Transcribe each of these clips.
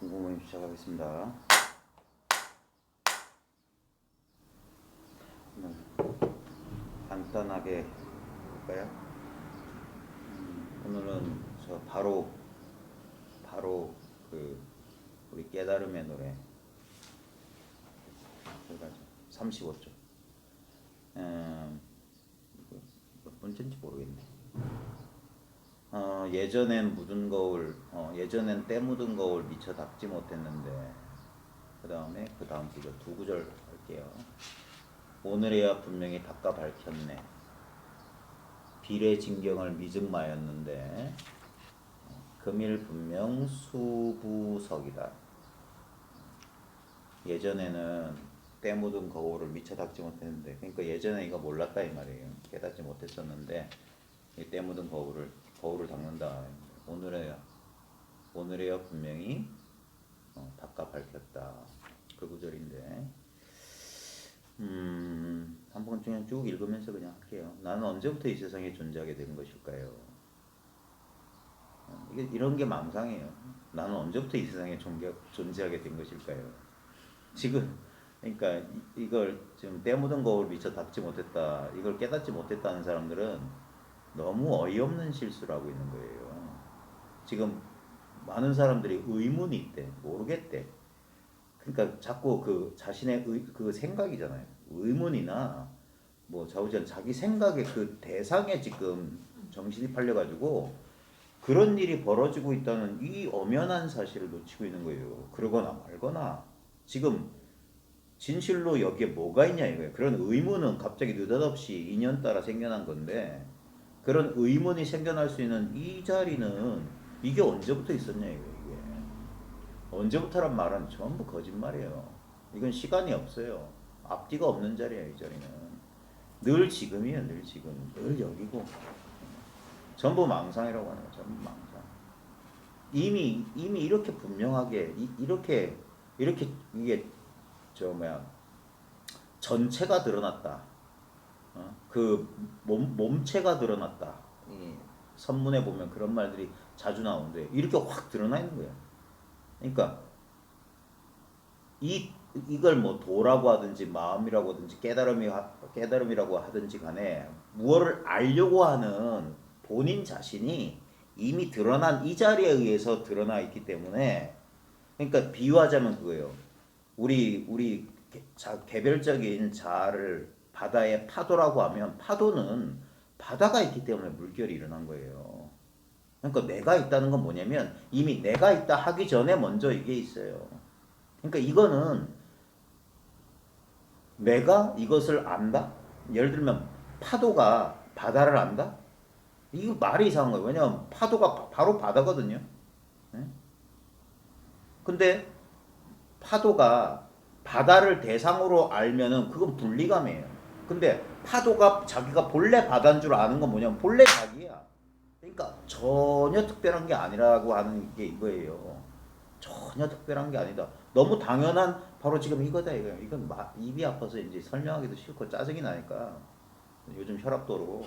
공부 모임 시작하겠습니다. 오늘 간단하게 볼까요? 오늘은 저 바로 그 우리 깨달음의 노래 제가 35쪽 몇 번째인지 모르겠네. 예전엔 묻은 거울, 예전엔 때 묻은 거울 미처 닦지 못했는데 그 다음 구절 두 구절 할게요. 오늘에야 분명히 닦아 밝혔네. 비례 진경을 미증마였는데 금일 분명 수부석이다. 예전에는 때 묻은 거울을 미처 닦지 못했는데, 그러니까 예전에 이거 몰랐다 이 말이에요. 깨닫지 못했었는데 이 때 묻은 거울을 닦는다. 오늘에야 분명히 닦아 밝혔다. 그 구절인데 한번 그냥 쭉 읽으면서 그냥 할게요. 나는 언제부터 이 세상에 존재하게 된 것일까요? 이런 게 망상이에요. 나는 언제부터 이 세상에 존재하게 된 것일까요? 지금 그러니까 이걸 지금 때 묻은 거울 미처 닦지 못했다. 이걸 깨닫지 못했다는 사람들은 너무 어이없는 실수를 하고 있는 거예요. 지금 많은 사람들이 의문이 있대. 모르겠대. 그러니까 자꾸 그 자신의 그 생각이잖아요. 의문이나 뭐 좌우지간 자기 생각의 그 대상에 지금 정신이 팔려가지고 그런 일이 벌어지고 있다는 이 엄연한 사실을 놓치고 있는 거예요. 그러거나 말거나 지금 진실로 여기에 뭐가 있냐 이거예요. 그런 의문은 갑자기 느닷없이 인연 따라 생겨난 건데 그런 의문이 생겨날 수 있는 이 자리는 이게 언제부터 있었냐 이거예요. 이게 언제부터란 말은 전부 거짓말이에요. 이건 시간이 없어요. 앞뒤가 없는 자리예요. 이 자리는 늘 지금이에요. 늘 지금, 늘 여기고 전부 망상이라고 하는 거예요. 전부 망상. 이미 이렇게 분명하게 이렇게 이게 전체가 드러났다. 그 몸체가 드러났다. 선문에 보면 그런 말들이 자주 나오는데 이렇게 확 드러나 있는 거예요. 그러니까 이걸 뭐 도라고 하든지 마음이라고 하든지 깨달음이라고 하든지 간에 무엇을 알려고 하는 본인 자신이 이미 드러난 이 자리에 의해서 드러나 있기 때문에, 그러니까 비유하자면 그거예요. 우리 개별적인 자아를 바다의 파도라고 하면 파도는 바다가 있기 때문에 물결이 일어난 거예요. 그러니까 내가 있다는 건 뭐냐면 이미 내가 있다 하기 전에 먼저 이게 있어요. 그러니까 이거는 내가 이것을 안다? 예를 들면 파도가 바다를 안다? 이거 말이 이상한 거예요. 왜냐면 파도가 바로 바다거든요. 네? 근데 파도가 바다를 대상으로 알면은 그건 분리감이에요. 근데 파도가 자기가 본래 바다인 줄 아는 건 뭐냐면 본래 자기야. 그러니까 전혀 특별한 게 아니라고 하는 게 이거예요. 전혀 특별한 게 아니다. 너무 당연한 바로 지금 이거다 이거예요. 이건 입이 아파서 이제 설명하기도 싫고 짜증이 나니까 요즘 혈압도 오르고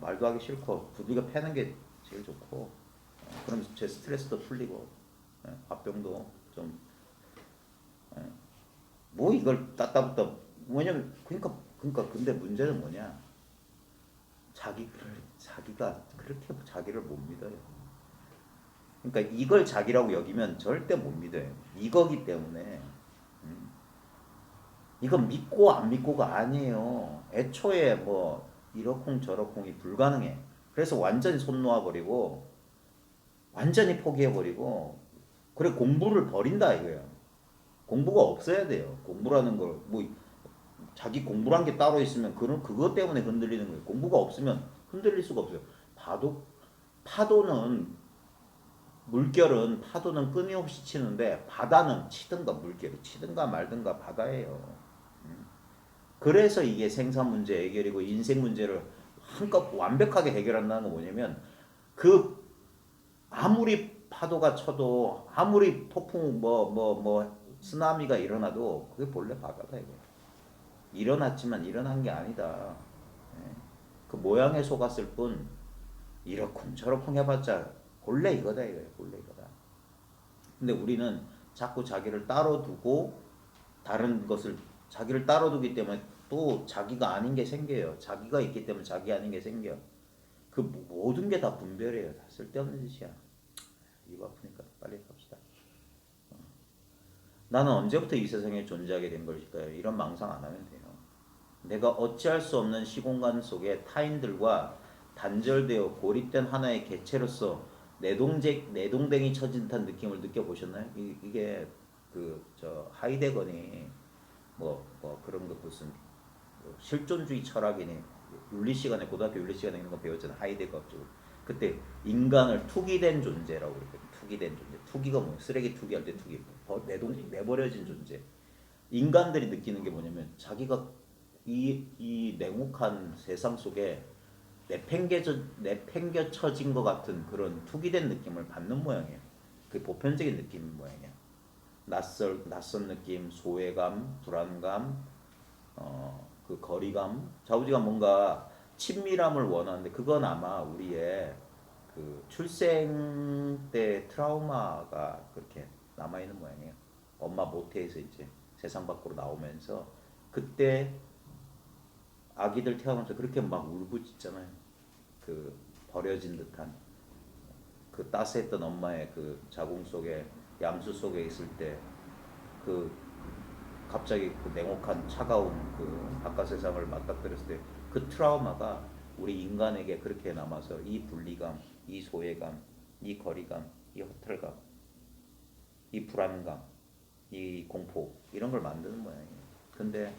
말도 하기 싫고 부비가 패는 게 제일 좋고 그럼 제 스트레스도 풀리고 화병도 좀 뭐 이걸 따따붙다 뭐냐면 그러니까 근데 문제는 뭐냐 자기가 그렇게 자기를 못 믿어요. 그러니까 이걸 자기라고 여기면 절대 못 믿어요. 이거기 때문에 이건 믿고 안 믿고가 아니에요. 애초에 뭐 이러쿵 저러쿵이 불가능해. 그래서 완전히 손 놓아버리고 완전히 포기해버리고 그래 공부를 버린다 이거예요. 공부가 없어야 돼요. 공부라는 걸 뭐 자기 공부란 게 따로 있으면 그것 때문에 흔들리는 거예요. 공부가 없으면 흔들릴 수가 없어요. 파도는 파도는 끊임없이 치는데 바다는 치든가 물결이 치든가 말든가 바다예요. 그래서 이게 생산 문제 해결이고 인생 문제를 한껏 완벽하게 해결한다는 건 뭐냐면 그 아무리 파도가 쳐도 아무리 폭풍 쓰나미가 일어나도 그게 본래 바다다 이거. 일어났지만 일어난 게 아니다. 그 모양에 속았을 뿐 이러쿵 저러쿵 해봤자 본래 이거다 이거예요. 본래 이거다. 근데 우리는 자꾸 자기를 따로 두고 다른 것을 자기를 따로 두기 때문에 또 자기가 아닌 게 생겨요. 자기가 있기 때문에 자기 아닌 게 생겨. 그 모든 게 다 분별이에요. 다 쓸데없는 짓이야. 입 아프니까 빨리 갑시다. 나는 언제부터 이 세상에 존재하게 된 것일까요? 이런 망상 안 하면 돼요. 내가 어찌할 수 없는 시공간 속에 타인들과 단절되어 고립된 하나의 개체로서 내동댕이 쳐진 듯한 느낌을 느껴보셨나요? 이게 그 저 하이데거니 뭐 그런 거 무슨 실존주의 철학이니 윤리 시간에 고등학교 윤리 시간에 이런 거 배웠잖아. 하이데거 쪽. 그때 인간을 투기된 존재라고 그랬거든. 투기된 존재. 투기가 뭐야? 쓰레기 투기할 때 투기. 내버려진 존재. 인간들이 느끼는 게 뭐냐면 자기가 이 냉혹한 세상 속에 내팽겨쳐진 것 같은 그런 투기된 느낌을 받는 모양이에요. 그 보편적인 느낌인 모양이야. 낯선 느낌, 소외감, 불안감, 그 거리감, 좌우지간 뭔가 친밀함을 원하는데 그건 아마 우리의 그 출생 때 트라우마가 그렇게 남아 있는 모양이에요. 엄마 모태에서 이제 세상 밖으로 나오면서 그때 아기들 태어나면서 그렇게 막 울부짖잖아요. 그 버려진 듯한 그 따스했던 엄마의 그 자궁 속에 양수 속에 있을 때 그 갑자기 그 냉혹한 차가운 그 바깥 세상을 맞닥뜨렸을 때 그 트라우마가 우리 인간에게 그렇게 남아서 이 분리감, 이 소외감, 이 거리감, 이 허탈감, 이 불안감, 이 공포 이런 걸 만드는 모양이에요. 근데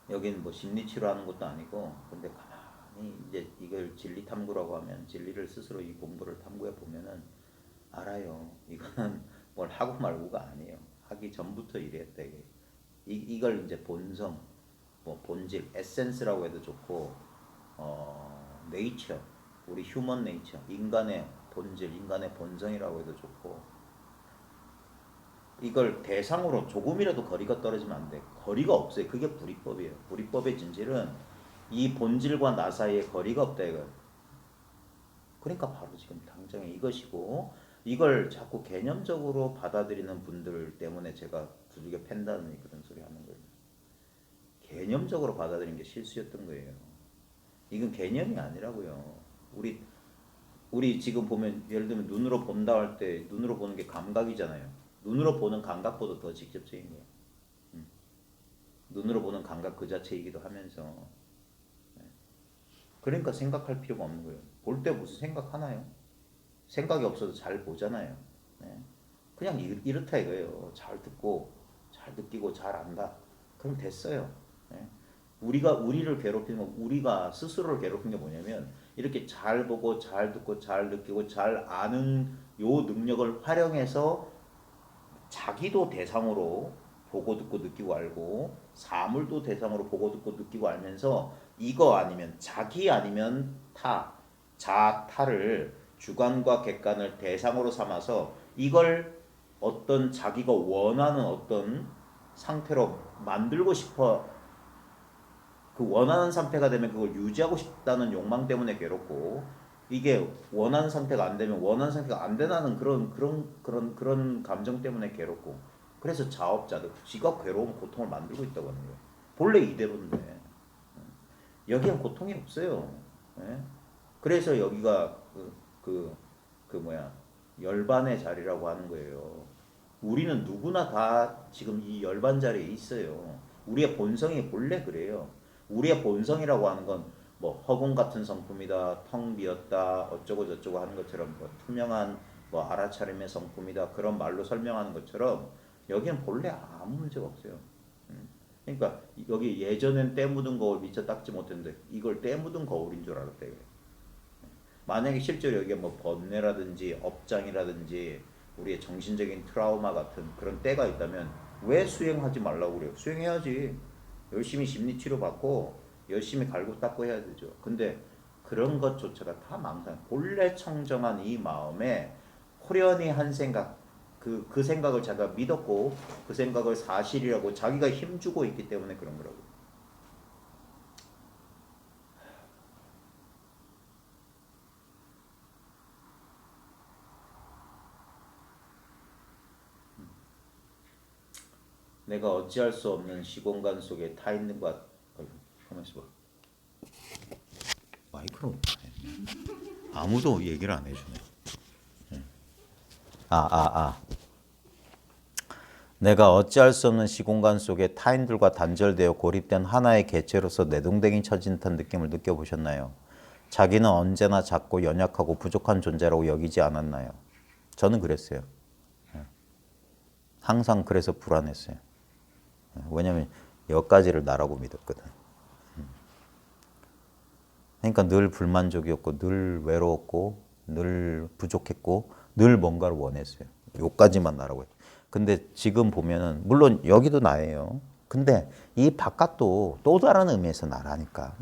여긴 뭐 심리 치료하는 것도 아니고 근데 가만히 이제 이걸 진리 탐구라고 하면 진리를 스스로 이 공부를 탐구해 보면은 알아요. 이거는 뭘 하고 말고가 아니에요. 하기 전부터 이랬다 이게. 이걸 이제 본성, 뭐 본질, 에센스라고 해도 좋고 네이처, 우리 휴먼 네이처, 인간의 본질, 인간의 본성이라고 해도 좋고 이걸 대상으로 조금이라도 거리가 떨어지면 안 돼. 거리가 없어요. 그게 불이법이에요. 불이법의 진실은 이 본질과 나 사이에 거리가 없다 이거. 그러니까 바로 지금 당장에 이것이고 이걸 자꾸 개념적으로 받아들이는 분들 때문에 제가 두들겨 팬다는 그런 소리 하는 거예요. 개념적으로 받아들인 게 실수였던 거예요. 이건 개념이 아니라고요. 우리 지금 보면 예를 들면 눈으로 본다 할 때 눈으로 보는 게 감각이잖아요. 눈으로 보는 감각보다 더 직접적인 거예요. 눈으로 보는 감각 그 자체이기도 하면서 그러니까 생각할 필요가 없는 거예요. 볼 때 무슨 생각하나요? 생각이 없어도 잘 보잖아요. 네. 그냥 이렇다 이거예요. 잘 듣고 잘 느끼고 잘 안다. 그럼 됐어요. 네. 우리가 우리를 괴롭히는 건 우리가 스스로를 괴롭히는 게 뭐냐면 이렇게 잘 보고 잘 듣고 잘 느끼고 잘 아는 요 능력을 활용해서 자기도 대상으로 보고 듣고 느끼고 알고 사물도 대상으로 보고 듣고 느끼고 알면서 이거 아니면 자기 아니면 타, 자타를 주관과 객관을 대상으로 삼아서 이걸 어떤 자기가 원하는 어떤 상태로 만들고 싶어 그 원하는 상태가 되면 그걸 유지하고 싶다는 욕망 때문에 괴롭고 이게 원하는 상태가 안 되면 원하는 상태가 안 되는 그런 감정 때문에 괴롭고 그래서 자업자득 지가 괴로운 고통을 만들고 있다고 하는 거예요. 본래 이대로인데 여기엔 고통이 없어요. 예? 그래서 여기가 그 뭐야 열반의 자리라고 하는 거예요. 우리는 누구나 다 지금 이 열반 자리에 있어요. 우리의 본성이 본래 그래요. 우리의 본성이라고 하는 건 뭐 허공 같은 성품이다, 텅 비었다, 어쩌고 저쩌고 하는 것처럼 뭐 투명한 뭐 알아차림의 성품이다 그런 말로 설명하는 것처럼 여기는 본래 아무 문제가 없어요. 그러니까 여기 예전엔 때 묻은 거울 미처 닦지 못했는데 이걸 때 묻은 거울인 줄 알았다 이거예요. 만약에 실제로 여기에 뭐 번뇌라든지 업장이라든지 우리의 정신적인 트라우마 같은 그런 때가 있다면 왜 수행하지 말라고 그래요? 수행해야지. 열심히 심리치료 받고 열심히 갈고 닦고 해야 되죠. 근데 그런 것조차가 다 망상. 본래 청정한 이 마음에 호련히 한 생각, 그 생각을 자기가 믿었고 그 생각을 사실이라고 자기가 힘주고 있기 때문에 그런 거라고. 내가 어찌할 수 없는 시공간 속에 타인과 가만 있어봐. 마이크로 아무도 얘기를 안 해주네. 내가 어찌할 수 없는 시공간 속에 타인들과 단절되어 고립된 하나의 개체로서 내동댕이 쳐진 듯한 느낌을 느껴보셨나요? 자기는 언제나 작고 연약하고 부족한 존재라고 여기지 않았나요? 저는 그랬어요. 항상 그래서 불안했어요. 왜냐면 여기까지를 나라고 믿었거든. 그러니까 늘 불만족이었고 늘 외로웠고 늘 부족했고 늘 뭔가를 원했어요. 여기까지만 나라고 했어요. 근데 지금 보면은 물론 여기도 나예요. 근데 이 바깥도 또 다른 의미에서 나라니까.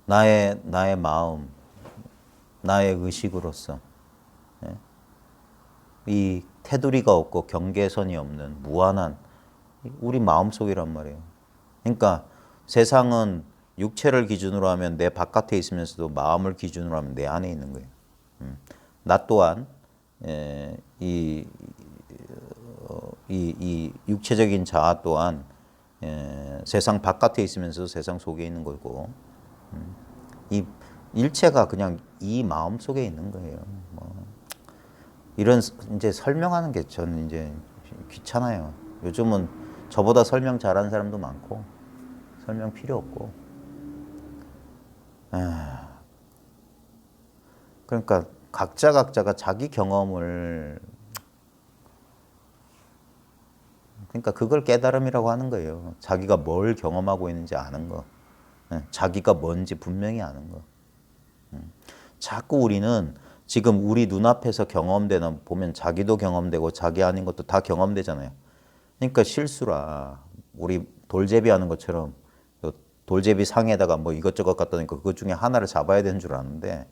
나의 마음, 나의 의식으로서 이 테두리가 없고 경계선이 없는 무한한 우리 마음속이란 말이에요. 그러니까 세상은 육체를 기준으로 하면 내 바깥에 있으면서도 마음을 기준으로 하면 내 안에 있는 거예요. 나 또한 이 육체적인 자아 또한 세상 바깥에 있으면서 세상 속에 있는 거고 이 일체가 그냥 이 마음 속에 있는 거예요. 뭐 이런 이제 설명하는 게 저는 이제 귀찮아요. 요즘은 저보다 설명 잘하는 사람도 많고 설명 필요 없고. 그러니까 각자가 자기 경험을 그러니까 그걸 깨달음이라고 하는 거예요. 자기가 뭘 경험하고 있는지 아는 거. 자기가 뭔지 분명히 아는 거. 자꾸 우리는 지금 우리 눈앞에서 경험되는 보면 자기도 경험되고 자기 아닌 것도 다 경험되잖아요. 그러니까 실수라 우리 돌제비 하는 것처럼 돌제비 상에다가 뭐 이것저것 갖다 놓고 그것 중에 하나를 잡아야 되는 줄 아는데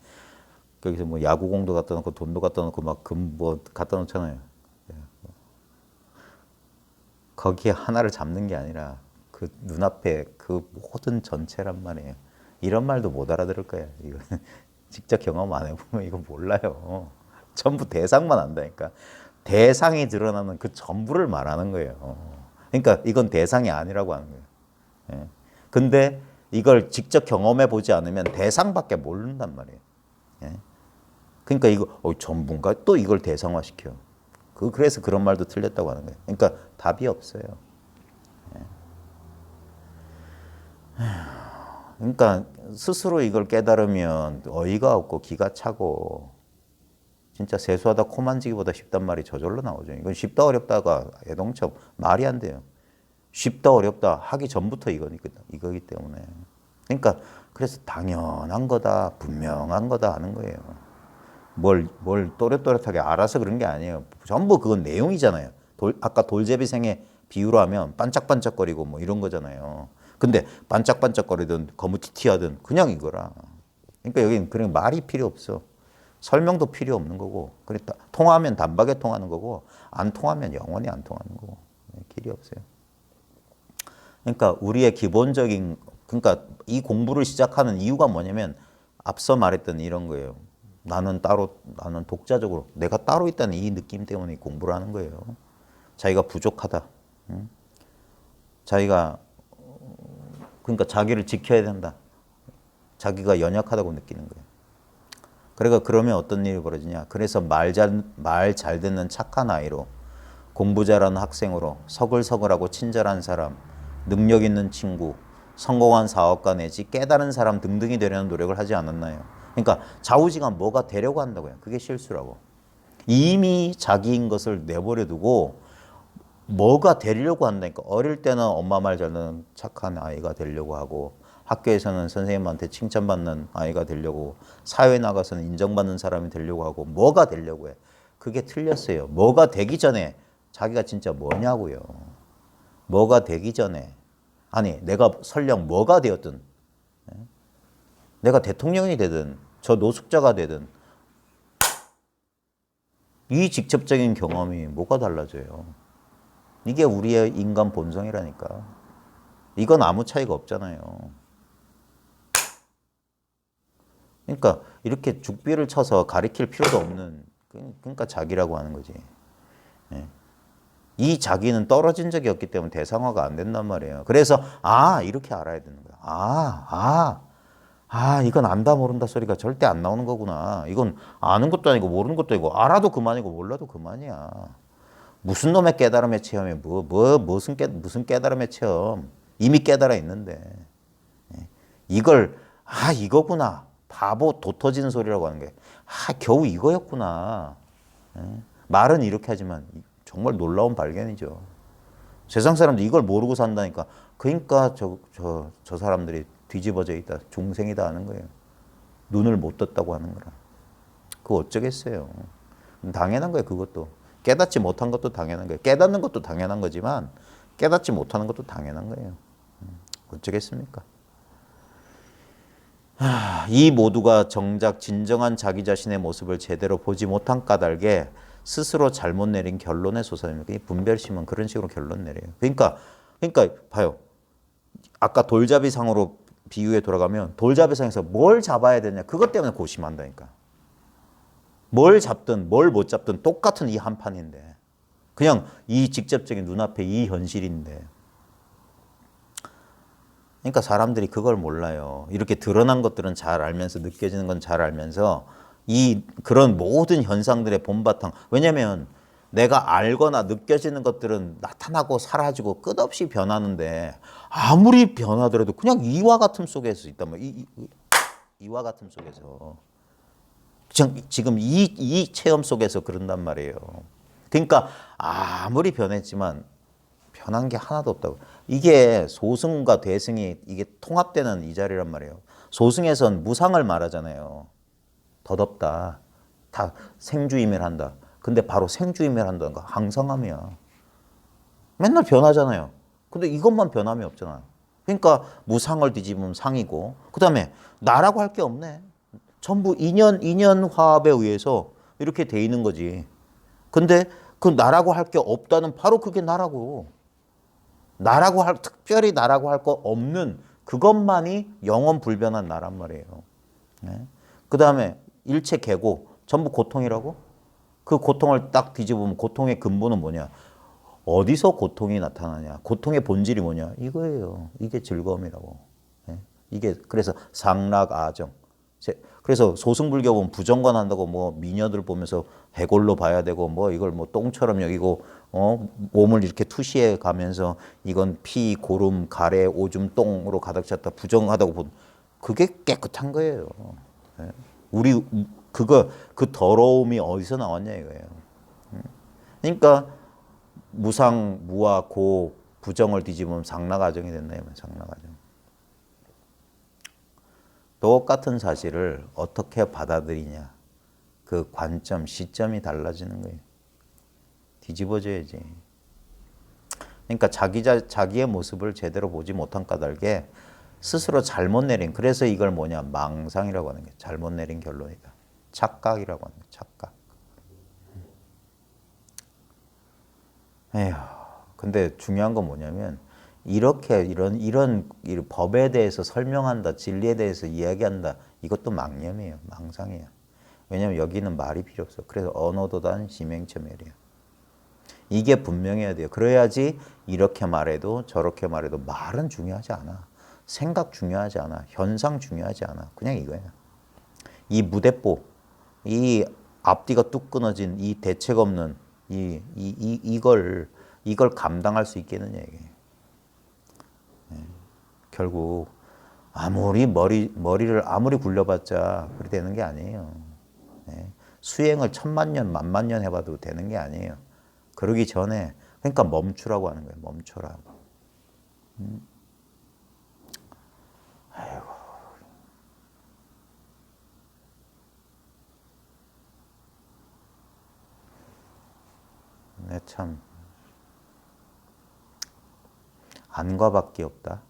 거기서 뭐 야구공도 갖다 놓고 돈도 갖다 놓고 막 금 뭐 갖다 놓잖아요. 거기에 하나를 잡는 게 아니라 그 눈앞에 그 모든 전체란 말이에요. 이런 말도 못 알아들을 거야. 이거 직접 경험 안 해보면 이거 몰라요. 전부 대상만 안다니까. 대상이 드러나는 그 전부를 말하는 거예요. 그러니까 이건 대상이 아니라고 하는 거예요. 근데 이걸 직접 경험해 보지 않으면 대상밖에 모른단 말이에요. 그러니까 이거 전부인가? 또 이걸 대상화 시켜. 그래서 그런 말도 틀렸다고 하는 거예요. 그러니까 답이 없어요. 그러니까 스스로 이걸 깨달으면 어이가 없고 기가 차고 진짜 세수하다 코 만지기보다 쉽단 말이 저절로 나오죠. 이건 쉽다 어렵다가 애동처 말이 안 돼요. 쉽다 어렵다 하기 전부터 이거기 때문에. 그러니까 그래서 당연한 거다 분명한 거다 하는 거예요. 뭘 또렷또렷하게 알아서 그런 게 아니에요. 전부 그건 내용이잖아요. 아까 돌제비생의 비유로 하면 반짝반짝거리고 뭐 이런 거잖아요. 근데 반짝반짝거리든 거무튀튀하든 그냥 이거라. 그러니까 여기는 그런 말이 필요 없어. 설명도 필요 없는 거고. 그러니까 통하면 단박에 통하는 거고 안 통하면 영원히 안 통하는 거고. 길이 없어요. 그러니까 우리의 기본적인 그러니까 이 공부를 시작하는 이유가 뭐냐면 앞서 말했던 이런 거예요. 나는 독자적으로 내가 따로 있다는 이 느낌 때문에 공부를 하는 거예요. 자기가 부족하다. 자기가 그러니까 자기를 지켜야 된다. 자기가 연약하다고 느끼는 거예요. 그러면 어떤 일이 벌어지냐. 그래서 말 잘 듣는 착한 아이로 공부 잘하는 학생으로 서글서글하고 친절한 사람, 능력 있는 친구, 성공한 사업가 내지 깨달은 사람 등등이 되려는 노력을 하지 않았나요? 그러니까 좌우지간 뭐가 되려고 한다고요. 그게 실수라고. 이미 자기인 것을 내버려 두고 뭐가 되려고 한다니까. 어릴 때는 엄마 말 잘 듣는 착한 아이가 되려고 하고 학교에서는 선생님한테 칭찬받는 아이가 되려고 사회에 나가서는 인정받는 사람이 되려고 하고 뭐가 되려고 해. 그게 틀렸어요. 뭐가 되기 전에 자기가 진짜 뭐냐고요. 뭐가 되기 전에 아니 내가 설령 뭐가 되었든 내가 대통령이 되든 저 노숙자가 되든 이 직접적인 경험이 뭐가 달라져요. 이게 우리의 인간 본성이라니까. 이건 아무 차이가 없잖아요. 그러니까 이렇게 죽비를 쳐서 가리킬 필요도 없는 그러니까 자기라고 하는 거지. 예. 이 자기는 떨어진 적이 없기 때문에 대상화가 안 된단 말이에요. 그래서 이렇게 알아야 되는 거야. 이건 안다 모른다 소리가 절대 안 나오는 거구나. 이건 아는 것도 아니고 모르는 것도 아니고 알아도 그만이고 몰라도 그만이야. 무슨 놈의 깨달음의 체험이 무슨 깨달음의 체험. 이미 깨달아 있는데. 이걸 이거구나. 바보 도 터지는 소리라고 하는 게 겨우 이거였구나. 말은 이렇게 하지만 정말 놀라운 발견이죠. 세상 사람들 이걸 모르고 산다니까. 그러니까 저 사람들이 뒤집어져 있다. 중생이다 하는 거예요. 눈을 못 떴다고 하는 거라. 그거 어쩌겠어요. 당연한 거예요. 그것도. 깨닫지 못한 것도 당연한 거예요. 깨닫는 것도 당연한 거지만 깨닫지 못하는 것도 당연한 거예요. 어쩌겠습니까? 이 모두가 정작 진정한 자기 자신의 모습을 제대로 보지 못한 까닭에 스스로 잘못 내린 결론의 소설입니다. 분별심은 그런 식으로 결론 내려요. 그러니까 봐요. 아까 돌잡이상으로 비유에 돌아가면 돌잡이상에서 뭘 잡아야 되냐 그것 때문에 고심한다니까. 뭘 잡든 뭘 못 잡든 똑같은 이 한 판인데 그냥 이 직접적인 눈앞에 이 현실인데 그러니까 사람들이 그걸 몰라요. 이렇게 드러난 것들은 잘 알면서 느껴지는 건 잘 알면서 그런 모든 현상들의 본바탕 왜냐면 내가 알거나 느껴지는 것들은 나타나고 사라지고 끝없이 변하는데 아무리 변하더라도 그냥 이와 같음 속에서 있단 말이에요. 이와 같음 속에서 지금 이 체험 속에서 그런단 말이에요. 그러니까 아무리 변했지만 변한 게 하나도 없다고. 이게 소승과 대승이 이게 통합되는 이 자리란 말이에요. 소승에선 무상을 말하잖아요. 덧없다. 다 생주임을 근데 바로 생주임을 한다는 거 항상함이야. 맨날 변하잖아요. 근데 이것만 변함이 없잖아요. 그러니까 무상을 뒤집으면 상이고 그 다음에 나라고 할 게 없네. 전부 인연 화합에 의해서 이렇게 돼 있는 거지. 근데 그 나라고 할 게 없다는 바로 그게 나라고. 특별히 나라고 할 거 없는 그것만이 영원 불변한 나란 말이에요. 네? 그 다음에 일체 개고 전부 고통이라고? 그 고통을 딱 뒤집으면 고통의 근본은 뭐냐? 어디서 고통이 나타나냐? 고통의 본질이 뭐냐? 이거예요. 이게 즐거움이라고. 네? 이게 그래서 상락아정. 그래서 소승불교 보면 부정관 한다고 뭐 미녀들 보면서 해골로 봐야 되고 뭐 이걸 뭐 똥처럼 여기고 몸을 이렇게 투시해 가면서 이건 피, 고름, 가래, 오줌, 똥으로 가득 찼다 부정하다고 보는 그게 깨끗한 거예요. 네? 우리 그 더러움이 어디서 나왔냐 이거예요. 그러니까 무상, 무와, 고, 부정을 뒤집으면 상락아정이 된다 이면 상락아정. 똑같은 사실을 어떻게 받아들이냐. 그 관점, 시점이 달라지는 거예요. 뒤집어져야지. 그러니까 자기의 모습을 제대로 보지 못한 까닭에 스스로 잘못 내린, 그래서 이걸 뭐냐, 망상이라고 하는 게 잘못 내린 결론이다. 착각이라고 하는 게 착각. 에휴, 근데 중요한 건 뭐냐면 이렇게 이런 법에 대해서 설명한다, 진리에 대해서 이야기한다, 이것도 망념이에요, 망상이에요. 왜냐면 여기는 말이 필요 없어. 그래서 언어도단 심행체멸이에요. 이게 분명해야 돼요. 그래야지 이렇게 말해도 저렇게 말해도 말은 중요하지 않아. 생각 중요하지 않아. 현상 중요하지 않아. 그냥 이거예요. 이 무대뽀, 이 앞뒤가 뚝 끊어진 이 대책 없는 이걸 감당할 수 있겠느냐 이게. 결국 아무리 머리를 아무리 굴려봤자 그렇게 되는 게 아니에요. 수행을 1000만 년, 10,000년 해봐도 되는 게 아니에요. 그러기 전에 그러니까 멈추라고 하는 거예요. 멈춰라. 아이고. 네, 참 안과밖에 없다.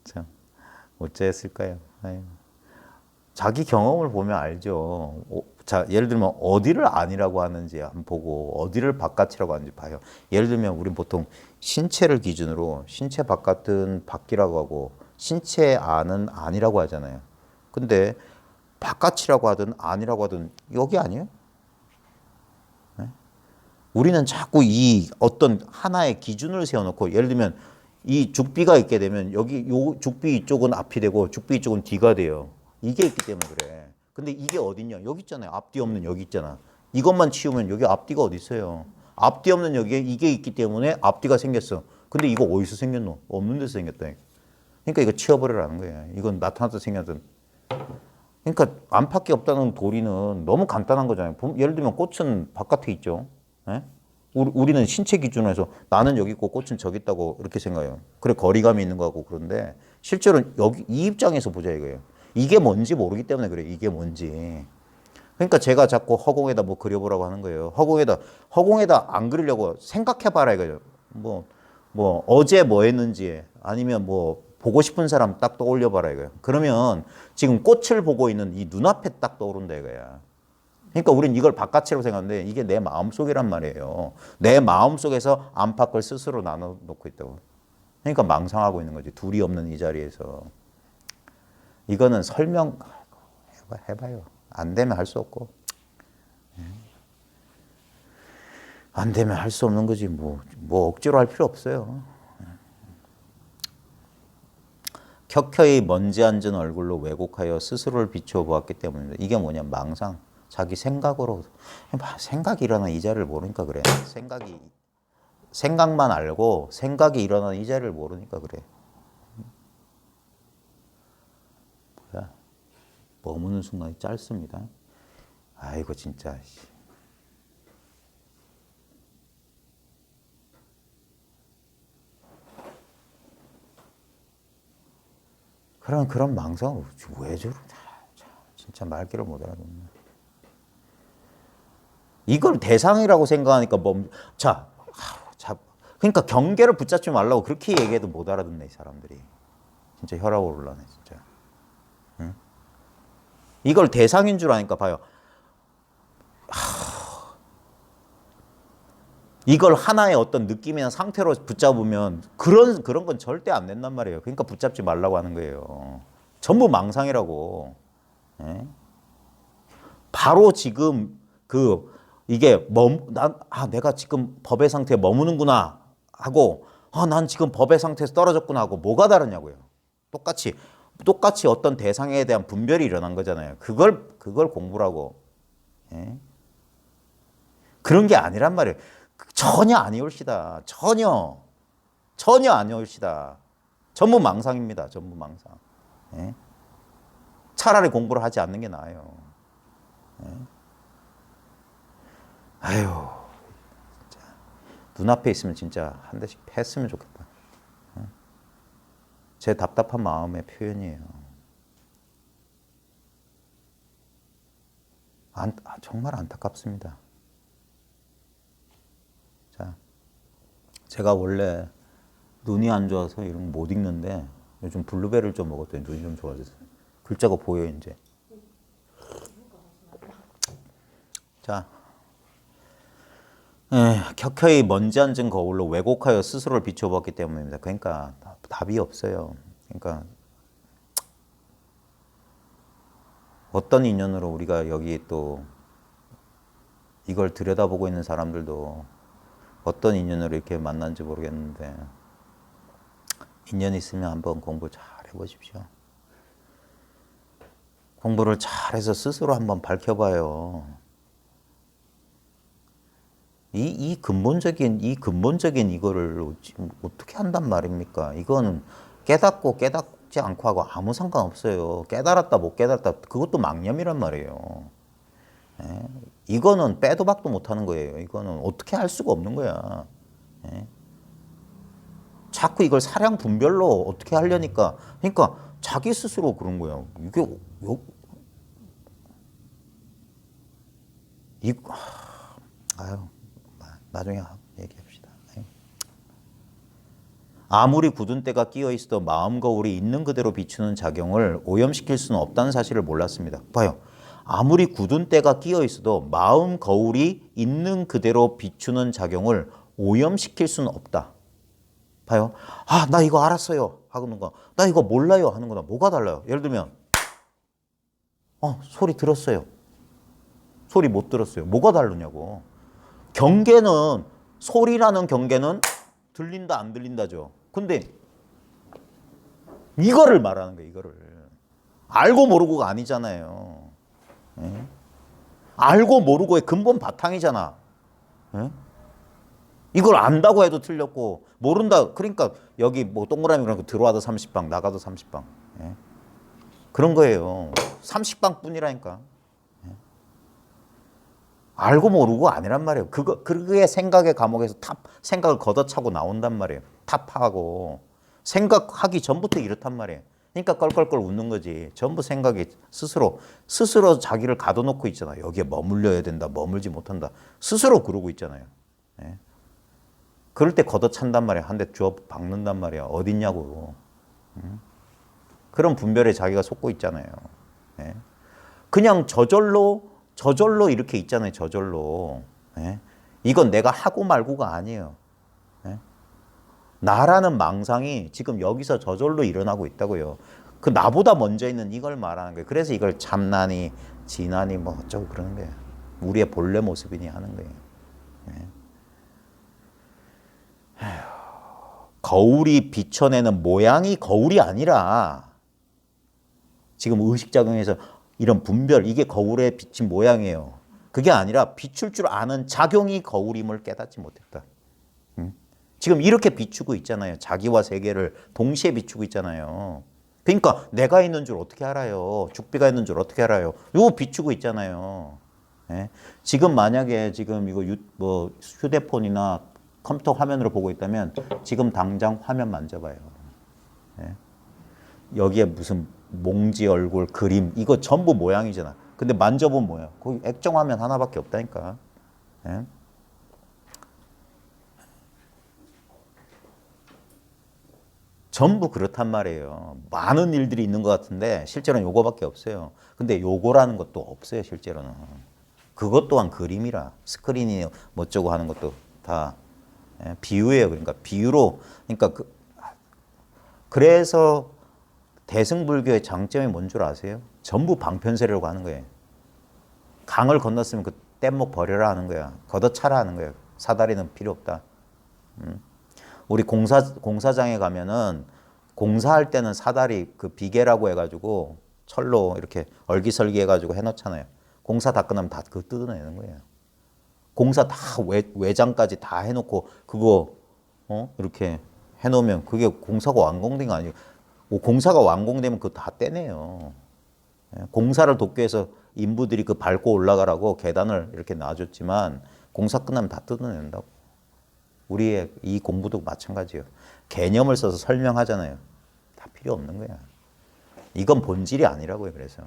참 어째했을까요? 자기 경험을 보면 알죠. 자, 예를 들면 어디를 아니라고 하는지 한번 보고 어디를 바깥이라고 하는지 봐요. 예를 들면 우린 보통 신체를 기준으로 신체 바깥은 밖이라고 하고 신체 안은 아니라고 하잖아요. 근데 바깥이라고 하든 안이라고 하든 여기 아니에요? 네? 우리는 자꾸 이 어떤 하나의 기준을 세워놓고 예를 들면 이 죽비가 있게 되면 여기 요 죽비 이쪽은 앞이 되고 죽비 이쪽은 뒤가 돼요. 이게 있기 때문에 그래. 근데 이게 어딨냐? 여기 있잖아요. 앞뒤 없는 여기 있잖아. 이것만 치우면 여기 앞뒤가 어디 있어요? 앞뒤 없는 여기에 이게 있기 때문에 앞뒤가 생겼어. 근데 이거 어디서 생겼노? 없는 데서 생겼다. 그러니까 이거 치워버리라는 거야. 이건 나타나서 생겼던. 그러니까 안팎이 없다는 도리는 너무 간단한 거잖아요. 예를 들면 꽃은 바깥에 있죠. 예? 우리는 신체 기준으로 해서 나는 여기 있고 꽃은 저기 있다고 이렇게 생각해요. 그래 거리감이 있는 거고 그런데 실제로는 여기 이 입장에서 보자 이거예요. 이게 뭔지 모르기 때문에 그래. 이게 뭔지. 그러니까 제가 자꾸 허공에다 뭐 그려보라고 하는 거예요. 허공에다 안 그리려고 생각해봐라 이거죠. 뭐 어제 뭐 했는지 아니면 뭐 보고 싶은 사람 딱 떠올려봐라 이거예요. 그러면 지금 꽃을 보고 있는 이 눈앞에 딱 떠오른다 이거야. 그러니까 우린 이걸 바깥으로 생각하는데 이게 내 마음속이란 말이에요. 내 마음속에서 안팎을 스스로 나눠 놓고 있다고. 그러니까 망상하고 있는 거지. 둘이 없는 이 자리에서. 이거는 설명 해봐요. 안 되면 할 수 없고. 안 되면 할 수 없는 거지. 뭐 억지로 할 필요 없어요. 켜켜이 먼지 앉은 얼굴로 왜곡하여 스스로를 비추어 보았기 때문입니다. 이게 뭐냐? 망상. 자기 생각으로. 생각이 일어나는 이 자리를 모르니까 그래. 생각만 알고 생각이 일어나는 이 자리를 모르니까 그래. 뭐야? 머무는 순간이 짧습니다. 아이고 진짜. 그런 망상을 왜 저러냐. 진짜 말귀를 못 알아듣네. 이걸 대상이라고 생각하니까 그러니까 경계를 붙잡지 말라고 그렇게 얘기해도 못 알아듣네 이 사람들이. 진짜 혈압 오르라네 진짜. 응? 이걸 대상인 줄 아니까 봐요. 이걸 하나의 어떤 느낌이나 상태로 붙잡으면 그런 건 절대 안 된단 말이에요. 그러니까 붙잡지 말라고 하는 거예요. 전부 망상이라고. 예? 바로 지금 이게 내가 지금 법의 상태에 머무는구나 하고 난 지금 법의 상태에서 떨어졌구나 하고 뭐가 다르냐고요. 똑같이 어떤 대상에 대한 분별이 일어난 거잖아요. 그걸 공부라고. 예? 그런 게 아니란 말이에요. 전혀 아니올시다. 전혀 아니올시다. 전부 망상입니다. 전부 망상. 예? 차라리 공부를 하지 않는 게 나아요. 예? 아유, 진짜 눈앞에 있으면 진짜 한 대씩 패으면 좋겠다. 예? 제 답답한 마음의 표현이에요. 정말 안타깝습니다. 자, 제가 원래 눈이 안 좋아서 이런 거 못 읽는데 요즘 블루베리를 좀 먹었더니 눈이 좀 좋아졌어요. 글자가 보여 이제. 자, 켜켜이 먼지 앉은 거울로 왜곡하여 스스로를 비춰보았기 때문입니다. 그러니까 답이 없어요. 그러니까 어떤 인연으로 우리가 여기 또 이걸 들여다보고 있는 사람들도 어떤 인연으로 이렇게 만난지 모르겠는데 인연이 있으면 한번 공부 잘 해보십시오. 공부를 잘해서 스스로 한번 밝혀봐요. 이 근본적인 이거를 지금 어떻게 한단 말입니까? 이거는 깨닫고 깨닫지 않고 하고 아무 상관없어요. 깨달았다 못 깨달았다 그것도 망념이란 말이에요. 예? 이거는 빼도 박도 못하는 거예요. 이거는 어떻게 할 수가 없는 거야. 예? 자꾸 이걸 사량 분별로 어떻게 하려니까 그러니까 자기 스스로 그런 거야. 나중에 얘기합시다. 아무리 굳은 때가 끼어 있어도 마음 거울이 있는 그대로 비추는 작용을 오염시킬 수는 없다는 사실을 몰랐습니다. 봐요. 아무리 굳은 때가 끼어 있어도 마음 거울이 있는 그대로 비추는 작용을 오염시킬 수는 없다. 봐요. 아, 나 이거 알았어요. 하는 거. 나 이거 몰라요. 하는 거나 뭐가 달라요? 예를 들면, 소리 들었어요. 소리 못 들었어요. 뭐가 다르냐고. 경계는, 소리라는 경계는 들린다, 안 들린다죠. 근데 이거를 말하는 거예요, 이거를. 알고 모르고가 아니잖아요. 예? 알고 모르고의 근본 바탕이잖아. 예? 이걸 안다고 해도 틀렸고, 모른다. 그러니까 여기 뭐 동그라미 그런 거 들어와도 30방, 나가도 30방. 예? 그런 거예요. 30방 뿐이라니까. 예? 알고 모르고 아니란 말이에요. 그게 생각의 감옥에서 생각을 걷어차고 나온단 말이에요. 타파하고. 생각하기 전부터 이렇단 말이에요. 그러니까 껄껄껄 웃는 거지. 전부 생각이 스스로 자기를 가둬놓고 있잖아. 여기에 머물려야 된다. 머물지 못한다. 스스로 그러고 있잖아요. 예? 그럴 때 걷어찬단 말이야. 한 대 주워 박는단 말이야. 어딨냐고. 그런 분별에 자기가 속고 있잖아요. 예? 그냥 저절로 이렇게 있잖아요. 저절로. 예? 이건 내가 하고 말고가 아니에요. 예? 나라는 망상이 지금 여기서 저절로 일어나고 있다고요. 그 나보다 먼저 있는 이걸 말하는 거예요. 그래서 이걸 참나니 지나니 뭐 어쩌고 그러는 거예요. 우리의 본래 모습이니 하는 거예요. 예? 거울이 비춰내는 모양이 거울이 아니라 지금 의식작용에서 이런 분별, 이게 거울에 비친 모양이에요. 그게 아니라 비출 줄 아는 작용이 거울임을 깨닫지 못했다. 지금 이렇게 비추고 있잖아요. 자기와 세계를 동시에 비추고 있잖아요. 그러니까 내가 있는 줄 어떻게 알아요? 죽비가 있는 줄 어떻게 알아요? 이거 비추고 있잖아요. 예? 지금 만약에 지금 이거 뭐 휴대폰이나 컴퓨터 화면으로 보고 있다면 지금 당장 화면 만져봐요. 예? 여기에 무슨 몽지 얼굴, 그림 이거 전부 모양이잖아. 근데 만져보면 뭐야? 거기 액정 화면 하나밖에 없다니까. 예? 전부 그렇단 말이에요. 많은 일들이 있는 것 같은데 실제로는 요거밖에 없어요. 근데 요거라는 것도 없어요. 실제로는. 그것 또한 그림이라. 스크린이 뭐쩌고 하는 것도 다 비유예요. 그러니까 비유로. 그러니까 그래서 대승불교의 장점이 뭔 줄 아세요? 전부 방편세라고 하는 거예요. 강을 건넜으면 그 뗏목 버려라 하는 거야. 걷어차라 하는 거예요. 사다리는 필요 없다. 우리 공사장에 가면은 공사할 때는 사다리 그 비계라고 해가지고 철로 이렇게 얼기설기 해가지고 해놓잖아요. 공사 다 끝나면 다 그거 뜯어내는 거예요. 공사 다 외장까지 다 해놓고 그거 이렇게 해놓으면 그게 공사가 완공된 거 아니에요. 공사가 완공되면 그거 다 떼내요. 공사를 돕기 위해서 인부들이 그 밟고 올라가라고 계단을 이렇게 놔줬지만 공사 끝나면 다 뜯어낸다고. 우리의 이 공부도 마찬가지예요. 개념을 써서 설명하잖아요. 다 필요 없는 거야. 이건 본질이 아니라고요. 그래서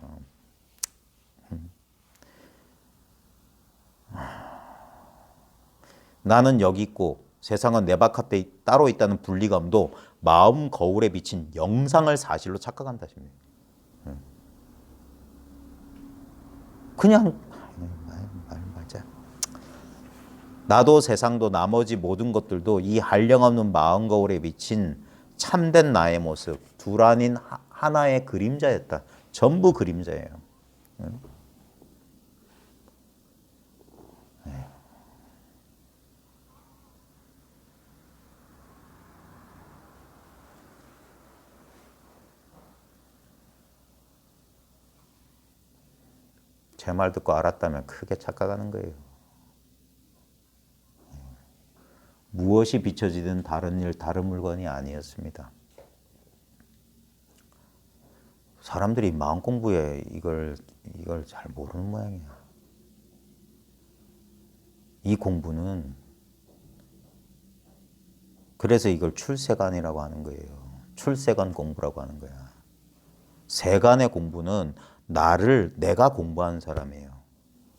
나는 여기 있고 세상은 내 바깥에 따로 있다는 분리감도 마음 거울에 비친 영상을 사실로 착각한다. 그냥 맞아. 나도 세상도 나머지 모든 것들도 이 한량없는 마음 거울에 비친 참된 나의 모습, 둘 아닌 하나의 그림자였다. 전부 그림자예요. 제 말 듣고 알았다면 크게 착각하는 거예요. 무엇이 비춰지든 다른 일, 다른 물건이 아니었습니다. 사람들이 마음 공부에 이걸 잘 모르는 모양이에요. 이 공부는 그래서 이걸 출세관이라고 하는 거예요. 출세관 공부라고 하는 거야. 세간의 공부는 내가 공부하는 사람이에요.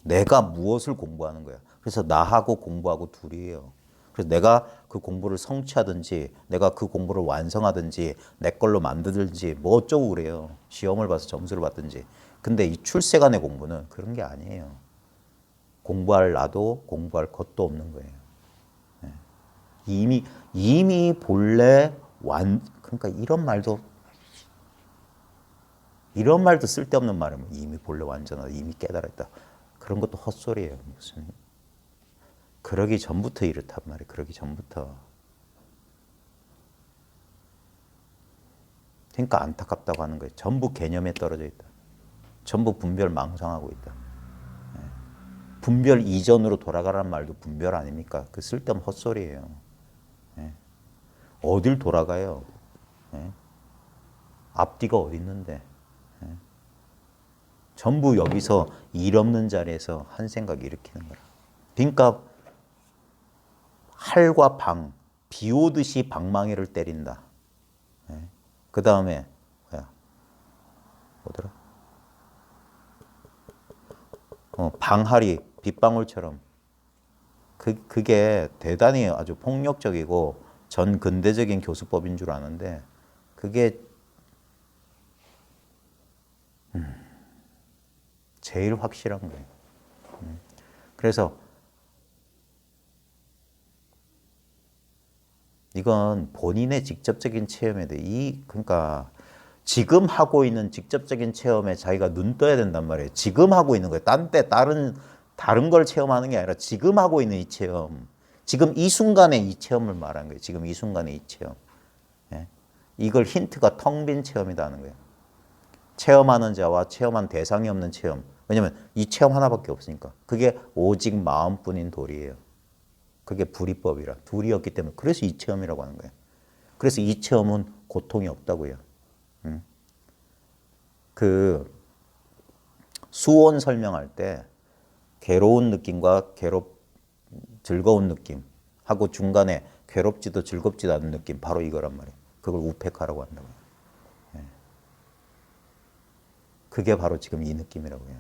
내가 무엇을 공부하는 거야. 그래서 나하고 공부하고 둘이에요. 그래서 내가 그 공부를 성취하든지 내가 그 공부를 완성하든지 내 걸로 만들든지 뭐 어쩌고 그래요. 시험을 봐서 점수를 받든지. 근데 이 출세간의 공부는 그런 게 아니에요. 공부할 나도 공부할 것도 없는 거예요. 이미 본래 그러니까 이런 말도 쓸데없는 말이면 이미 본래 완전하다, 이미 깨달았다. 그런 것도 헛소리예요. 무슨 그러기 전부터 이렇단 말이에요. 그러기 전부터. 그러니까 안타깝다고 하는 거예요. 전부 개념에 떨어져 있다. 전부 분별 망상하고 있다. 분별 이전으로 돌아가라는 말도 분별 아닙니까? 그 쓸데없는 헛소리예요. 어딜 돌아가요? 앞뒤가 어디 있는데? 전부 여기서 일 없는 자리에서 한 생각 일으키는 거라. 그러니까 할과 방, 비 오듯이 방망이를 때린다. 그 다음에 뭐더라? 방할이 빗방울처럼. 그게 대단히 아주 폭력적이고 전 근대적인 교수법인 줄 아는데 그게 제일 확실한 거예요. 그래서 이건 본인의 직접적인 체험에 대해 그러니까 지금 하고 있는 직접적인 체험에 자기가 눈 떠야 된단 말이에요. 지금 하고 있는 거예요. 다른 걸 체험하는 게 아니라 지금 하고 있는 이 체험. 지금 이 순간의 이 체험을 말하는 거예요. 지금 이 순간의 이 체험. 이걸 힌트가 텅 빈 체험이라는 거예요. 체험하는 자와 체험한 대상이 없는 체험. 왜냐면 이 체험 하나밖에 없으니까. 그게 오직 마음뿐인 도리예요. 그게 불이법이라. 둘이었기 때문에. 그래서 이 체험이라고 하는 거예요. 그래서 이 체험은 고통이 없다고요. 그 수온 설명할 때 괴로운 느낌과 즐거운 느낌 하고 중간에 괴롭지도 즐겁지도 않은 느낌 바로 이거란 말이에요. 그걸 우페카라고 한다고요. 그게 바로 지금 이 느낌이라고 해요.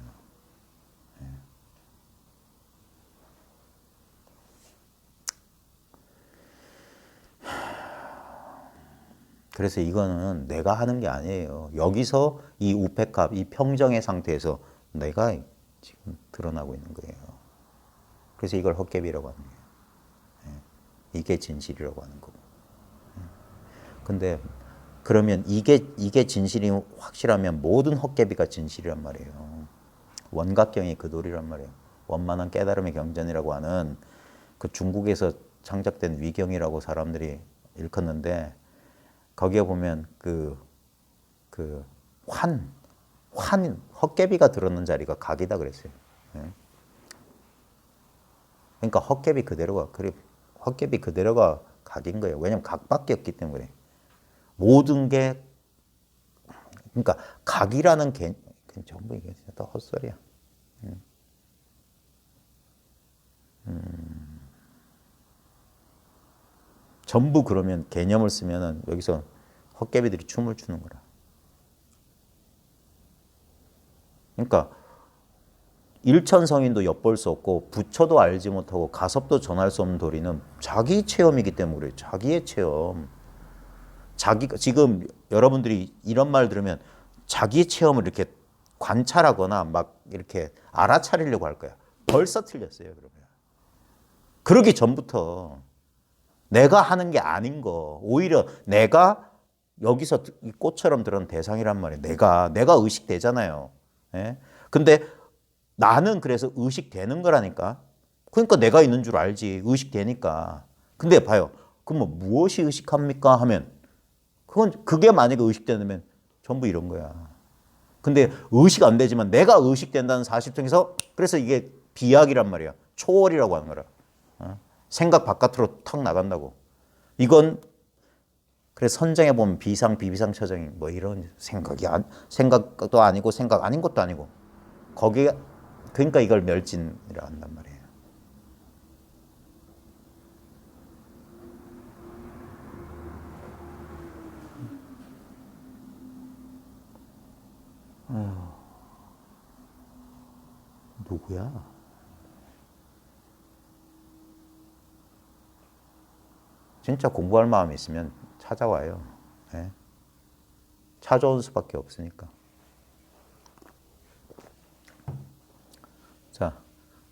그래서 이거는 내가 하는 게 아니에요. 여기서 이 우페카, 이 평정의 상태에서 내가 지금 드러나고 있는 거예요. 그래서 이걸 헛개비라고 하는 거예요. 이게 진실이라고 하는 거고. 근데 그러면 이게 진실이 확실하면 모든 헛개비가 진실이란 말이에요. 원각경이 그 도리란 말이에요. 원만한 깨달음의 경전이라고 하는 그 중국에서 창작된 위경이라고 사람들이 일컫는데 거기에 보면 헛개비가 들었는 자리가 각이다 그랬어요. 그러니까 헛개비 그대로가 각인 거예요. 왜냐면 각밖에 없기 때문에. 모든 게 그러니까 각이라는 전부 이게 다 헛소리야. 전부 그러면 개념을 쓰면은 여기서 헛개비들이 춤을 추는 거라. 그러니까 일천성인도 엿볼 수 없고 부처도 알지 못하고 가섭도 전할 수 없는 도리는 자기 체험이기 때문에 그래요. 자기의 체험. 지금 여러분들이 이런 말 들으면 자기의 체험을 이렇게 관찰하거나 막 이렇게 알아차리려고 할 거야. 벌써 틀렸어요, 그러면. 그러기 전부터 내가 하는 게 아닌 거. 오히려 내가 여기서 이 꽃처럼 들은 대상이란 말이에요. 내가 의식되잖아요. 예? 근데 나는 그래서 의식되는 거라니까. 그러니까 내가 있는 줄 알지. 의식되니까. 근데 봐요. 그럼 무엇이 의식합니까? 하면 그게 만약에 의식되면 전부 이런 거야. 근데 의식 안 되지만 내가 의식된다는 사실 통해서 그래서 이게 비약이란 말이야. 초월이라고 하는 거라. 생각 바깥으로 탁 나간다고. 이건 그래서 선정해 보면 비상, 비비상 처정이 뭐 이런 생각도 아니고 생각 아닌 것도 아니고 거기에 그러니까 이걸 멸진이라 한단 말이에요. 누구야? 진짜 공부할 마음이 있으면 찾아와요. 네? 찾아올 수밖에 없으니까. 자,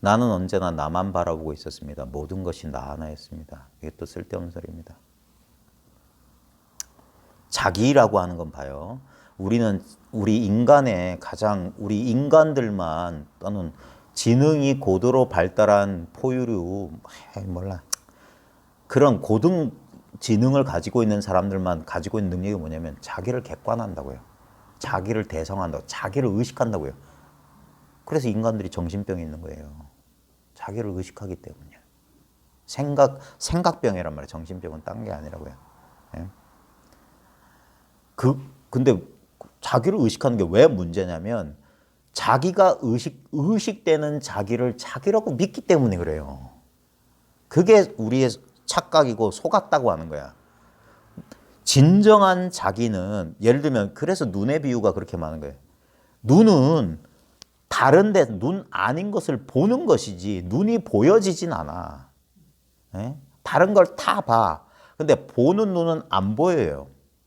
나는 언제나 나만 바라보고 있었습니다. 모든 것이 나 하나였습니다. 이게 또 쓸데없는 소리입니다. 자기라고 하는 건 봐요. 우리는 우리 인간들만 또는 지능이 고도로 발달한 포유류, 몰라. 그런 고등 지능을 가지고 있는 사람들만 가지고 있는 능력이 뭐냐면 자기를 객관한다고요. 자기를 대성한다고, 자기를 의식한다고요. 그래서 인간들이 정신병이 있는 거예요. 자기를 의식하기 때문이에요. 생각병이란 말이에요. 정신병은 딴 게 아니라고요. 예? 근데 자기를 의식하는 게 왜 문제냐면 자기가 의식되는 자기를 자기라고 믿기 때문에 그래요. 그게 우리의 착각이고 속았다고 하는 거야. 진정한 자기는 예를 들면 그래서 눈의 비유가 그렇게 많은 거예요. 눈은 다른데 눈 아닌 것을 보는 것이지 눈이 보여지진 않아. 예? 다른 걸 다 봐. 근데 보는 눈은 안 보여요.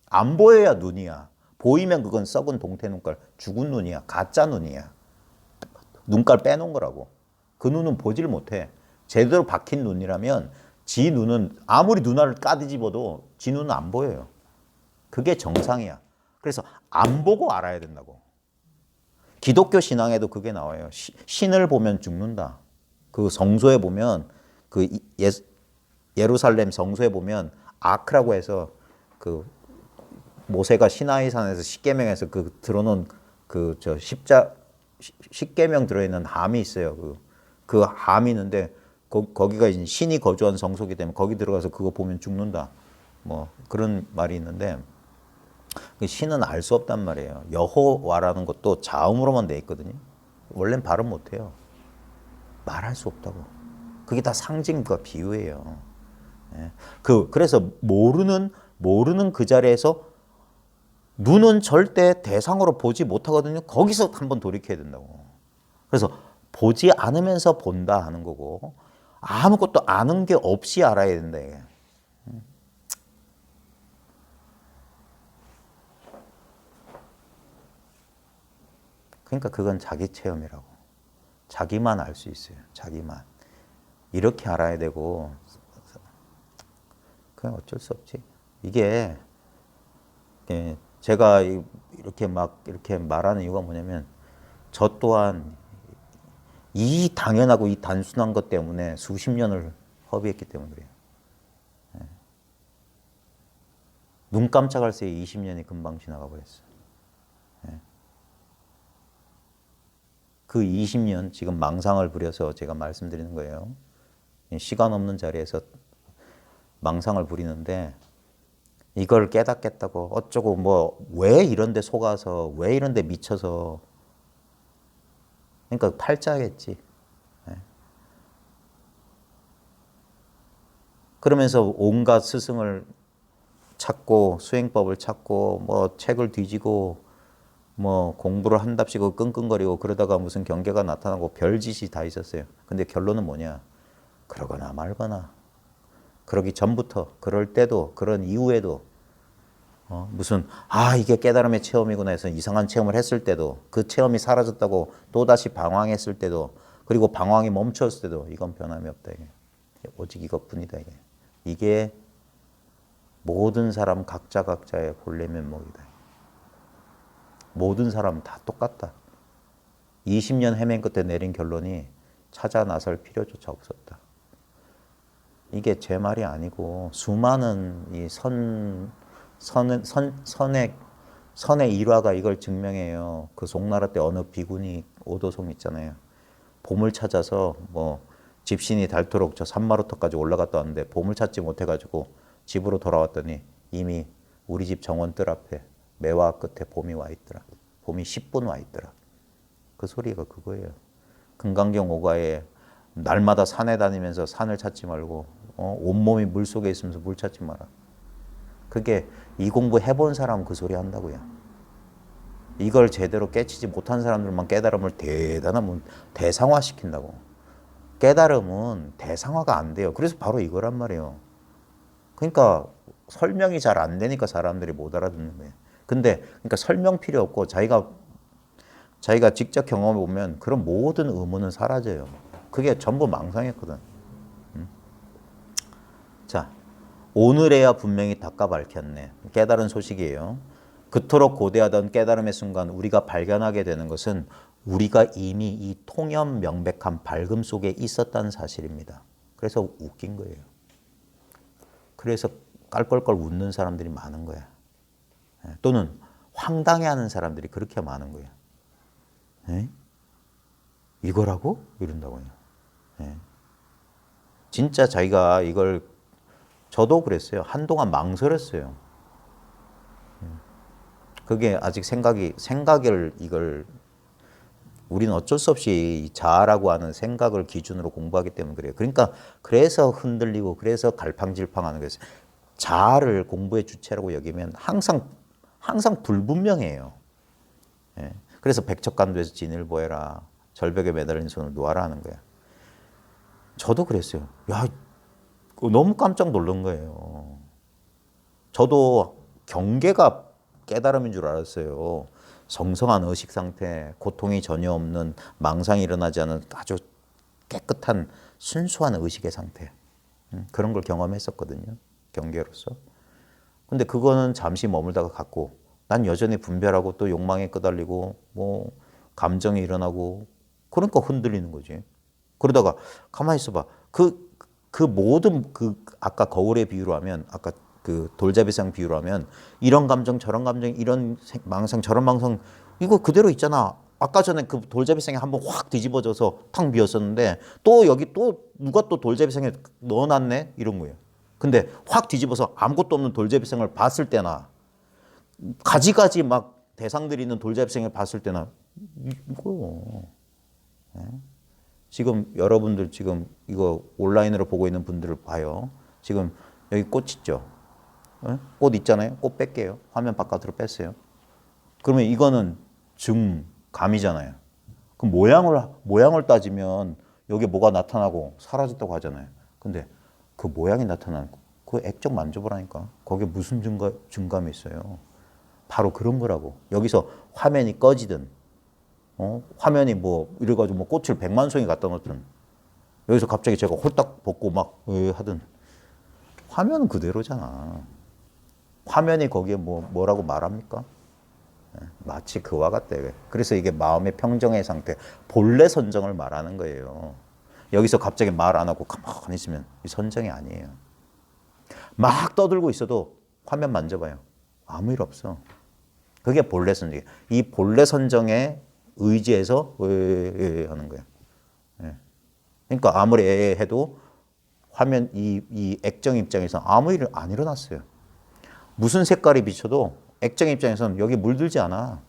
안 보여야 눈이야. 보이면 그건 썩은 동태 눈깔, 죽은 눈이야. 가짜 눈이야. 눈깔 빼놓은 거라고. 그 눈은 보질 못해. 제대로 박힌 눈이라면 지 눈은 아무리 눈알을 까뒤집어도 지 눈은 안 보여요. 그게 정상이야. 그래서 안 보고 알아야 된다고. 기독교 신앙에도 그게 나와요. 신을 보면 죽는다. 그 성소에 보면 그 예루살렘 성소에 보면 아크라고 해서 그 모세가 시나이산에서 십계명에서 그 들어놓은 그 저 십계명 들어있는 함이 있어요. 그 함이 있는데 거기가 이제 신이 거주한 성소이기 때문에 거기 들어가서 그거 보면 죽는다. 뭐 그런 말이 있는데 신은 알 수 없단 말이에요. 여호와라는 것도 자음으로만 돼 있거든요. 원래는 발음 못 해요. 말할 수 없다고. 그게 다 상징과 비유예요. 예. 그래서 모르는 그 자리에서 눈은 절대 대상으로 보지 못하거든요. 거기서 한번 돌이켜야 된다고. 그래서 보지 않으면서 본다 하는 거고 아무것도 아는 게 없이 알아야 된다. 이게. 그러니까 그건 자기 체험이라고. 자기만 알 수 있어요. 자기만. 이렇게 알아야 되고 그냥 어쩔 수 없지. 이게 제가 이렇게 말하는 이유가 뭐냐면 저 또한 이 당연하고 이 단순한 것 때문에 수십 년을 허비했기 때문에 그래요. 눈 깜짝할 새에 20년이 금방 지나가 버렸어요. 그 20년 지금 망상을 부려서 제가 말씀드리는 거예요. 시간 없는 자리에서 망상을 부리는데 이걸 깨닫겠다고 어쩌고 뭐 왜 이런 데 속아서 왜 이런 데 미쳐서 그러니까 팔자겠지. 그러면서 온갖 스승을 찾고 수행법을 찾고 뭐 책을 뒤지고 뭐 공부를 한답시고 끙끙거리고 그러다가 무슨 경계가 나타나고 별짓이 다 있었어요. 근데 결론은 뭐냐? 그러거나 말거나 그러기 전부터 그럴 때도 그런 이후에도 무슨 이게 깨달음의 체험이구나 해서 이상한 체험을 했을 때도 그 체험이 사라졌다고 또다시 방황했을 때도 그리고 방황이 멈췄을 때도 이건 변함이 없다. 이게. 오직 이것뿐이다. 이게 모든 사람 각자의 본래 면목이다. 모든 사람은 다 똑같다. 20년 헤맨 끝에 내린 결론이 찾아 나설 필요조차 없었다. 이게 제 말이 아니고 수많은 이 선의 일화가 이걸 증명해요. 그 송나라 때 어느 비군이 오도송 있잖아요. 봄을 찾아서 뭐 집신이 닳도록 저 산마루터까지 올라갔다 왔는데 봄을 찾지 못해가지고 집으로 돌아왔더니 이미 우리 집 정원 뜰 앞에 매화 끝에 봄이 와 있더라. 봄이 10분 와 있더라. 그 소리가 그거예요. 금강경 오가에 날마다 산에 다니면서 산을 찾지 말고 온몸이 물속에 있으면서 물 찾지 마라. 그게 이 공부 해본 사람은 그 소리 한다고요. 이걸 제대로 깨치지 못한 사람들만 깨달음을 대상화시킨다고. 깨달음은 대상화가 안 돼요. 그래서 바로 이거란 말이에요. 그러니까 설명이 잘 안 되니까 사람들이 못 알아듣는 거예요. 근데 그러니까 설명 필요 없고 자기가 직접 경험해 보면 그런 모든 의문은 사라져요. 그게 전부 망상이었거든. 자, 오늘에야 분명히 닦아 밝혔네. 깨달은 소식이에요. 그토록 고대하던 깨달음의 순간 우리가 발견하게 되는 것은 우리가 이미 이 통념 명백한 밝음 속에 있었다는 사실입니다. 그래서 웃긴 거예요. 그래서 깔깔깔 웃는 사람들이 많은 거야. 또는 황당해하는 사람들이 그렇게 많은 거야. 에? 이거라고? 이런다고요. 에? 진짜 자기가 이걸 저도 그랬어요. 한동안 망설였어요. 그게 아직 생각을 이걸 우리는 어쩔 수 없이 자아라고 하는 생각을 기준으로 공부하기 때문에 그래요. 그러니까 그래서 흔들리고 그래서 갈팡질팡하는 거예요. 자아를 공부의 주체라고 여기면 항상 불분명해요. 예. 그래서 백척간도에서 진을 보해라. 절벽에 매달린 손을 놓아라 하는 거야. 저도 그랬어요. 야, 너무 깜짝 놀란 거예요. 저도 경계가 깨달음인 줄 알았어요. 성성한 의식 상태, 고통이 전혀 없는 망상이 일어나지 않은 아주 깨끗한 순수한 의식의 상태. 그런 걸 경험했었거든요. 경계로서. 근데 그거는 잠시 머물다가 갔고 난 여전히 분별하고 또 욕망에 끄달리고 뭐 감정이 일어나고 그러니까 흔들리는 거지. 그러다가 가만히 있어봐. 그 모든 아까 거울의 비유로 하면 아까 그 돌잡이상 비유로 하면 이런 감정 저런 감정 이런 망상 저런 망상 이거 그대로 있잖아. 아까 전에 그 돌잡이상에 한번 확 뒤집어져서 탁 비었었는데 또 여기 또 누가 또 돌잡이상에 넣어놨네 이런 거예요. 근데 확 뒤집어서 아무것도 없는 돌잡이상을 봤을 때나 가지가지 막 대상들이 있는 돌잡이상을 봤을 때나 이거 지금 여러분들 지금 이거 온라인으로 보고 있는 분들을 봐요. 지금 여기 꽃 있죠? 꽃 있잖아요. 꽃 뺄게요. 화면 바깥으로 뺐어요. 그러면 이거는 감이잖아요. 그럼 모양을 따지면 여기 뭐가 나타나고 사라졌다고 하잖아요. 근데 그 모양이 나타나는 그 액정 만져보라니까. 거기에 무슨 증감이 있어요. 바로 그런 거라고. 여기서 화면이 꺼지든 화면이 뭐 이래가지고 뭐 꽃을 100만 송이 갖다 놓든 여기서 갑자기 제가 홀딱 벗고 막 하든 화면은 그대로잖아. 화면이 거기에 뭐라고 말합니까? 마치 그와 같대. 그래서 이게 마음의 평정의 상태, 본래 선정을 말하는 거예요. 여기서 갑자기 말 안 하고 가만히 있으면 이 선정이 아니에요. 막 떠들고 있어도 화면 만져봐요. 아무 일 없어. 그게 본래 선정이에요. 이 본래 선정에 의지해서 하는 거예요. 그러니까 아무리 해도 화면 이 액정 입장에서 아무 일 안 일어났어요. 무슨 색깔이 비춰도 액정 입장에서는 여기 물들지 않아.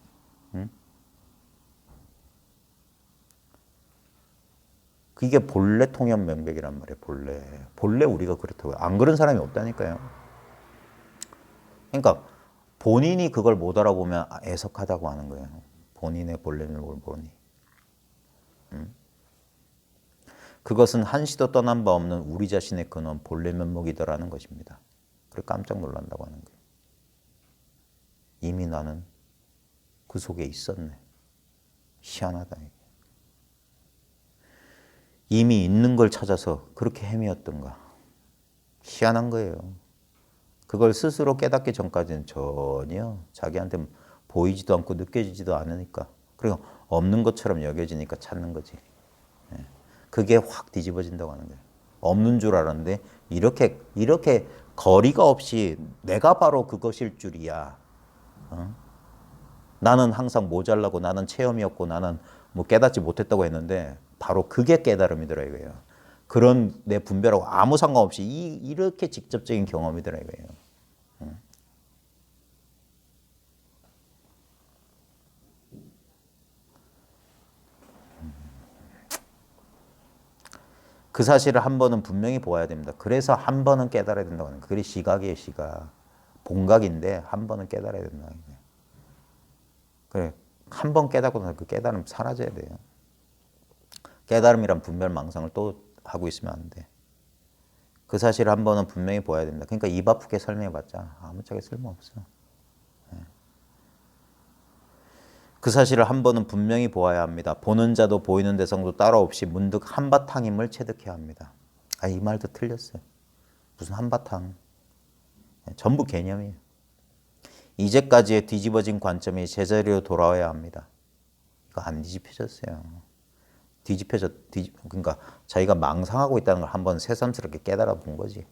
그게 본래 통념 명백이란 말이에요. 본래 우리가 그렇다고요. 안 그런 사람이 없다니까요. 그러니까 본인이 그걸 못 알아보면 애석하다고 하는 거예요. 본인의 본래 면목을 보니. 그것은 한시도 떠난 바 없는 우리 자신의 근원 본래 면목이더라는 것입니다. 그래 깜짝 놀란다고 하는 거예요. 이미 나는 그 속에 있었네. 희한하다. 이미 있는 걸 찾아서 그렇게 헤매었던가. 희한한 거예요. 그걸 스스로 깨닫기 전까지는 전혀 자기한테 보이지도 않고 느껴지지도 않으니까. 그리고 없는 것처럼 여겨지니까 찾는 거지. 그게 확 뒤집어진다고 하는 거예요. 없는 줄 알았는데 이렇게 거리가 없이 내가 바로 그것일 줄이야. 나는 항상 모자라고 나는 체험이 없고 나는 뭐 깨닫지 못했다고 했는데 바로 그게 깨달음이더라 이거예요. 그런 내 분별하고 아무 상관없이 이렇게 직접적인 경험이더라 이거예요. 그 사실을 한 번은 분명히 보아야 됩니다. 그래서 한 번은 깨달아야 된다고 하는 거예요. 그게 시각이에요, 시각. 본각인데 한 번은 깨달아야 된다는 거예요. 그래, 한 번 깨닫고 나서 그 깨달음 사라져야 돼요. 깨달음이란 분별 망상을 또 하고 있으면 안 돼. 그 사실을 한 번은 분명히 보아야 됩니다. 그러니까 입 아프게 설명해봤자 아무짝에 쓸모없어. 그 사실을 한 번은 분명히 보아야 합니다. 보는 자도 보이는 대상도 따로 없이 문득 한바탕임을 체득해야 합니다. 아, 이 말도 틀렸어요. 무슨 한바탕. 전부 개념이에요. 이제까지의 뒤집어진 관점이 제자리로 돌아와야 합니다. 이거 안 뒤집혀졌어요. 그러니까 자기가 망상하고 있다는 걸 한번 새삼스럽게 깨달아 본 거지.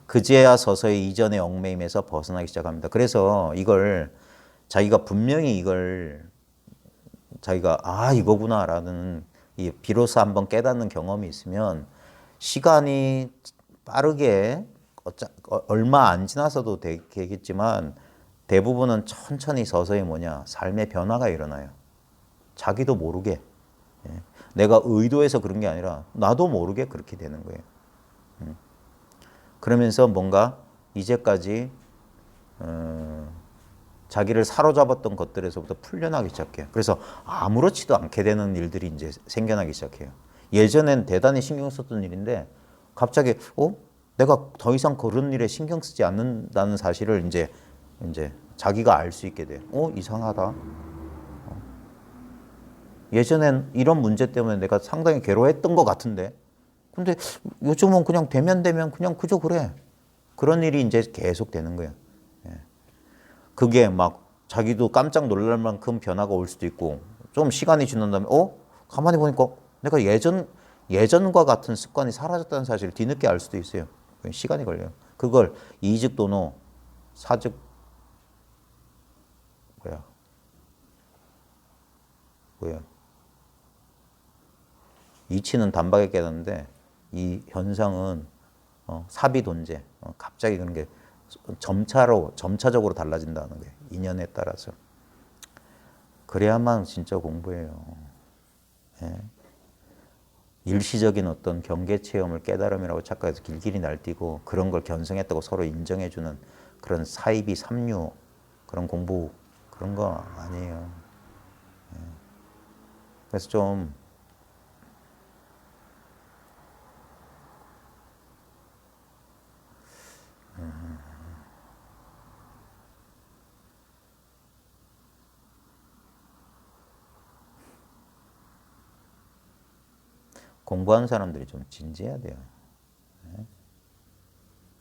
그제야 서서히 이전의 얽매임에서 벗어나기 시작합니다. 그래서 이걸 자기가 분명히 이걸 자기가 이거구나라는 비로소 한번 깨닫는 경험이 있으면 시간이 빠르게 얼마 안 지나서도 되겠지만 대부분은 천천히 서서히 삶의 변화가 일어나요. 자기도 모르게. 내가 의도해서 그런 게 아니라 나도 모르게 그렇게 되는 거예요. 그러면서 뭔가 이제까지 자기를 사로잡았던 것들에서부터 풀려나기 시작해요. 그래서 아무렇지도 않게 되는 일들이 이제 생겨나기 시작해요. 예전엔 대단히 신경 썼던 일인데 갑자기 내가 더 이상 그런 일에 신경 쓰지 않는다는 사실을 이제 자기가 알 수 있게 돼. 이상하다. 예전엔 이런 문제 때문에 내가 상당히 괴로워했던 것 같은데 근데 요즘은 그냥 되면 그냥 그저 그래. 그런 일이 이제 계속 되는 거예요. 그게 막 자기도 깜짝 놀랄 만큼 변화가 올 수도 있고 좀 시간이 지난 다음에 가만히 보니까 내가 예전과 같은 습관이 사라졌다는 사실을 뒤늦게 알 수도 있어요. 시간이 걸려요. 그걸 이즉 도노 사즉 뭐야 이치는 단박에 깨닫는데 이 현상은 사비돈제 갑자기 그런 게 점차적으로 달라진다는 거예요. 인연에 따라서. 그래야만 진짜 공부예요. 예. 일시적인 어떤 경계 체험을 깨달음이라고 착각해서 길길이 날뛰고 그런 걸 견성했다고 서로 인정해주는 그런 사이비 삼류 그런 공부 그런 거 아니에요. 예. 그래서 좀 공부하는 사람들이 좀 진지해야 돼요. 네?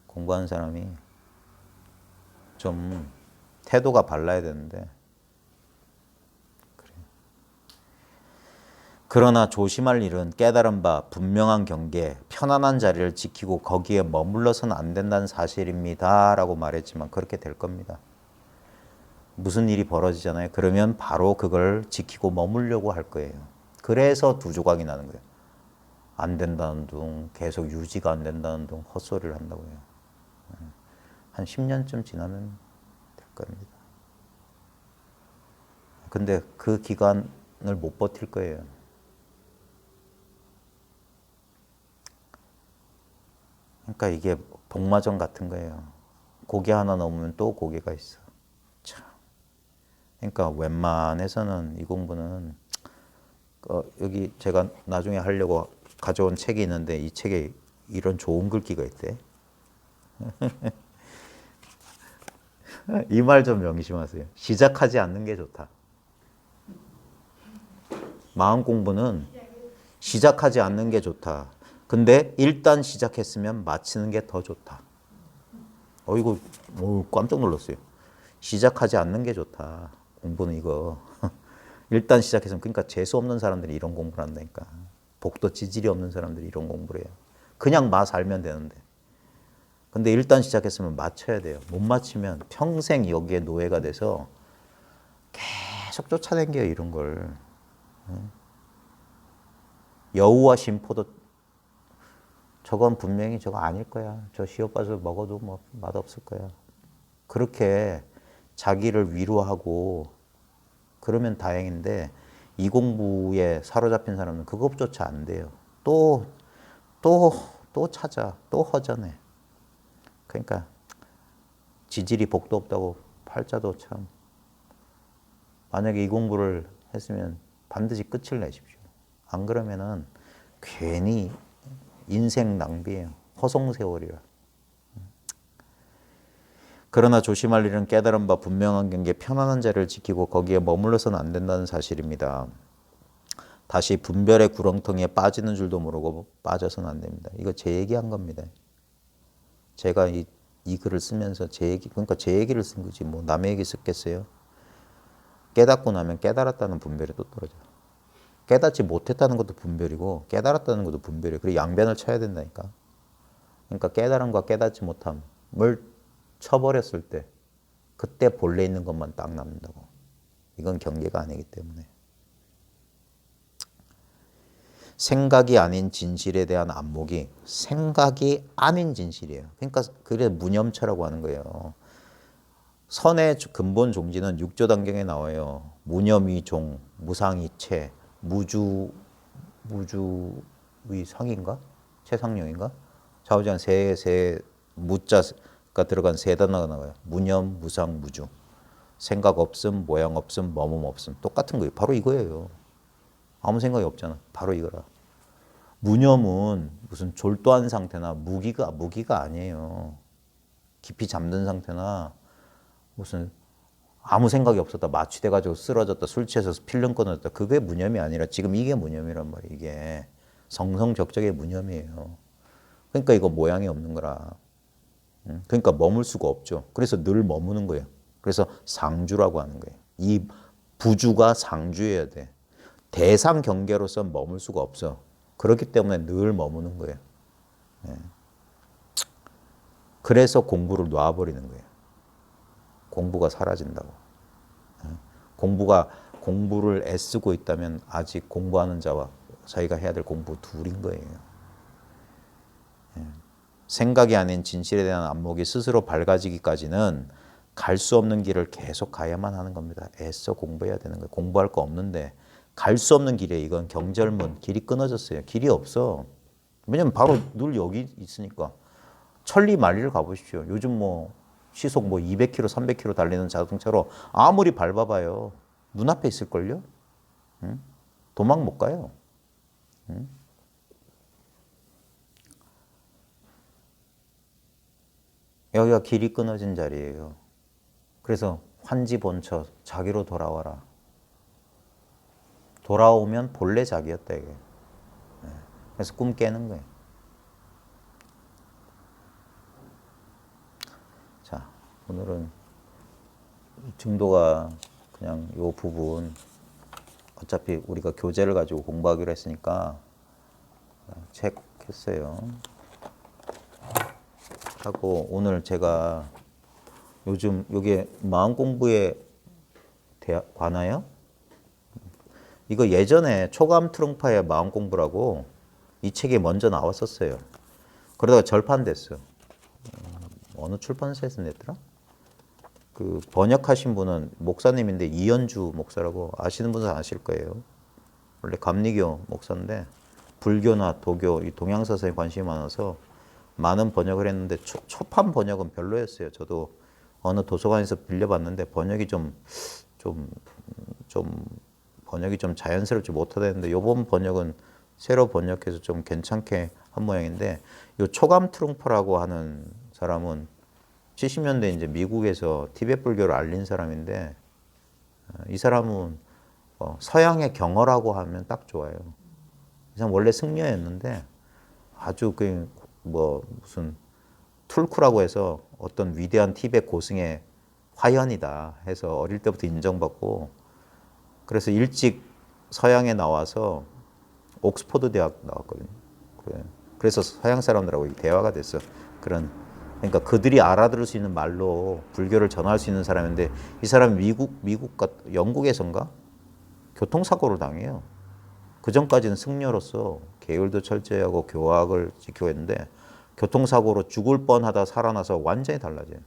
공부하는 사람이 좀 태도가 발라야 되는데 그래요. 그러나 조심할 일은 깨달은 바 분명한 경계, 편안한 자리를 지키고 거기에 머물러서는 안 된다는 사실입니다. 라고 말했지만 그렇게 될 겁니다. 무슨 일이 벌어지잖아요. 그러면 바로 그걸 지키고 머물려고 할 거예요. 그래서 두 조각이 나는 거예요. 안 된다는 둥, 계속 유지가 안 된다는 둥 헛소리를 한다고요. 한 10년쯤 지나면 될 겁니다. 근데 그 기간을 못 버틸 거예요. 그러니까 이게 복마전 같은 거예요. 고개 하나 넘으면 또 고개가 있어. 참. 그러니까 웬만해서는 이 공부는 여기 제가 나중에 하려고 가져온 책이 있는데 이 책에 이런 좋은 글귀가 있대. 이 말 좀 명심하세요. 시작하지 않는 게 좋다. 마음 공부는 시작하지 않는 게 좋다. 근데 일단 시작했으면 마치는 게 더 좋다. 이거 깜짝 놀랐어요. 시작하지 않는 게 좋다. 공부는 이거. 일단 시작했으면 그러니까 재수 없는 사람들이 이런 공부를 한다니까. 복도 지질이 없는 사람들이 이런 공부를 해요. 그냥 살면 되는데. 근데 일단 시작했으면 맞춰야 돼요. 못 맞추면 평생 여기에 노예가 돼서 계속 쫓아다녀요, 이런 걸. 여우와 심포도 저건 분명히 저거 아닐 거야. 저 시옷밭을 먹어도 맛없을 거야. 그렇게 자기를 위로하고 그러면 다행인데 이 공부에 사로잡힌 사람은 그것조차 안 돼요. 또 찾아. 또 허전해. 그러니까 지질이 복도 없다고 팔자도 참 만약에 이 공부를 했으면 반드시 끝을 내십시오. 안 그러면은 괜히 인생 낭비예요. 허송세월이라. 그러나 조심할 일은 깨달은 바 분명한 경계 편안한 자리를 지키고 거기에 머물러서는 안 된다는 사실입니다. 다시 분별의 구렁텅이에 빠지는 줄도 모르고 빠져서는 안 됩니다. 이거 제 얘기한 겁니다. 제가 이 글을 쓰면서 제 얘기, 그러니까 제 얘기를 쓴 거지 뭐 남의 얘기 썼겠어요. 깨닫고 나면 깨달았다는 분별이 또 떨어져요. 깨닫지 못했다는 것도 분별이고 깨달았다는 것도 분별이에요. 그리고 양변을 쳐야 된다니까. 그러니까 깨달음과 깨닫지 못함을 쳐버렸을 때 그때 본래 있는 것만 딱 남는다고. 이건 경계가 아니기 때문에. 생각이 아닌 진실에 대한 안목이 생각이 아닌 진실이에요. 그러니까 그래 무념처라고 하는 거예요. 선의 근본 종지는 6조단경에 나와요. 무념이 종, 무상이 채, 무주의 상인가? 최상령인가? 좌우지간 세 무자가 들어간 세 단어가 나와요. 무념, 무상, 무주. 생각 없음, 모양 없음, 머문 없음. 똑같은 거예요. 바로 이거예요. 아무 생각이 없잖아. 바로 이거라. 무념은 무슨 졸도한 상태나 무기가 아니에요. 깊이 잠든 상태나 무슨 아무 생각이 없었다. 마취돼가지고 쓰러졌다. 술 취해서 필름 끊어졌다. 그게 무념이 아니라 지금 이게 무념이란 말이에요. 이게 성성적적의 무념이에요. 그러니까 이거 모양이 없는 거라. 그러니까 머물 수가 없죠. 그래서 늘 머무는 거예요. 그래서 상주라고 하는 거예요. 이 부주가 상주여야 돼. 대상 경계로서 머물 수가 없어. 그렇기 때문에 늘 머무는 거예요. 그래서 공부를 놔버리는 거예요. 공부가 사라진다고. 공부를 애쓰고 있다면 아직 공부하는 자와 자기가 해야 될 공부 둘인 거예요. 생각이 아닌 진실에 대한 안목이 스스로 밝아지기까지는 갈 수 없는 길을 계속 가야만 하는 겁니다. 애써 공부해야 되는 거예요. 공부할 거 없는데 갈 수 없는 길에 이건 경절문, 길이 끊어졌어요. 길이 없어. 왜냐면 바로 늘 여기 있으니까. 천리 만리를 가보십시오. 요즘 뭐 시속 뭐 200km, 300km 달리는 자동차로 아무리 밟아봐요. 눈앞에 있을걸요? 응? 도망 못 가요. 응? 여기가 길이 끊어진 자리예요. 그래서 환지본처, 자기로 돌아와라. 돌아오면 본래 자기였다 이게. 그래서 꿈 깨는 거예요. 자, 오늘은 증도가 그냥 요 부분 어차피 우리가 교재를 가지고 공부하기로 했으니까 책 했어요. 하고 오늘 제가 요즘 요게 마음 공부에 관하여 이거 예전에 초감 트ung파의 마음 공부라고 이 책이 먼저 나왔었어요. 그러다가 절판됐어. 어느 출판사에서 냈더라? 그 번역하신 분은 목사님인데 이현주 목사라고 아시는 분은 아실 거예요. 원래 감리교 목사인데 불교나 도교, 이 동양사상에 관심이 많아서 많은 번역을 했는데 초판 번역은 별로였어요. 저도 어느 도서관에서 빌려봤는데 번역이 좀 번역이 좀 자연스럽지 못하다 했는데 요번 번역은 새로 번역해서 좀 괜찮게 한 모양인데 요 초감 트ung파라고 하는 사람은 70년대 이제 미국에서 티베트 불교를 알린 사람인데 이 사람은 서양의 경어라고 하면 딱 좋아요. 이 사람 원래 승려였는데 아주 그 뭐 무슨 툴쿠라고 해서 어떤 위대한 티베트 고승의 화연이다 해서 어릴 때부터 인정받고 그래서 일찍 서양에 나와서 옥스퍼드 대학 나왔거든요. 그래서 서양 사람들하고 대화가 됐어. 그러니까 그들이 알아들을 수 있는 말로 불교를 전할 수 있는 사람인데 이 사람이 영국에선가 교통사고를 당해요. 그 전까지는 승려로서 계율도 철저히 하고 교학을 지키고 했는데 교통사고로 죽을 뻔하다 살아나서 완전히 달라져요.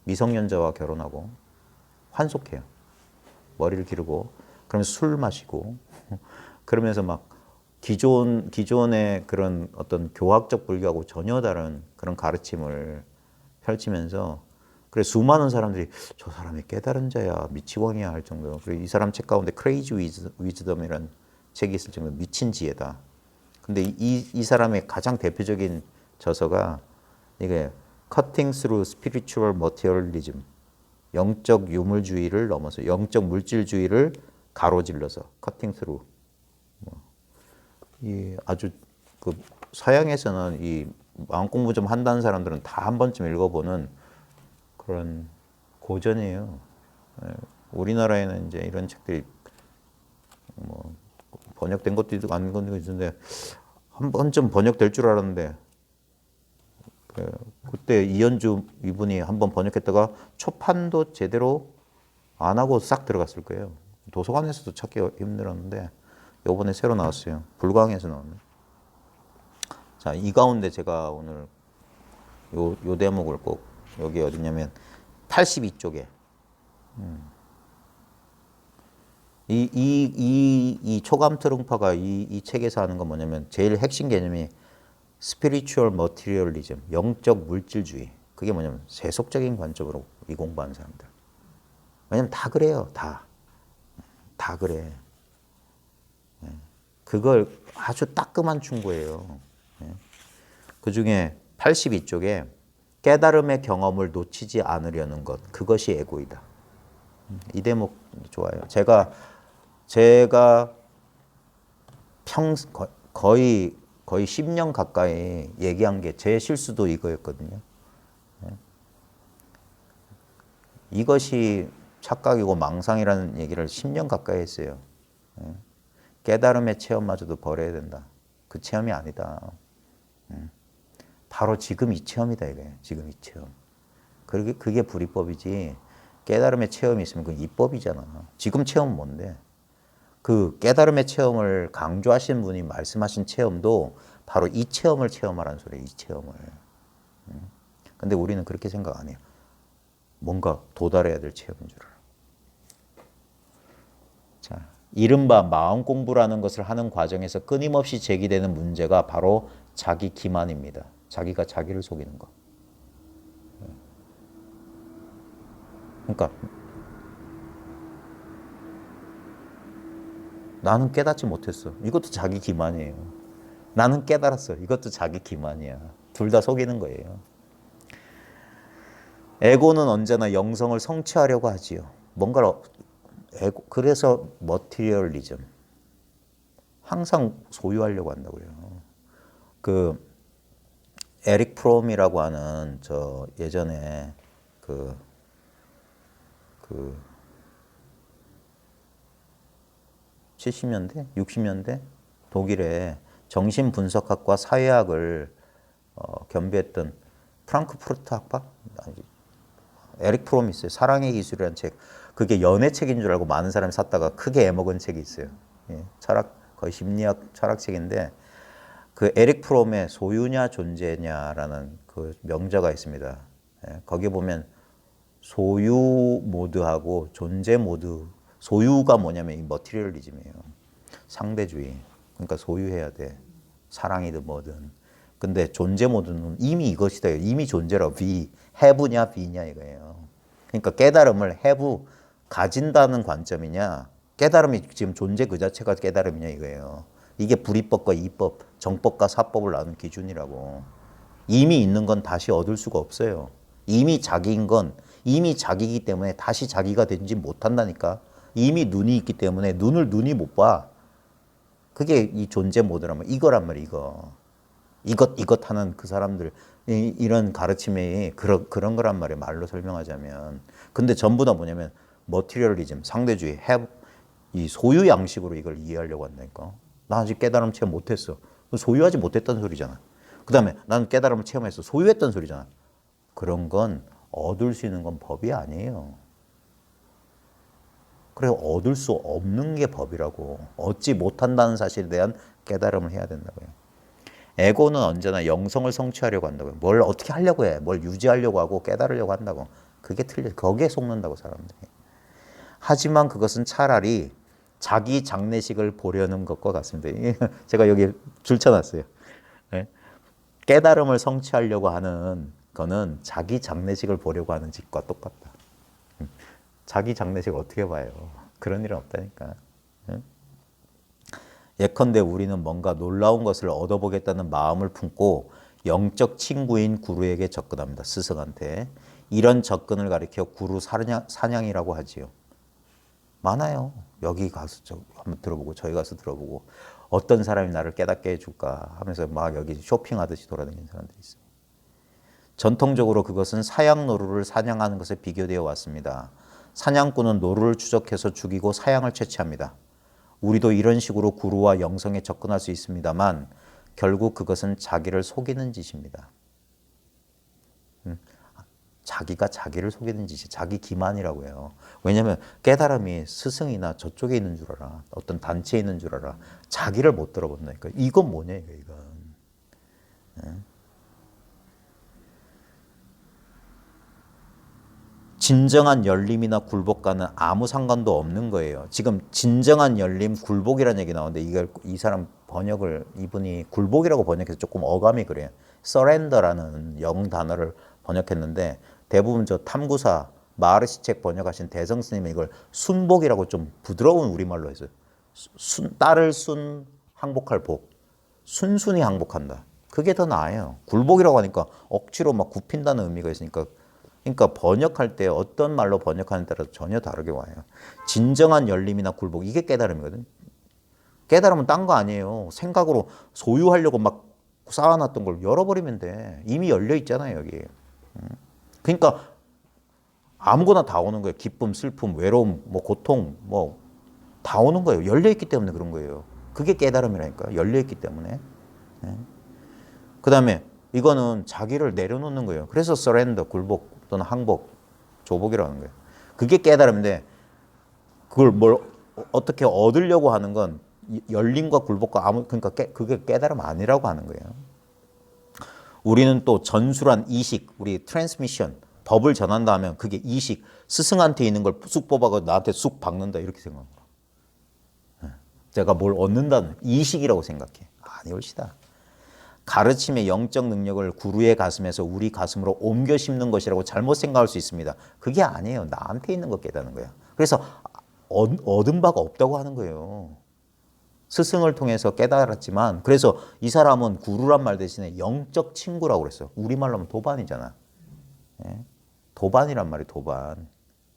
미성년자와 결혼하고 환속해요. 머리를 기르고 그러면서 술 마시고 그러면서 막 기존의 그런 어떤 교학적 불교하고 전혀 다른 그런 가르침을 펼치면서 그래 수많은 사람들이 저 사람이 깨달은 자야 미치광이야 할 정도로 그리고 이 사람 책 가운데 크레이지 위즈덤이라는 책이 있을 정도로 미친 지혜다. 근데 이 사람의 가장 대표적인 저서가 이게 cutting through spiritual materialism. 영적 유물주의를 넘어서 영적 물질주의를 가로질러서 cutting through. 이 아주 그 서양에서는 이 마음 공부 좀 한다는 사람들은 다 한 번쯤 읽어보는 그런 고전이에요. 우리나라에는 이제 이런 책들이 뭐 번역된 것도 있고 안 된 것도 있는데 한 번쯤 번역될 줄 알았는데 그때 이현주 이분이 한번 번역했다가 초판도 제대로 안 하고 싹 들어갔을 거예요. 도서관에서도 찾기 힘들었는데 이번에 새로 나왔어요. 불광에서 나왔네. 자, 이 가운데 제가 오늘 요 대목을 꼭 여기 어디냐면 82쪽에 이 초감 트릉파가 이 책에서 하는 건 뭐냐면 제일 핵심 개념이 spiritual materialism, 영적 물질주의. 그게 뭐냐면 세속적인 관점으로 이 공부하는 사람들. 왜냐면 다 그래요. 다 그래. 그걸 아주 따끔한 충고예요. 그 중에 82쪽에 깨달음의 경험을 놓치지 않으려는 것. 그것이 에고이다. 이 대목 좋아요. 제가 거의 10년 가까이 얘기한 게 제 실수도 이거였거든요. 이것이 착각이고 망상이라는 얘기를 10년 가까이 했어요. 깨달음의 체험마저도 버려야 된다. 그 체험이 아니다. 바로 지금 이 체험이다 이거예요. 지금 이 체험. 그게 불이법이지. 깨달음의 체험이 있으면 그건 이법이잖아. 지금 체험은 뭔데? 그 깨달음의 체험을 강조하신 분이 말씀하신 체험도 바로 이 체험을 체험하라는 소리예요. 이 체험을. 근데 우리는 그렇게 생각 안 해요. 뭔가 도달해야 될 체험인 줄 알아. 자, 이른바 마음 공부라는 것을 하는 과정에서 끊임없이 제기되는 문제가 바로 자기 기만입니다. 자기가 자기를 속이는 거. 그러니까 나는 깨닫지 못했어. 이것도 자기 기만이에요. 나는 깨달았어. 이것도 자기 기만이야. 둘 다 속이는 거예요. 에고는 언제나 영성을 성취하려고 하지요. 뭔가를 그래서 머티리얼리즘. 항상 소유하려고 한다고요. 그 에릭 프롬이라고 하는 저 예전에 그 70년대, 60년대 독일의 정신분석학과 사회학을 겸비했던 프랑크푸르트 학파? 에릭 프롬이 있어요. 사랑의 기술이라는 책. 그게 연애책인 줄 알고 많은 사람이 샀다가 크게 애먹은 책이 있어요. 예, 거의 심리학 철학책인데 그 에릭 프롬의 소유냐 존재냐라는 그 명저가 있습니다. 예, 거기 보면 소유 모드하고 존재 모드. 소유가 뭐냐면 이 머티리얼리즘이에요. 상대주의. 그러니까 소유해야 돼. 사랑이든 뭐든. 근데 존재 모드는 이미 이것이다. 이미 존재라고. have냐 be냐 이거예요. 그러니까 깨달음을 have 가진다는 관점이냐, 깨달음이 지금 존재 그 자체가 깨달음이냐 이거예요. 이게 불이법과 이법, 정법과 사법을 나눈 기준이라고. 이미 있는 건 다시 얻을 수가 없어요. 이미 자기인 건 이미 자기이기 때문에 다시 자기가 되지 못한다니까. 이미 눈이 있기 때문에 눈이 못 봐. 그게 이 존재 모드라면 이거란 말이야. 이것 하는 그 사람들 이런 가르침이 그런 거란 말이에요. 말로 설명하자면. 근데 전부 다 뭐냐면 머티리얼리즘, 상대주의, 이 소유 양식으로 이걸 이해하려고 한다니까. 나 아직 깨달음 체험 못했어. 소유하지 못했다는 소리잖아. 그 다음에 나는 깨달음을 체험했어. 소유했다는 소리잖아. 그런 건 얻을 수 있는 건 법이 아니에요. 그래 얻을 수 없는 게 법이라고. 얻지 못한다는 사실에 대한 깨달음을 해야 된다고요. 에고는 언제나 영성을 성취하려고 한다고요. 뭘 어떻게 하려고 해. 뭘 유지하려고 하고 깨달으려고 한다고. 그게 틀려. 거기에 속는다고 사람들이. 하지만 그것은 차라리 자기 장례식을 보려는 것과 같습니다. 제가 여기 줄쳐놨어요. 깨달음을 성취하려고 하는 거는 자기 장례식을 보려고 하는 짓과 똑같다. 자기 장례식 어떻게 봐요? 그런 일은 없다니까. 예컨대 우리는 뭔가 놀라운 것을 얻어보겠다는 마음을 품고 영적 친구인 구루에게 접근합니다. 스승한테. 이런 접근을 가리켜 구루 사냥이라고 하지요. 많아요. 여기 가서 한번 들어보고 저희 가서 들어보고 어떤 사람이 나를 깨닫게 해줄까 하면서 막 여기 쇼핑하듯이 돌아다니는 사람들이 있어요. 전통적으로 그것은 사양 노루를 사냥하는 것에 비교되어 왔습니다. 사냥꾼은 노루를 추적해서 죽이고 사양을 채취합니다. 우리도 이런 식으로 구루와 영성에 접근할 수 있습니다만 결국 그것은 자기를 속이는 짓입니다. 자기가 자기를 속이는 짓이 자기 기만이라고 해요. 왜냐하면 깨달음이 스승이나 저쪽에 있는 줄 알아. 어떤 단체에 있는 줄 알아. 자기를 못 들어본다니까. 이건 뭐냐 이건. 진정한 열림이나 굴복과는 아무 상관도 없는 거예요. 지금 진정한 열림, 굴복이라는 얘기 나오는데 이걸 이 사람 번역을 이분이 굴복이라고 번역해서 조금 어감이 그래요. surrender라는 영어 단어를 번역했는데 대부분 저 탐구사 마르시 책 번역하신 대성 스님이 이걸 순복이라고 좀 부드러운 우리말로 했어요. 딸을 항복할 복. 순순히 항복한다. 그게 더 나아요. 굴복이라고 하니까 억지로 막 굽힌다는 의미가 있으니까 그러니까 번역할 때 어떤 말로 번역하는 따라 전혀 다르게 와요. 진정한 열림이나 굴복 이게 깨달음이거든. 깨달음은 딴 거 아니에요. 생각으로 소유하려고 막 쌓아놨던 걸 열어버리면 돼. 이미 열려 있잖아요 여기. 그러니까 아무거나 다 오는 거예요. 기쁨, 슬픔, 외로움, 뭐 고통, 뭐 다 오는 거예요. 열려 있기 때문에 그런 거예요. 그게 깨달음이라니까. 열려 있기 때문에. 그 다음에 이거는 자기를 내려놓는 거예요. 그래서 surrender, 굴복 또는 항복, 조복이라는 거예요. 그게 깨달음인데 그걸 뭘 어떻게 얻으려고 하는 건 열림과 굴복과 그러니까 그게 깨달음 아니라고 하는 거예요. 우리는 또 전술한 이식, 우리 트랜스미션, 법을 전한다 하면 그게 이식, 스승한테 있는 걸 쑥 뽑아서 나한테 쑥 박는다 이렇게 생각합니다. 제가 뭘 얻는다는 이식이라고 생각해. 아니 옳시다. 가르침의 영적 능력을 구루의 가슴에서 우리 가슴으로 옮겨 심는 것이라고 잘못 생각할 수 있습니다. 그게 아니에요. 나한테 있는 거 깨닫는 거야. 그래서 얻은 바가 없다고 하는 거예요. 스승을 통해서 깨달았지만 그래서 이 사람은 구루란 말 대신에 영적 친구라고 그랬어요. 우리말로 하면 도반이잖아. 예? 도반이란 말이 도반.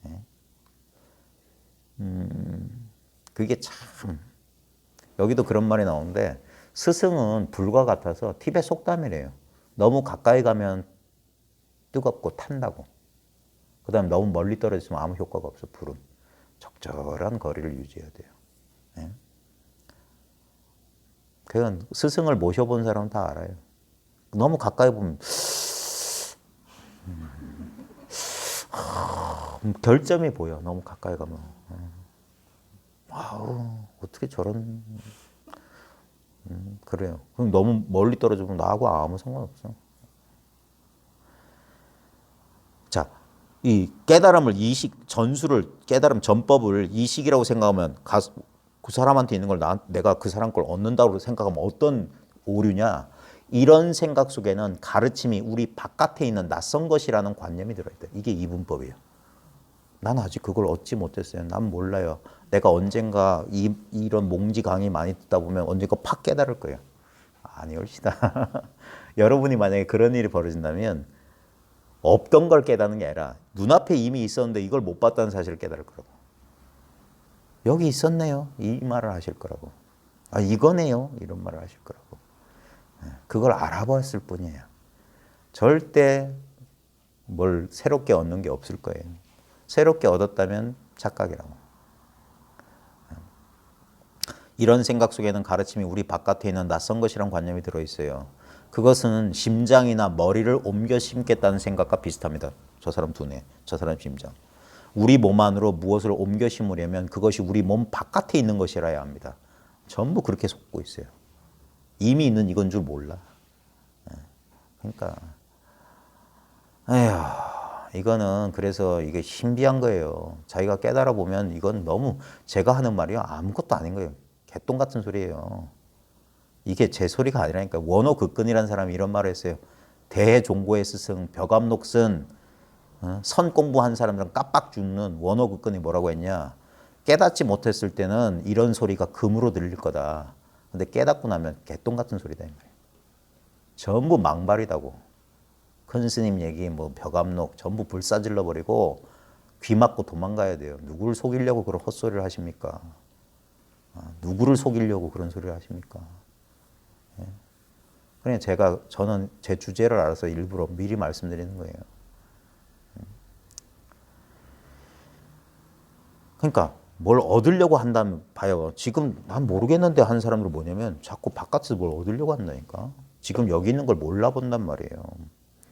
예? 그게 참 여기도 그런 말이 나오는데 스승은 불과 같아서 티벳 속담이래요. 너무 가까이 가면 뜨겁고 탄다고. 그 다음에 너무 멀리 떨어지면 아무 효과가 없어. 불은. 적절한 거리를 유지해야 돼요. 예? 그건 스승을 모셔본 사람은 다 알아요. 너무 가까이 보면 결점이 보여. 너무 가까이 가면. 아우, 어떻게 저런 그래요. 그럼 너무 멀리 떨어지면 나하고 아무 상관없어. 자, 이 깨달음을 깨달음 전법을 이식이라고 생각하면 그 사람한테 있는 걸 내가 그 사람 걸 얻는다고 생각하면 어떤 오류냐? 이런 생각 속에는 가르침이 우리 바깥에 있는 낯선 것이라는 관념이 들어있다. 이게 이분법이에요. 난 아직 그걸 얻지 못했어요. 난 몰라요. 내가 언젠가 이런 몽지 강의 많이 듣다 보면 언젠가 팍 깨달을 거예요. 아니 옳시다. 여러분이 만약에 그런 일이 벌어진다면 없던 걸 깨닫는 게 아니라 눈앞에 이미 있었는데 이걸 못 봤다는 사실을 깨달을 거라고. 여기 있었네요. 이 말을 하실 거라고. 아 이거네요. 이런 말을 하실 거라고. 그걸 알아보았을 뿐이에요. 절대 뭘 새롭게 얻는 게 없을 거예요. 새롭게 얻었다면 착각이라고. 이런 생각 속에는 가르침이 우리 바깥에 있는 낯선 것이란 관념이 들어있어요. 그것은 심장이나 머리를 옮겨 심겠다는 생각과 비슷합니다. 저 사람 두뇌, 저 사람 심장. 우리 몸 안으로 무엇을 옮겨 심으려면 그것이 우리 몸 바깥에 있는 것이라야 합니다. 전부 그렇게 속고 있어요. 이미 있는 이건 줄 몰라. 그러니까 에휴, 이거는 그래서 이게 신비한 거예요. 자기가 깨달아 보면 이건 너무 제가 하는 말이요 아무것도 아닌 거예요. 개똥 같은 소리예요. 이게 제 소리가 아니라니까. 원호극근이라는 사람이 이런 말을 했어요. 대종고의 스승 벽암록슨 선 공부한 사람들은 깜빡 죽는 원호극근이 뭐라고 했냐. 깨닫지 못했을 때는 이런 소리가 금으로 들릴 거다. 근데 깨닫고 나면 개똥 같은 소리다 이 말이에요. 전부 망발이다고. 큰 스님 얘기, 뭐 벽암록 전부 불사질러 버리고 귀 막고 도망가야 돼요. 누구를 속이려고 그런 헛소리를 하십니까? 누구를 속이려고 그런 소리를 하십니까? 예. 그냥 저는 제 주제를 알아서 일부러 미리 말씀드리는 거예요. 그러니까 뭘 얻으려고 한다면 봐요. 지금 난 모르겠는데 하는 사람들은 뭐냐면 자꾸 바깥에서 뭘 얻으려고 한다니까. 지금 여기 있는 걸 몰라본단 말이에요.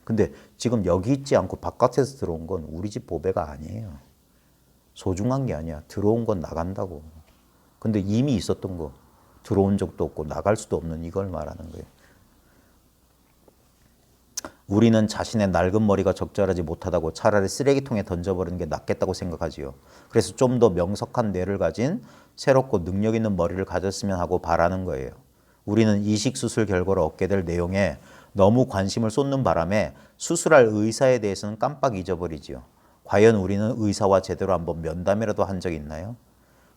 근데 지금 여기 있지 않고 바깥에서 들어온 건 우리 집 보배가 아니에요. 소중한 게 아니야. 들어온 건 나간다고. 근데 이미 있었던 거 들어온 적도 없고 나갈 수도 없는 이걸 말하는 거예요. 우리는 자신의 낡은 머리가 적절하지 못하다고 차라리 쓰레기통에 던져버리는 게 낫겠다고 생각하지요. 그래서 좀 더 명석한 뇌를 가진 새롭고 능력 있는 머리를 가졌으면 하고 바라는 거예요. 우리는 이식 수술 결과로 얻게 될 내용에 너무 관심을 쏟는 바람에 수술할 의사에 대해서는 깜빡 잊어버리지요. 과연 우리는 의사와 제대로 한번 면담이라도 한 적이 있나요?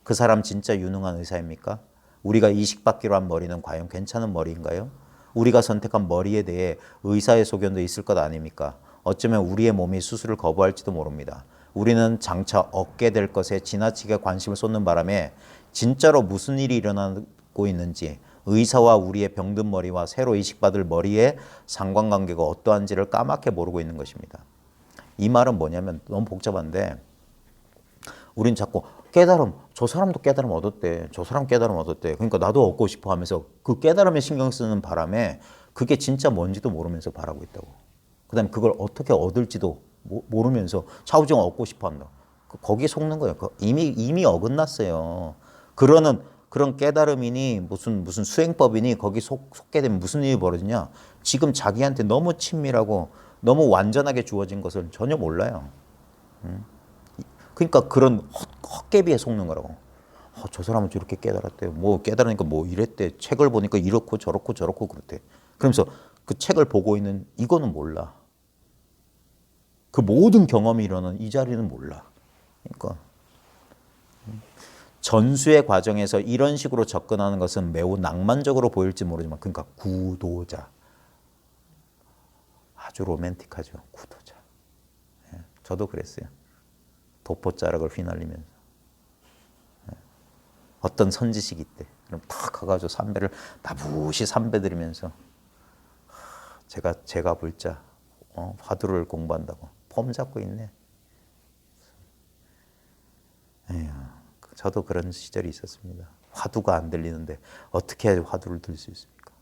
그 사람 진짜 유능한 의사입니까? 우리가 이식받기로 한 머리는 과연 괜찮은 머리인가요? 우리가 선택한 머리에 대해 의사의 소견도 있을 것 아닙니까? 어쩌면 우리의 몸이 수술을 거부할지도 모릅니다. 우리는 장차 얻게 될 것에 지나치게 관심을 쏟는 바람에 진짜로 무슨 일이 일어나고 있는지, 의사와 우리의 병든 머리와 새로 이식받을 머리의 상관관계가 어떠한지를 까맣게 모르고 있는 것입니다. 이 말은 뭐냐면 너무 복잡한데 우린 자꾸 깨달음, 저 사람도 깨달음 얻었대. 저 사람 깨달음 얻었대. 그러니까 나도 얻고 싶어 하면서 그 깨달음에 신경 쓰는 바람에 그게 진짜 뭔지도 모르면서 바라고 있다고. 그 다음에 그걸 어떻게 얻을지도 모르면서 좌우지간 얻고 싶어 한다. 거기에 속는 거예요. 이미 어긋났어요. 그런 깨달음이니 무슨 수행법이니 거기 속게 되면 무슨 일이 벌어지냐. 지금 자기한테 너무 친밀하고 너무 완전하게 주어진 것을 전혀 몰라요. 그러니까 그런 헛개비에 속는 거라고. 저 사람은 저렇게 깨달았대. 뭐 깨달으니까 뭐 이랬대. 책을 보니까 이렇고 저렇고 그렇대. 그러면서 그 책을 보고 있는 이거는 몰라. 그 모든 경험이 일어나는 이 자리는 몰라. 그러니까 전수의 과정에서 이런 식으로 접근하는 것은 매우 낭만적으로 보일지 모르지만 그러니까 구도자. 아주 로맨틱하죠. 구도자. 저도 그랬어요. 도포자락을 휘날리면서 어떤 선지식이 있대. 그럼 탁 가가지고 삼배를 나부시 삼배 드리면서 제가 불자 화두를 공부한다고 폼 잡고 있네. 에휴, 저도 그런 시절이 있었습니다. 화두가 안 들리는데 어떻게 해야 화두를 들 수 있습니까?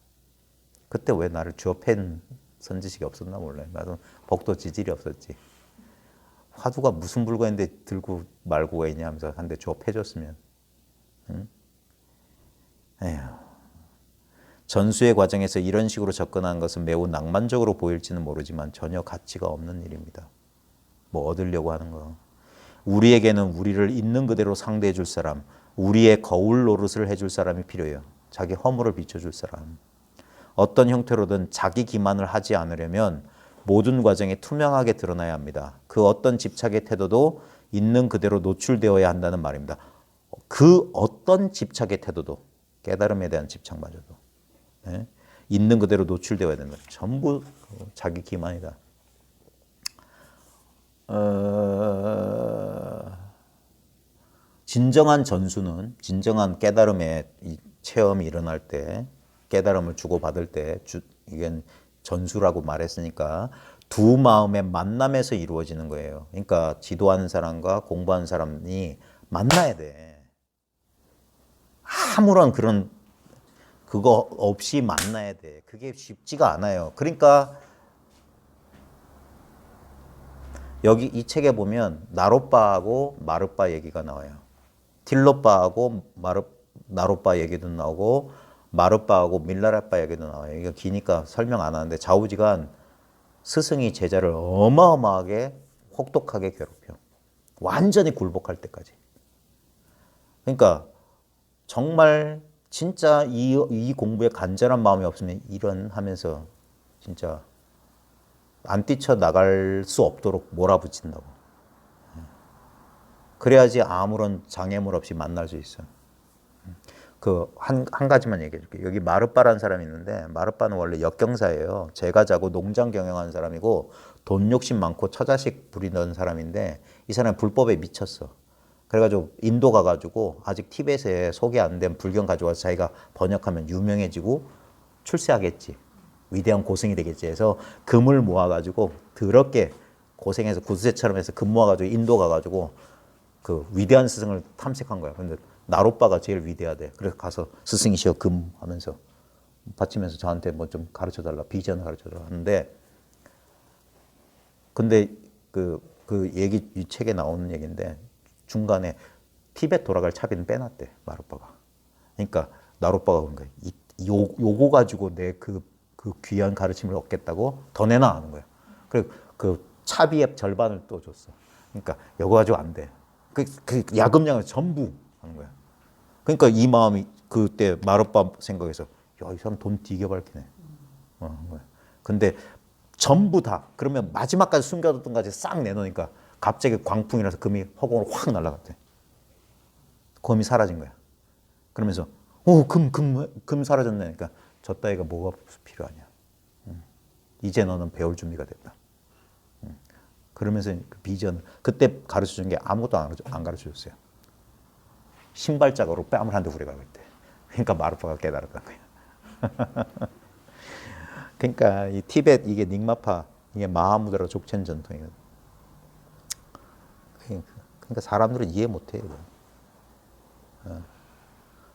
그때 왜 나를 주어 팬 선지식이 없었나 몰라요. 나도 복도 지질이 없었지. 화두가 무슨 물건인데 들고 말고가 있냐 하면서 한 대 주어 패줬으면. 응? 에휴. 전수의 과정에서 이런 식으로 접근하는 것은 매우 낭만적으로 보일지는 모르지만 전혀 가치가 없는 일입니다. 뭐 얻으려고 하는 거. 우리에게는 우리를 있는 그대로 상대해 줄 사람, 우리의 거울 노릇을 해줄 사람이 필요해요. 자기 허물을 비춰줄 사람. 어떤 형태로든 자기 기만을 하지 않으려면 모든 과정이 투명하게 드러나야 합니다. 그 어떤 집착의 태도도 있는 그대로 노출되어야 한다는 말입니다. 그 어떤 집착의 태도도, 깨달음에 대한 집착마저도 있는 그대로 노출되어야 된다. 전부 자기 기만이다. 진정한 전수는, 진정한 깨달음의 이 체험이 일어날 때, 깨달음을 주고받을 때, 이건 전수라고 말했으니까 두 마음의 만남에서 이루어지는 거예요. 그러니까 지도하는 사람과 공부하는 사람이 만나야 돼. 아무런 그거 없이 만나야 돼. 그게 쉽지가 않아요. 그러니까 여기 이 책에 보면 나롯바하고 마룻바 얘기가 나와요. 틸롯바하고 나롯바 얘기도 나오고 마룻바하고 밀라렛바 얘기도 나와요. 이거 기니까 설명 안 하는데 좌우지간 스승이 제자를 어마어마하게 혹독하게 괴롭혀. 완전히 굴복할 때까지. 그러니까 정말 진짜 이 공부에 간절한 마음이 없으면 이런 하면서 진짜 안 뛰쳐나갈 수 없도록 몰아붙인다고. 그래야지 아무런 장애물 없이 만날 수 있어요. 한 가지만 얘기해 줄게요. 여기 마르빠라는 사람이 있는데 마르빠는 원래 역경사예요. 제가 자고 농장 경영하는 사람이고 돈 욕심 많고 처자식 부리던 사람인데 이 사람이 불법에 미쳤어. 그래가지고 인도 가가지고 아직 티벳에 소개 안 된 불경 가져와서 자기가 번역하면 유명해지고 출세하겠지. 위대한 고승이 되겠지 해서 금을 모아가지고 더럽게 고생해서 구두쇠처럼 해서 금 모아가지고 인도 가가지고 그 위대한 스승을 탐색한 거야. 근데 나로빠가 제일 위대하대. 그래서 가서 스승이시여 금 하면서 바치면서 저한테 뭐 좀 가르쳐 달라. 비전 가르쳐 달라 하는데 근데 그 얘기 이 책에 나오는 얘기인데 중간에 티벳 돌아갈 차비는 빼놨대. 나로빠가. 그러니까 나로빠가 그런 거야. 요거 가지고 내 그 귀한 가르침을 얻겠다고 더 내놔 하는 거야. 그리고 그 차비의 절반을 또 줬어. 그러니까 요거 가지고 안 돼. 그 야금양을 전부 하는 거야. 그러니까 이 마음이 그때 마르빠 생각해서 야, 이 사람 돈 되게 밝히네. 근데 전부 다 그러면 마지막까지 숨겨뒀던 까지 싹 내놓으니까 갑자기 광풍이라서 금이 허공으로 확 날아갔대. 금이 사라진 거야. 그러면서 금 사라졌네. 그러니까 저 따위가 뭐가 필요하냐. 이제 너는 배울 준비가 됐다. 그러면서 그 비전 그때 가르쳐 준 게 아무것도 안 가르쳐 줬어요. 신발자국으로 뺨을 한 대 후려가고 있대. 그러니까 마르파가 깨달았던 거야. 그러니까 이 티벳 이게 닉마파 이게 마하무드라 족첸 전통이거든. 그러니까 사람들은 이해 못해요.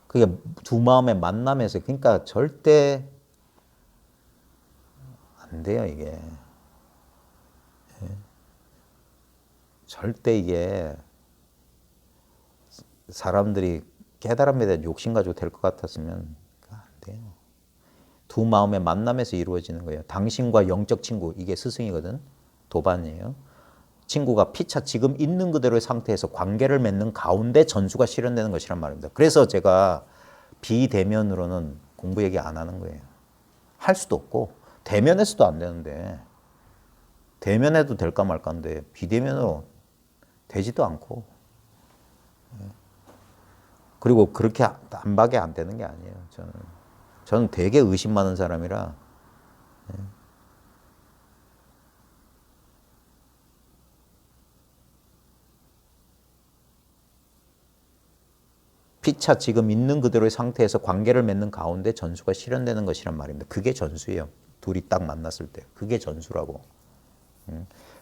그게 두 마음의 만남에서 그러니까 절대 안 돼요 이게. 절대 이게 사람들이 깨달음에 대한 욕심 가지고 될 것 같았으면 안 돼요. 두 마음의 만남에서 이루어지는 거예요. 당신과 영적 친구, 이게 스승이거든. 도반이에요. 친구가 피차 지금 있는 그대로의 상태에서 관계를 맺는 가운데 전수가 실현되는 것이란 말입니다. 그래서 제가 비대면으로는 공부 얘기 안 하는 거예요. 할 수도 없고 대면에서도 안 되는데 대면해도 될까 말까인데 비대면으로 되지도 않고 그리고 그렇게 안박이 안 되는 게 아니에요. 저는 되게 의심 많은 사람이라 피차 지금 있는 그대로의 상태에서 관계를 맺는 가운데 전수가 실현되는 것이란 말입니다. 그게 전수예요. 둘이 딱 만났을 때. 그게 전수라고.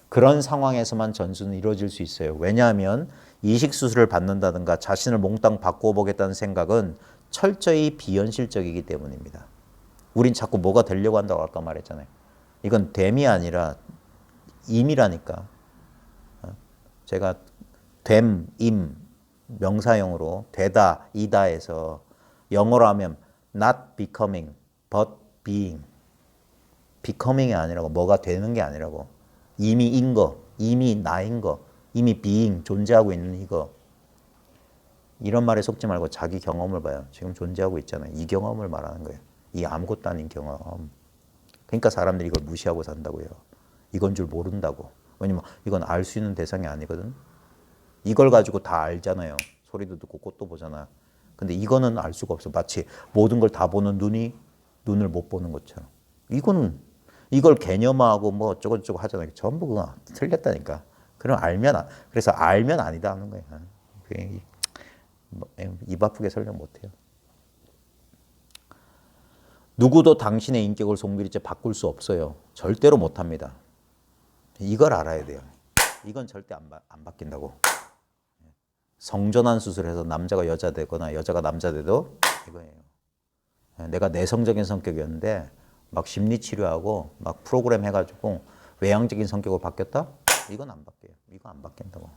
그런 상황에서만 전수는 이루어질 수 있어요. 왜냐하면 이식수술을 받는다든가 자신을 몽땅 바꾸어 보겠다는 생각은 철저히 비현실적이기 때문입니다. 우린 자꾸 뭐가 되려고 한다고 아까 말했잖아요. 이건 됨이 아니라 임이라니까. 제가 됨, 임, 명사형으로 되다, 이다 해서 영어로 하면 not becoming, but being. becoming이 아니라고, 뭐가 되는 게 아니라고. 이미 인 거, 이미 나인 거, 이미 being, 존재하고 있는 이거. 이런 말에 속지 말고 자기 경험을 봐요. 지금 존재하고 있잖아요. 이 경험을 말하는 거예요. 이 아무것도 아닌 경험. 그러니까 사람들이 이걸 무시하고 산다고요. 이건 줄 모른다고. 왜냐면 이건 알 수 있는 대상이 아니거든. 이걸 가지고 다 알잖아요. 소리도 듣고 꽃도 보잖아. 근데 이거는 알 수가 없어. 마치 모든 걸 다 보는 눈이 눈을 못 보는 것처럼. 이걸 개념화하고 뭐 어쩌고저쩌고 하잖아요. 전부 그거 틀렸다니까. 그래서 알면 아니다 하는 거예요. 입 아프게 설명 못해요. 누구도 당신의 인격을 송두리째 바꿀 수 없어요. 절대로 못합니다. 이걸 알아야 돼요. 이건 절대 안 바뀐다고. 성전환 수술해서 남자가 여자 되거나 여자가 남자 돼도 이거예요. 내가 내성적인 성격이었는데 막 심리치료하고 막 프로그램 해가지고 외향적인 성격으로 바뀌었다? 이건 안 바뀌어요. 이거 안 바뀐다고.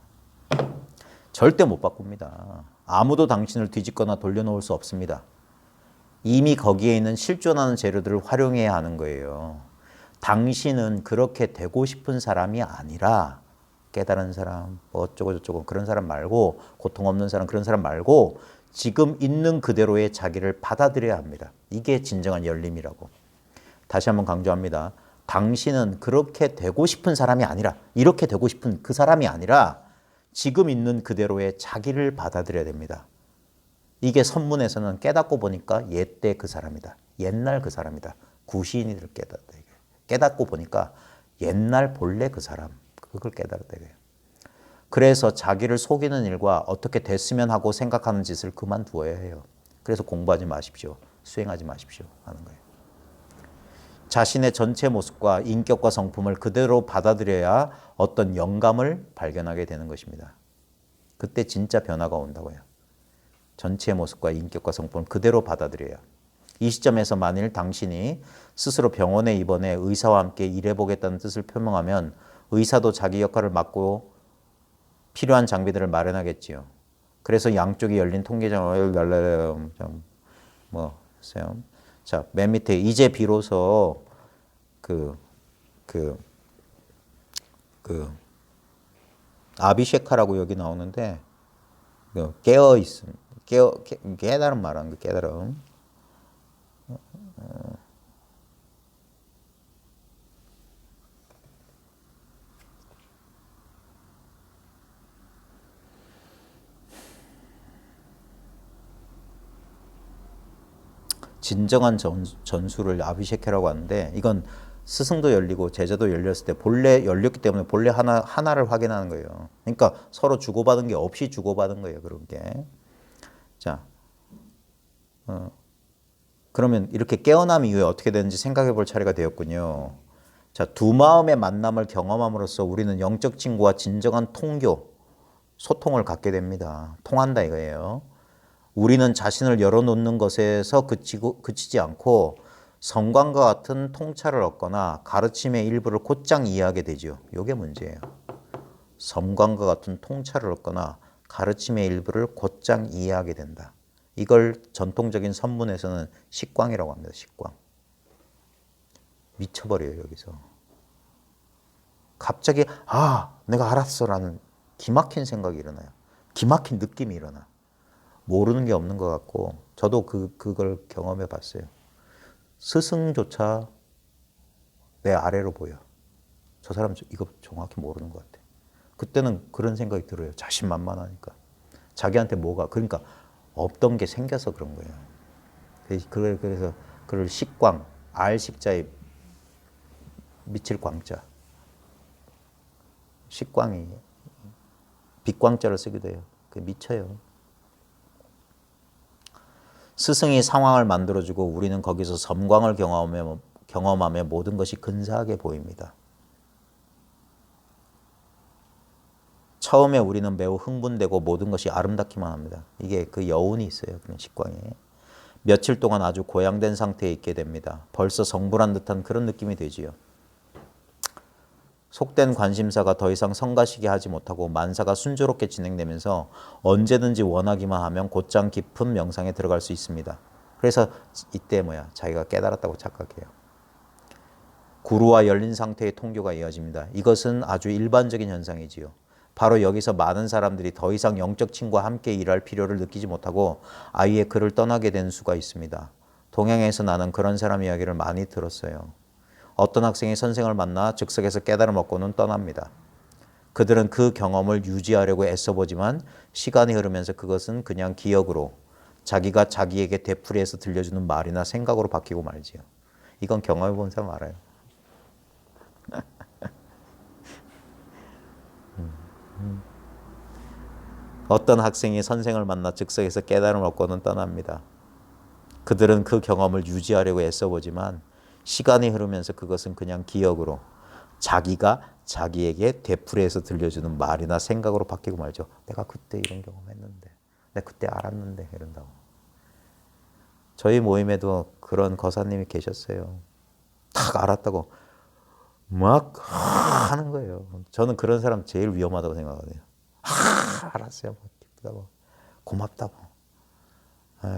절대 못 바꿉니다. 아무도 당신을 뒤집거나 돌려놓을 수 없습니다. 이미 거기에 있는 실존하는 재료들을 활용해야 하는 거예요. 당신은 그렇게 되고 싶은 사람이 아니라 깨달은 사람, 뭐 어쩌고저쩌고 그런 사람 말고 고통 없는 사람 그런 사람 말고 지금 있는 그대로의 자기를 받아들여야 합니다. 이게 진정한 열림이라고. 다시 한번 강조합니다. 당신은 그렇게 되고 싶은 사람이 아니라 이렇게 되고 싶은 그 사람이 아니라 지금 있는 그대로의 자기를 받아들여야 됩니다. 이게 선문에서는 깨닫고 보니까 옛때 그 사람이다. 옛날 그 사람이다. 구시인이를 깨닫다. 깨닫고 보니까 옛날 본래 그 사람. 그걸 깨달았다. 그래서 자기를 속이는 일과 어떻게 됐으면 하고 생각하는 짓을 그만두어야 해요. 그래서 공부하지 마십시오. 수행하지 마십시오. 하는 거예요. 자신의 전체 모습과 인격과 성품을 그대로 받아들여야 어떤 영감을 발견하게 되는 것입니다. 그때 진짜 변화가 온다고요. 전체 모습과 인격과 성품을 그대로 받아들여야. 이 시점에서 만일 당신이 스스로 병원에 입원해 의사와 함께 일해보겠다는 뜻을 표명하면 의사도 자기 역할을 맡고 필요한 장비들을 마련하겠지요. 그래서 양쪽이 열린 통계장을 자, 맨 밑에 이제 비로소 아비셰카라고 여기 나오는데 깨어 있음, 깨달음 말하는 거 깨달음. 진정한 전수를 아비셰케라고 하는데 이건 스승도 열리고 제자도 열렸을 때 본래 열렸기 때문에 본래 하나를 확인하는 거예요. 그러니까 서로 주고받은 게 없이 주고받은 거예요. 그런 게. 자, 그러면 이렇게 깨어남 이후에 어떻게 되는지 생각해 볼 차례가 되었군요. 자, 두 마음의 만남을 경험함으로써 우리는 영적 친구와 진정한 통교, 소통을 갖게 됩니다. 통한다 이거예요. 우리는 자신을 열어놓는 것에서 그치지 않고 성광과 같은 통찰을 얻거나 가르침의 일부를 곧장 이해하게 되죠. 이게 문제예요. 성광과 같은 통찰을 얻거나 가르침의 일부를 곧장 이해하게 된다. 이걸 전통적인 선문에서는 식광이라고 합니다. 식광. 미쳐버려요. 여기서. 갑자기 내가 알았어라는 기막힌 생각이 일어나요. 기막힌 느낌이 일어나. 모르는 게 없는 것 같고 저도 그걸 경험해 봤어요. 스승조차 내 아래로 보여. 저 사람 이거 정확히 모르는 것 같아. 그때는 그런 생각이 들어요. 자신만만하니까. 자기한테 그러니까 없던 게 생겨서 그런 거예요. 그래서 그걸 식광, 알식자에 미칠 광자. 식광이 빛광자를 쓰기도 해요. 그게 미쳐요. 스승이 상황을 만들어주고 우리는 거기서 섬광을 경험하며 모든 것이 근사하게 보입니다. 처음에 우리는 매우 흥분되고 모든 것이 아름답기만 합니다. 이게 그 여운이 있어요. 그런 식광에. 며칠 동안 아주 고양된 상태에 있게 됩니다. 벌써 성불한 듯한 그런 느낌이 되지요. 속된 관심사가 더 이상 성가시게 하지 못하고 만사가 순조롭게 진행되면서 언제든지 원하기만 하면 곧장 깊은 명상에 들어갈 수 있습니다. 그래서 이때 자기가 깨달았다고 착각해요. 구루와 열린 상태의 통교가 이어집니다. 이것은 아주 일반적인 현상이지요. 바로 여기서 많은 사람들이 더 이상 영적 친구와 함께 일할 필요를 느끼지 못하고 아예 그를 떠나게 된 수가 있습니다. 동양에서 나는 그런 사람 이야기를 많이 들었어요. 어떤 학생이 선생을 만나 즉석에서 깨달음 얻고는 떠납니다. 그들은 그 경험을 유지하려고 애써보지만 시간이 흐르면서 그것은 그냥 기억으로 자기가 자기에게 되풀이해서 들려주는 말이나 생각으로 바뀌고 말지요. 이건 경험해 본 사람 알아요. 어떤 학생이 선생을 만나 즉석에서 깨달음을 얻고는 떠납니다. 그들은 그 경험을 유지하려고 애써보지만 시간이 흐르면서 그것은 그냥 기억으로 자기가 자기에게 되풀이해서 들려주는 말이나 생각으로 바뀌고 말죠. 내가 그때 이런 경험했는데, 내가 그때 알았는데 이런다고. 저희 모임에도 그런 거사님이 계셨어요. 딱 알았다고 막 하는 거예요. 저는 그런 사람 제일 위험하다고 생각하거든요. 알았어요. 기쁘다고. 고맙다고.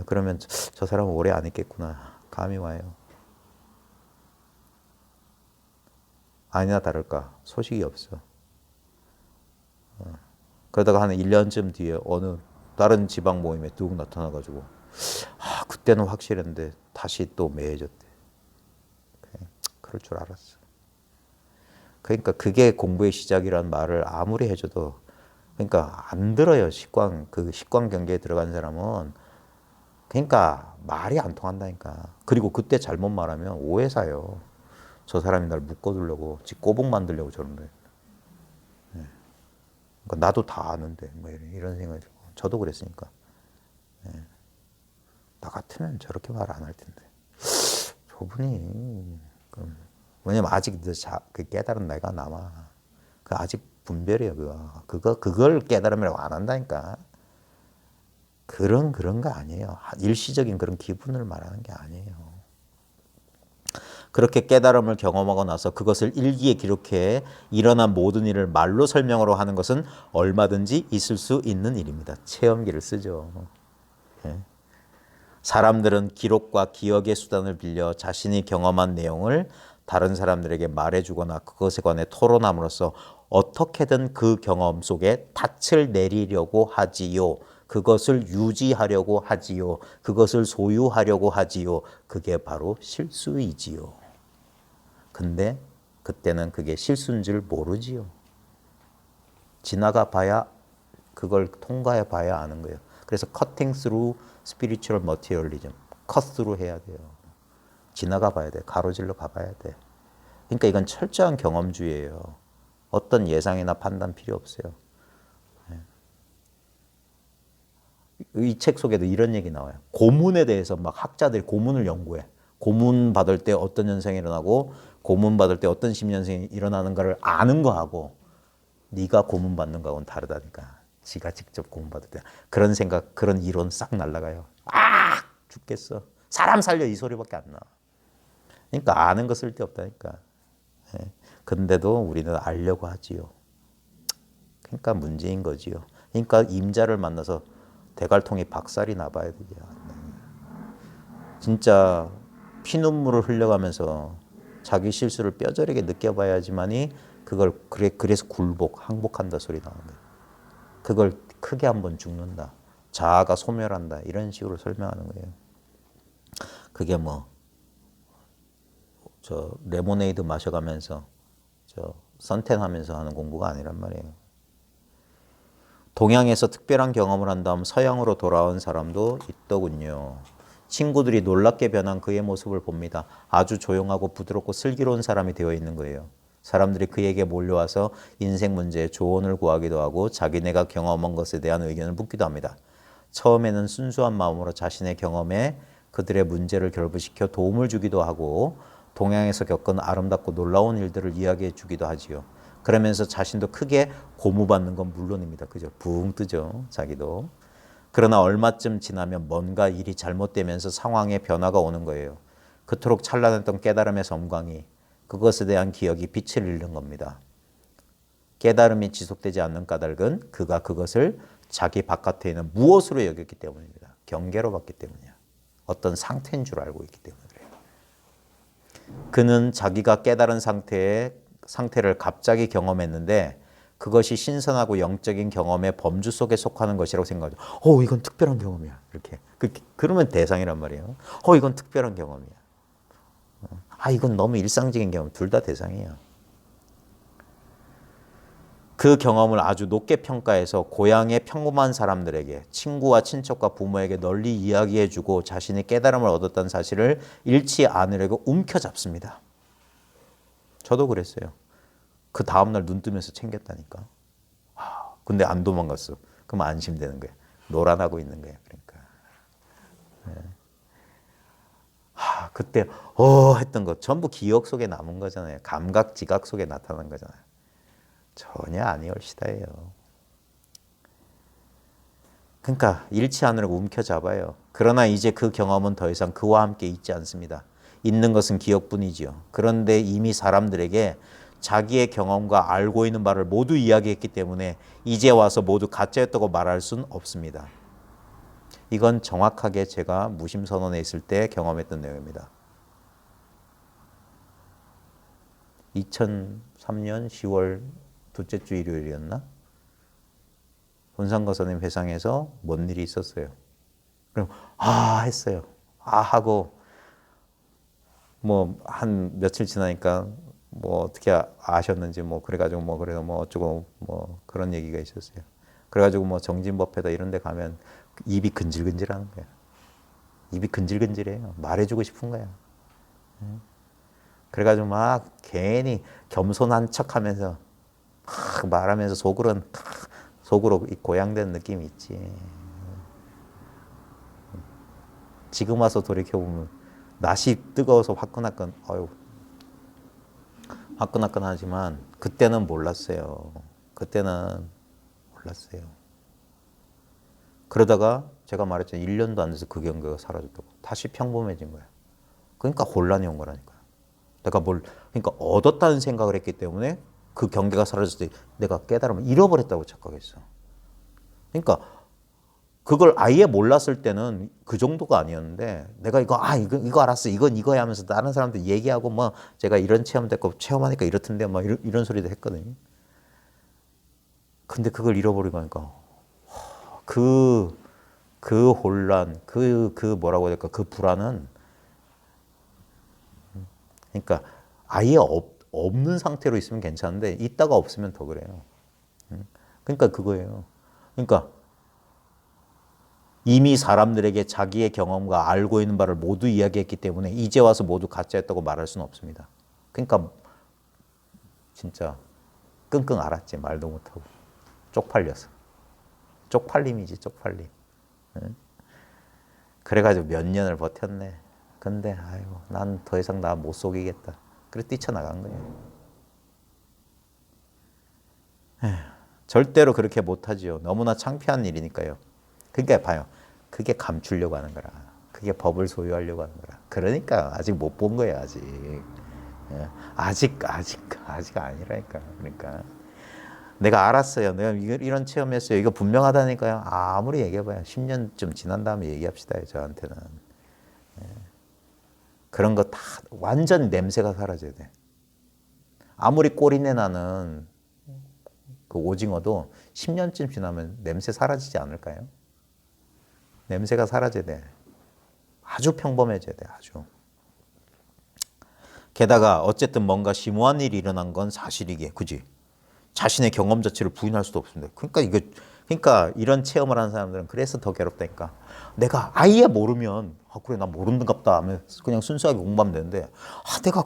그러면 저 사람은 오래 안 있겠구나. 감이 와요. 아니나 다를까 소식이 없어. 그러다가 한 1년쯤 뒤에 어느 다른 지방 모임에 뚝 나타나가지고 그때는 확실했는데 다시 또 매해졌대. 그럴 줄 알았어. 그러니까 그게 공부의 시작이라는 말을 아무리 해줘도 그러니까 안 들어요. 식광 경계에 들어간 사람은 그러니까 말이 안 통한다니까. 그리고 그때 잘못 말하면 오해 사요. 저 사람이 날 묶어두려고 지 꼬북 만들려고 저런데. 그러니까 나도 다 아는데 뭐 이런 생각이 들고 저도 그랬으니까. 나 같으면 저렇게 말 안 할 텐데. 저분이 왜냐면 아직 그 깨달은 나이가 남아. 그 아직 분별이야 그걸 깨달음이라고 안 한다니까. 그런 거 아니에요. 일시적인 그런 기분을 말하는 게 아니에요. 그렇게 깨달음을 경험하고 나서 그것을 일기에 기록해 일어난 모든 일을 말로 설명으로 하는 것은 얼마든지 있을 수 있는 일입니다. 체험기를 쓰죠. 예. 사람들은 기록과 기억의 수단을 빌려 자신이 경험한 내용을 다른 사람들에게 말해주거나 그것에 관해 토론함으로써 어떻게든 그 경험 속에 닻을 내리려고 하지요. 그것을 유지하려고 하지요. 그것을 소유하려고 하지요. 그게 바로 실수이지요. 근데 그때는 그게 실수인 줄 모르지요. 지나가 봐야 그걸 통과해 봐야 아는 거예요. 그래서 cutting through spiritual materialism. cut through 해야 돼요. 지나가 봐야 돼. 가로질러 가봐야 돼. 그러니까 이건 철저한 경험주의예요. 어떤 예상이나 판단 필요 없어요. 이 책 속에도 이런 얘기 나와요. 고문에 대해서 막 학자들이 고문을 연구해. 고문 받을 때 어떤 현상이 일어나고 고문 받을 때 어떤 심리현상이 일어나는가를 아는 거하고 네가 고문 받는 거하고는 다르다니까. 지가 직접 고문 받을 때 그런 생각, 그런 이론 싹 날라가요. 아, 죽겠어. 사람 살려 이 소리밖에 안 나. 그러니까 아는 거 쓸데없다니까. 예. 근데도 우리는 알려고 하지요. 그러니까 문제인 거지요. 그러니까 임자를 만나서 대갈통이 박살이 나봐야 돼요. 진짜 피눈물을 흘려가면서 자기 실수를 뼈저리게 느껴봐야지만이 그걸 그래서 항복한다 소리 나오는 거예요. 그걸 크게 한번 죽는다. 자아가 소멸한다. 이런 식으로 설명하는 거예요. 그게 저 레모네이드 마셔가면서 저 선탠하면서 하는 공부가 아니란 말이에요. 동양에서 특별한 경험을 한 다음 서양으로 돌아온 사람도 있더군요. 친구들이 놀랍게 변한 그의 모습을 봅니다. 아주 조용하고 부드럽고 슬기로운 사람이 되어 있는 거예요. 사람들이 그에게 몰려와서 인생 문제에 조언을 구하기도 하고 자기네가 경험한 것에 대한 의견을 묻기도 합니다. 처음에는 순수한 마음으로 자신의 경험에 그들의 문제를 결부시켜 도움을 주기도 하고 동양에서 겪은 아름답고 놀라운 일들을 이야기해 주기도 하지요. 그러면서 자신도 크게 고무받는 건 물론입니다. 그죠? 붕 뜨죠. 자기도. 그러나 얼마쯤 지나면 뭔가 일이 잘못되면서 상황에 변화가 오는 거예요. 그토록 찬란했던 깨달음의 섬광이 그것에 대한 기억이 빛을 잃는 겁니다. 깨달음이 지속되지 않는 까닭은 그가 그것을 자기 바깥에 있는 무엇으로 여겼기 때문입니다. 경계로 봤기 때문이야. 어떤 상태인 줄 알고 있기 때문에 그래요. 그는 자기가 깨달은 상태를 갑자기 경험했는데 그것이 신선하고 영적인 경험의 범주 속에 속하는 것이라고 생각하죠. 이건 특별한 경험이야. 이렇게. 그러면 대상이란 말이에요. 이건 특별한 경험이야. 이건 너무 일상적인 경험. 둘 다 대상이에요. 그 경험을 아주 높게 평가해서 고향의 평범한 사람들에게, 친구와 친척과 부모에게 널리 이야기해주고 자신이 깨달음을 얻었다는 사실을 잃지 않으려고 움켜잡습니다. 저도 그랬어요. 그 다음날 눈 뜨면서 챙겼다니까. 근데 안 도망갔어. 그럼 안심되는 거예요. 노란하고 있는 거예요. 그러니까. 그때 했던 거 전부 기억 속에 남은 거잖아요. 감각, 지각 속에 나타난 거잖아요. 전혀 아니올시다예요. 그러니까 잃지 않으려고 움켜잡아요. 그러나 이제 그 경험은 더 이상 그와 함께 있지 않습니다. 있는 것은 기억뿐이지요. 그런데 이미 사람들에게 자기의 경험과 알고 있는 바를 모두 이야기했기 때문에 이제 와서 모두 가짜였다고 말할 수는 없습니다. 이건 정확하게 제가 무심선언에 있을 때 경험했던 내용입니다. 2003년 10월 둘째 주 일요일이었나? 본상과 선생님 회상에서 뭔 일이 있었어요. 그럼 했어요. 하고 한 며칠 지나니까 어떻게 아셨는지 그래가지고 그래서 어쩌고 그런 얘기가 있었어요. 그래가지고 정진법회다 이런 데 가면 입이 근질근질하는 거예요. 입이 근질근질해요. 말해주고 싶은 거야. 그래가지고 막 괜히 겸손한 척하면서 막 말하면서 속으로 고양된 느낌이 있지. 지금 와서 돌이켜보면 낯이 뜨거워서 화끈화끈하지만 그때는 몰랐어요. 그러다가 제가 말했잖아요. 1년도 안 돼서 그 경계가 사라졌다고. 다시 평범해진 거야. 그러니까 혼란이 온 거라니까요. 그러니까 얻었다는 생각을 했기 때문에 그 경계가 사라졌을 때 내가 깨달음을 잃어버렸다고 착각했어. 그러니까 그걸 아예 몰랐을 때는 그 정도가 아니었는데 내가 이거 알았어. 이건 이거야 하면서 다른 사람들 얘기하고 뭐 제가 이런 체험도 했고 체험하니까 이렇던데 막 이런 소리도 했거든요. 근데 그걸 잃어버리고 하니까 그 혼란, 뭐라고 해야 될까? 그 불안은 그러니까 아예 없는 상태로 있으면 괜찮은데 있다가 없으면 더 그래요. 그러니까 그거예요. 그러니까 이미 사람들에게 자기의 경험과 알고 있는 바를 모두 이야기했기 때문에 이제 와서 모두 가짜였다고 말할 수는 없습니다. 그러니까 진짜 끙끙 앓았지. 말도 못하고. 쪽팔려서. 쪽팔림이지, 쪽팔림. 그래가지고 몇 년을 버텼네. 근데 아이고 난 더 이상 나 못 속이겠다. 그래 뛰쳐나간 거예요. 절대로 그렇게 못하지요. 너무나 창피한 일이니까요. 그러니까 봐요. 그게 감추려고 하는 거라. 그게 법을 소유하려고 하는 거라. 그러니까 아직 못 본 거예요. 아직. 아직 아니라니까. 그러니까 내가 알았어요. 내가 이런 체험했어요. 이거 분명하다니까요. 아무리 얘기해봐요. 10년쯤 지난 다음에 얘기합시다. 저한테는. 그런 거 다 완전 냄새가 사라져야 돼. 아무리 꼬리내 나는 그 오징어도 10년쯤 지나면 냄새 사라지지 않을까요? 냄새가 사라져야 돼. 아주 평범해져야 돼. 아주. 게다가 어쨌든 뭔가 심오한 일이 일어난 건 사실이기에, 그지? 자신의 경험 자체를 부인할 수도 없습니다. 그러니까 이런 체험을 하는 사람들은 그래서 더 괴롭다니까. 내가 아예 모르면 그래 나 모르는갑다 하면 그냥 순수하게 공부하면 되는데 내가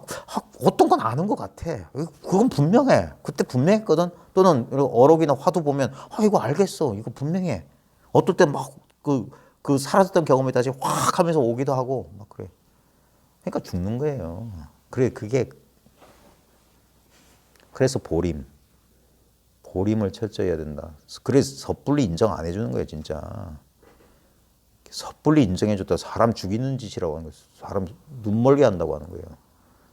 어떤 건 아는 것 같아. 그건 분명해. 그때 분명했거든. 또는 어록이나 화두 보면 이거 알겠어. 이거 분명해. 어떨 때 막 그 사라졌던 경험이 다시 확 하면서 오기도 하고 막 그래. 그러니까 죽는 거예요. 그래서 보림을 철저히 해야 된다. 그래서 섣불리 인정 안 해주는 거예요, 진짜. 섣불리 인정해줬다 사람 죽이는 짓이라고 하는 거예요. 사람 눈멀게 한다고 하는 거예요.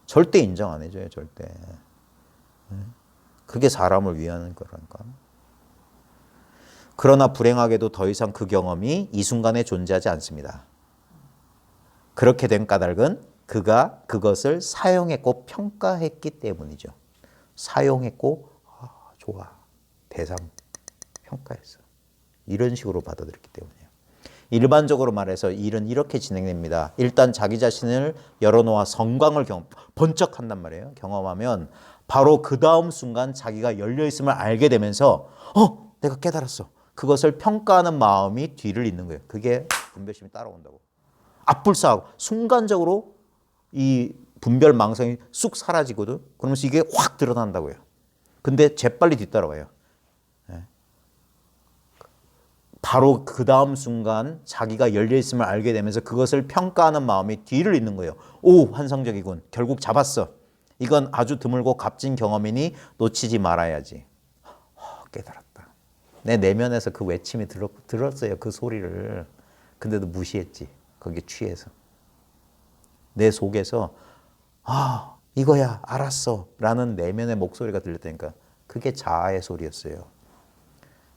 절대 인정 안 해줘요, 절대. 그게 사람을 위하는 거라니까. 그러나 불행하게도 더 이상 그 경험이 이 순간에 존재하지 않습니다. 그렇게 된 까닭은 그가 그것을 사용했고 평가했기 때문이죠. 사용했고 좋아. 대상 평가했어. 이런 식으로 받아들였기 때문이에요. 일반적으로 말해서 일은 이렇게 진행됩니다. 일단 자기 자신을 열어놓아 성광을 번쩍한단 말이에요. 경험하면 바로 그 다음 순간 자기가 열려있음을 알게 되면서 내가 깨달았어. 그것을 평가하는 마음이 뒤를 잇는 거예요. 그게 분별심이 따라온다고. 앞불싸하고 순간적으로 이 분별망상이 쑥 사라지거든. 그러면서 이게 확 드러난다고요. 근데 재빨리 뒤따라와요. 바로 그 다음 순간 자기가 열려있음을 알게 되면서 그것을 평가하는 마음이 뒤를 잇는 거예요. 환상적이군. 결국 잡았어. 이건 아주 드물고 값진 경험이니 놓치지 말아야지. 깨달았다. 내 내면에서 그 외침이 들었어요. 그 소리를. 근데도 무시했지. 거기에 취해서. 내 속에서 이거야 알았어 라는 내면의 목소리가 들렸다니까. 그게 자아의 소리였어요.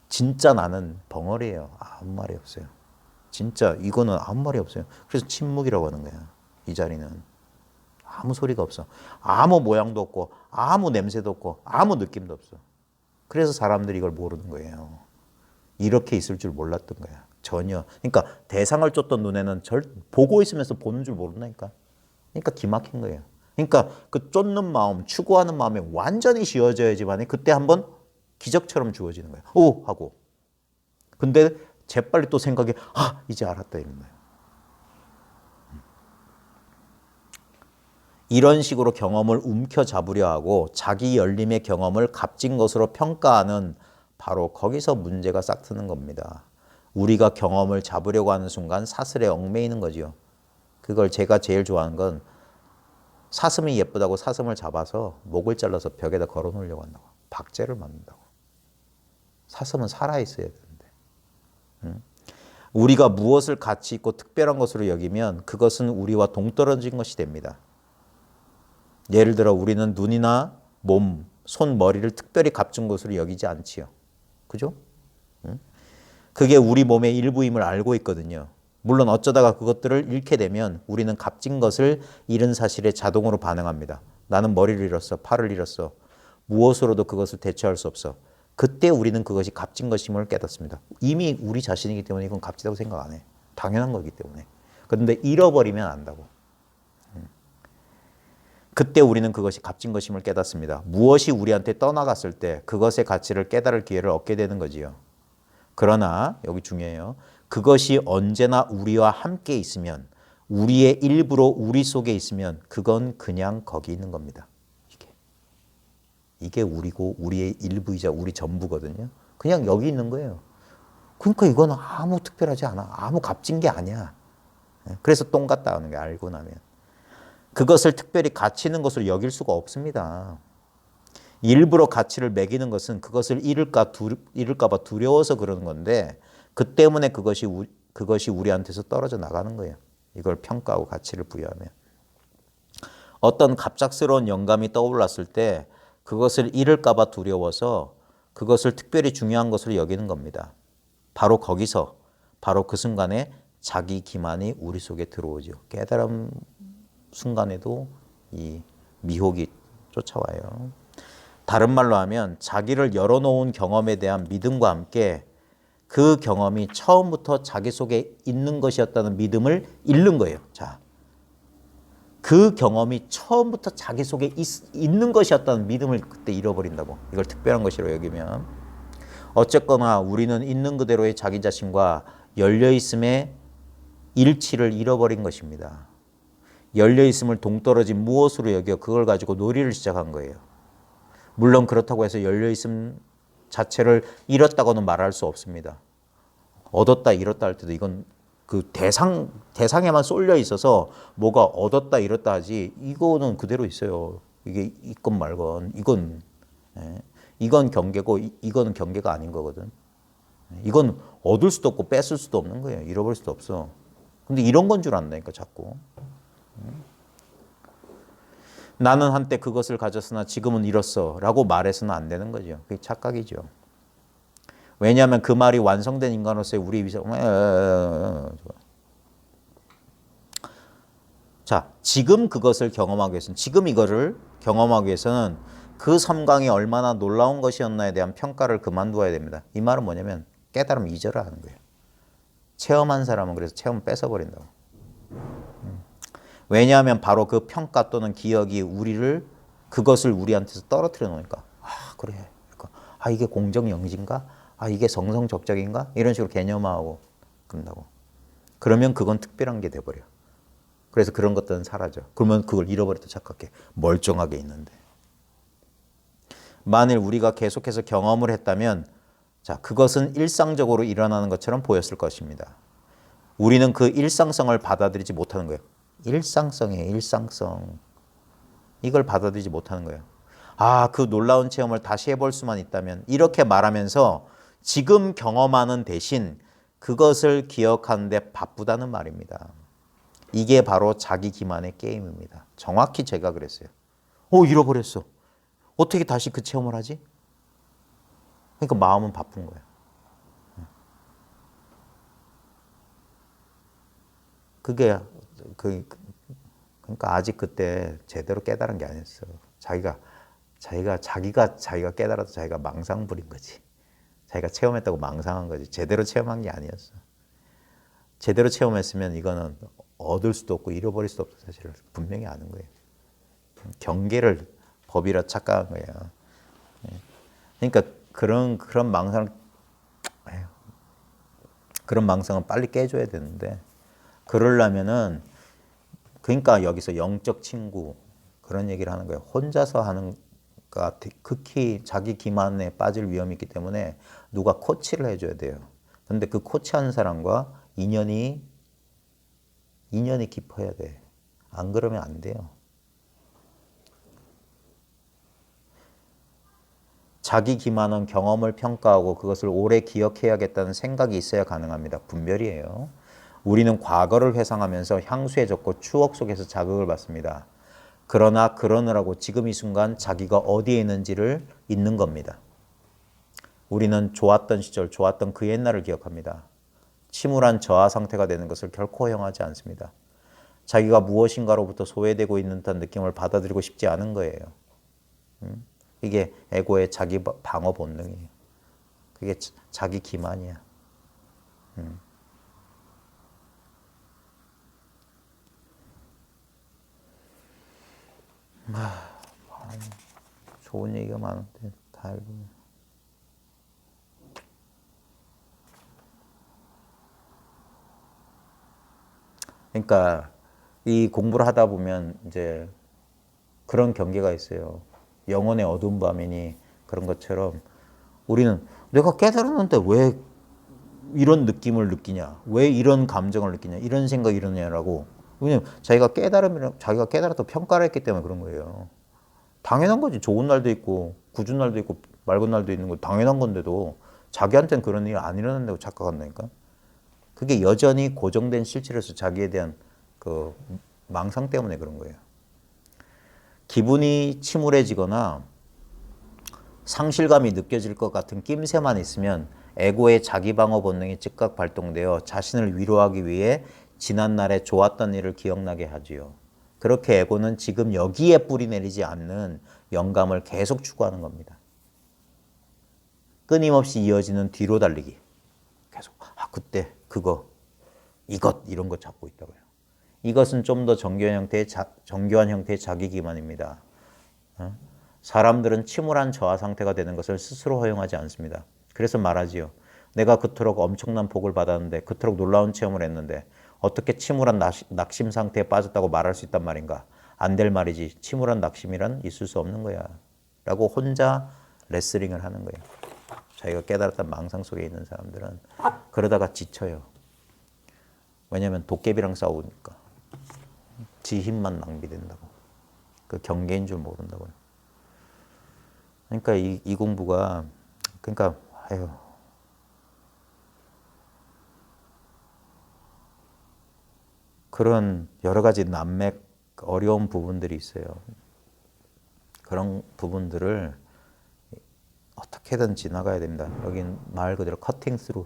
진짜 나는 벙어리예요. 아무 말이 없어요. 진짜 이거는 아무 말이 없어요. 그래서 침묵이라고 하는 거야. 이 자리는. 아무 소리가 없어. 아무 모양도 없고 아무 냄새도 없고 아무 느낌도 없어. 그래서 사람들이 이걸 모르는 거예요. 이렇게 있을 줄 몰랐던 거야. 전혀. 그러니까 대상을 쫓던 눈에는 보고 있으면서 보는 줄 모른다니까. 그러니까 기막힌 거예요. 그러니까 그 쫓는 마음, 추구하는 마음이 완전히 씌워져야지만 그때 한번 기적처럼 주어지는 거예요. 하고. 근데 재빨리 또 생각이 이제 알았다 이런 거예요. 이런 식으로 경험을 움켜잡으려 하고 자기 열림의 경험을 값진 것으로 평가하는 바로 거기서 문제가 싹 트는 겁니다. 우리가 경험을 잡으려고 하는 순간 사슬에 얽매이는 거죠. 그걸 제가 제일 좋아하는 건 사슴이 예쁘다고 사슴을 잡아서 목을 잘라서 벽에다 걸어 놓으려고 한다고. 박제를 맞는다고. 사슴은 살아있어야 되는데. 우리가 무엇을 가치 있고 특별한 것으로 여기면 그것은 우리와 동떨어진 것이 됩니다. 예를 들어 우리는 눈이나 몸, 손, 머리를 특별히 값진 것으로 여기지 않지요. 그죠? 그게 우리 몸의 일부임을 알고 있거든요. 물론 어쩌다가 그것들을 잃게 되면 우리는 값진 것을 잃은 사실에 자동으로 반응합니다. 나는 머리를 잃었어. 팔을 잃었어. 무엇으로도 그것을 대체할 수 없어. 그때 우리는 그것이 값진 것임을 깨닫습니다. 이미 우리 자신이기 때문에 이건 값지다고 생각 안 해. 당연한 거기 때문에. 그런데 잃어버리면 안다고. 그때 우리는 그것이 값진 것임을 깨닫습니다. 무엇이 우리한테 떠나갔을 때 그것의 가치를 깨달을 기회를 얻게 되는 거지요. 그러나 여기 중요해요. 그것이 언제나 우리와 함께 있으면 우리의 일부로 우리 속에 있으면 그건 그냥 거기 있는 겁니다. 이게 우리고 우리의 일부이자 우리 전부거든요. 그냥 여기 있는 거예요. 그러니까 이건 아무 특별하지 않아. 아무 값진 게 아니야. 그래서 똥 같다 하는 게 알고 나면. 그것을 특별히 가치 있는 것으로 여길 수가 없습니다. 일부러 가치를 매기는 것은 그것을 잃을까 봐 두려워서 그러는 건데 그 때문에 그것이 우리한테서 떨어져 나가는 거예요. 이걸 평가하고 가치를 부여하면. 어떤 갑작스러운 영감이 떠올랐을 때 그것을 잃을까 봐 두려워서 그것을 특별히 중요한 것으로 여기는 겁니다. 바로 거기서 바로 그 순간에 자기 기만이 우리 속에 들어오죠. 깨달음 순간에도 이 미혹이 쫓아와요. 다른 말로 하면 자기를 열어놓은 경험에 대한 믿음과 함께 그 경험이 처음부터 자기 속에 있는 것이었다는 믿음을 잃는 거예요. 자, 그 경험이 처음부터 자기 속에 있는 것이었다는 믿음을 그때 잃어버린다고. 이걸 특별한 것이라고 여기면. 어쨌거나 우리는 있는 그대로의 자기 자신과 열려있음의 일치를 잃어버린 것입니다. 열려있음을 동떨어진 무엇으로 여겨 그걸 가지고 놀이를 시작한 거예요. 물론 그렇다고 해서 열려있음 자체를 잃었다고는 말할 수 없습니다. 얻었다 잃었다 할 때도 이건 그 대상에만 쏠려 있어서 뭐가 얻었다 잃었다 하지 이거는 그대로 있어요. 이게 있건 말건 이건 경계고 이거는 경계가 아닌 거거든. 이건 얻을 수도 없고 뺏을 수도 없는 거예요. 잃어버릴 수도 없어. 근데 이런 건 줄 안다니까 자꾸. 나는 한때 그것을 가졌으나 지금은 잃었어 라고 말해서는 안 되는 거죠. 그게 착각이죠. 왜냐하면 그 말이 완성된 인간으로서의 우리 위상. 자, 지금 그것을 경험하기 위해서는, 지금 이거를 경험하기 위해서는 그 섬광이 얼마나 놀라운 것이었나에 대한 평가를 그만두어야 됩니다. 이 말은 뭐냐면 깨달음 잊어라 하는 거예요. 체험한 사람은 그래서 체험 뺏어버린다고. 왜냐하면 바로 그 평가 또는 기억이 그것을 우리한테서 떨어뜨려 놓으니까 그래. 그러니까, 이게 공정영진가? 이게 성성적적인가? 이런 식으로 개념화하고 그런다고. 그러면 그건 특별한 게 돼버려. 그래서 그런 것들은 사라져. 그러면 그걸 잃어버렸다 착각해. 멀쩡하게 있는데. 만일 우리가 계속해서 경험을 했다면 자, 그것은 일상적으로 일어나는 것처럼 보였을 것입니다. 우리는 그 일상성을 받아들이지 못하는 거예요. 일상성이에요. 일상성. 이걸 받아들이지 못하는 거예요. 그 놀라운 체험을 다시 해볼 수만 있다면 이렇게 말하면서 지금 경험하는 대신 그것을 기억하는데 바쁘다는 말입니다. 이게 바로 자기 기만의 게임입니다. 정확히 제가 그랬어요. 잃어버렸어. 어떻게 다시 그 체험을 하지? 그러니까 마음은 바쁜 거예요. 그러니까 아직 그때 제대로 깨달은 게 아니었어. 자기가 깨달아도 자기가 망상 부린 거지. 자기가 체험했다고 망상한 거지. 제대로 체험한 게 아니었어. 제대로 체험했으면 이거는 얻을 수도 없고 잃어버릴 수도 없어. 사실을 분명히 아는 거예요. 경계를 법이라 착각한 거예요. 그러니까 그런 망상은 빨리 깨줘야 되는데 그러려면은 그러니까 여기서 영적 친구, 그런 얘기를 하는 거예요. 혼자서 하는 가 극히 자기 기만에 빠질 위험이 있기 때문에 누가 코치를 해줘야 돼요. 근데 그 코치하는 사람과 인연이 깊어야 돼. 안 그러면 안 돼요. 자기 기만은 경험을 평가하고 그것을 오래 기억해야겠다는 생각이 있어야 가능합니다. 분별이에요. 우리는 과거를 회상하면서 향수에 젖고 추억 속에서 자극을 받습니다. 그러나 그러느라고 지금 이 순간 자기가 어디에 있는지를 잊는 겁니다. 우리는 좋았던 시절, 좋았던 그 옛날을 기억합니다. 침울한 저하 상태가 되는 것을 결코 허용하지 않습니다. 자기가 무엇인가로부터 소외되고 있는 듯한 느낌을 받아들이고 싶지 않은 거예요. 이게 에고의 자기 방어 본능이에요. 그게 자기 기만이야. 좋은 얘기가 많은데 다 읽으면. 그러니까 이 공부를 하다 보면 이제 그런 경계가 있어요. 영혼의 어두운 밤이니 그런 것처럼 우리는 내가 깨달았는데 왜 이런 느낌을 느끼냐? 왜 이런 감정을 느끼냐? 이런 생각이 이러냐라고. 왜냐면 자기가 깨달아도 평가를 했기 때문에 그런 거예요. 당연한 거지. 좋은 날도 있고 궂은 날도 있고 맑은 날도 있는 거 당연한 건데도 자기한테는 그런 일이 안 일어난다고 착각한다니까. 그게 여전히 고정된 실체로서 자기에 대한 그 망상 때문에 그런 거예요. 기분이 침울해지거나 상실감이 느껴질 것 같은 낌새만 있으면 에고의 자기 방어 본능이 즉각 발동되어 자신을 위로하기 위해 지난날에 좋았던 일을 기억나게 하지요. 그렇게 에고는 지금 여기에 뿌리 내리지 않는 영감을 계속 추구하는 겁니다. 끊임없이 이어지는 뒤로 달리기. 계속 그때 그거 이것 이런 거 잡고 있다고요. 이것은 좀 더 정교한 형태의 자기 기만입니다. 사람들은 침울한 저하 상태가 되는 것을 스스로 허용하지 않습니다. 그래서 말하지요. 내가 그토록 엄청난 복을 받았는데 그토록 놀라운 체험을 했는데 어떻게 침울한 낙심 상태에 빠졌다고 말할 수 있단 말인가. 안 될 말이지. 침울한 낙심이란 있을 수 없는 거야. 라고 혼자 레슬링을 하는 거예요. 자기가 깨달았던 망상 속에 있는 사람들은 그러다가 지쳐요. 왜냐하면 도깨비랑 싸우니까. 지 힘만 낭비된다고. 그 경계인 줄 모른다고요. 그러니까 이 공부가 그러니까 그런 여러 가지 난맥 어려운 부분들이 있어요. 그런 부분들을 어떻게든 지나가야 됩니다. 여긴 말 그대로 커팅 스루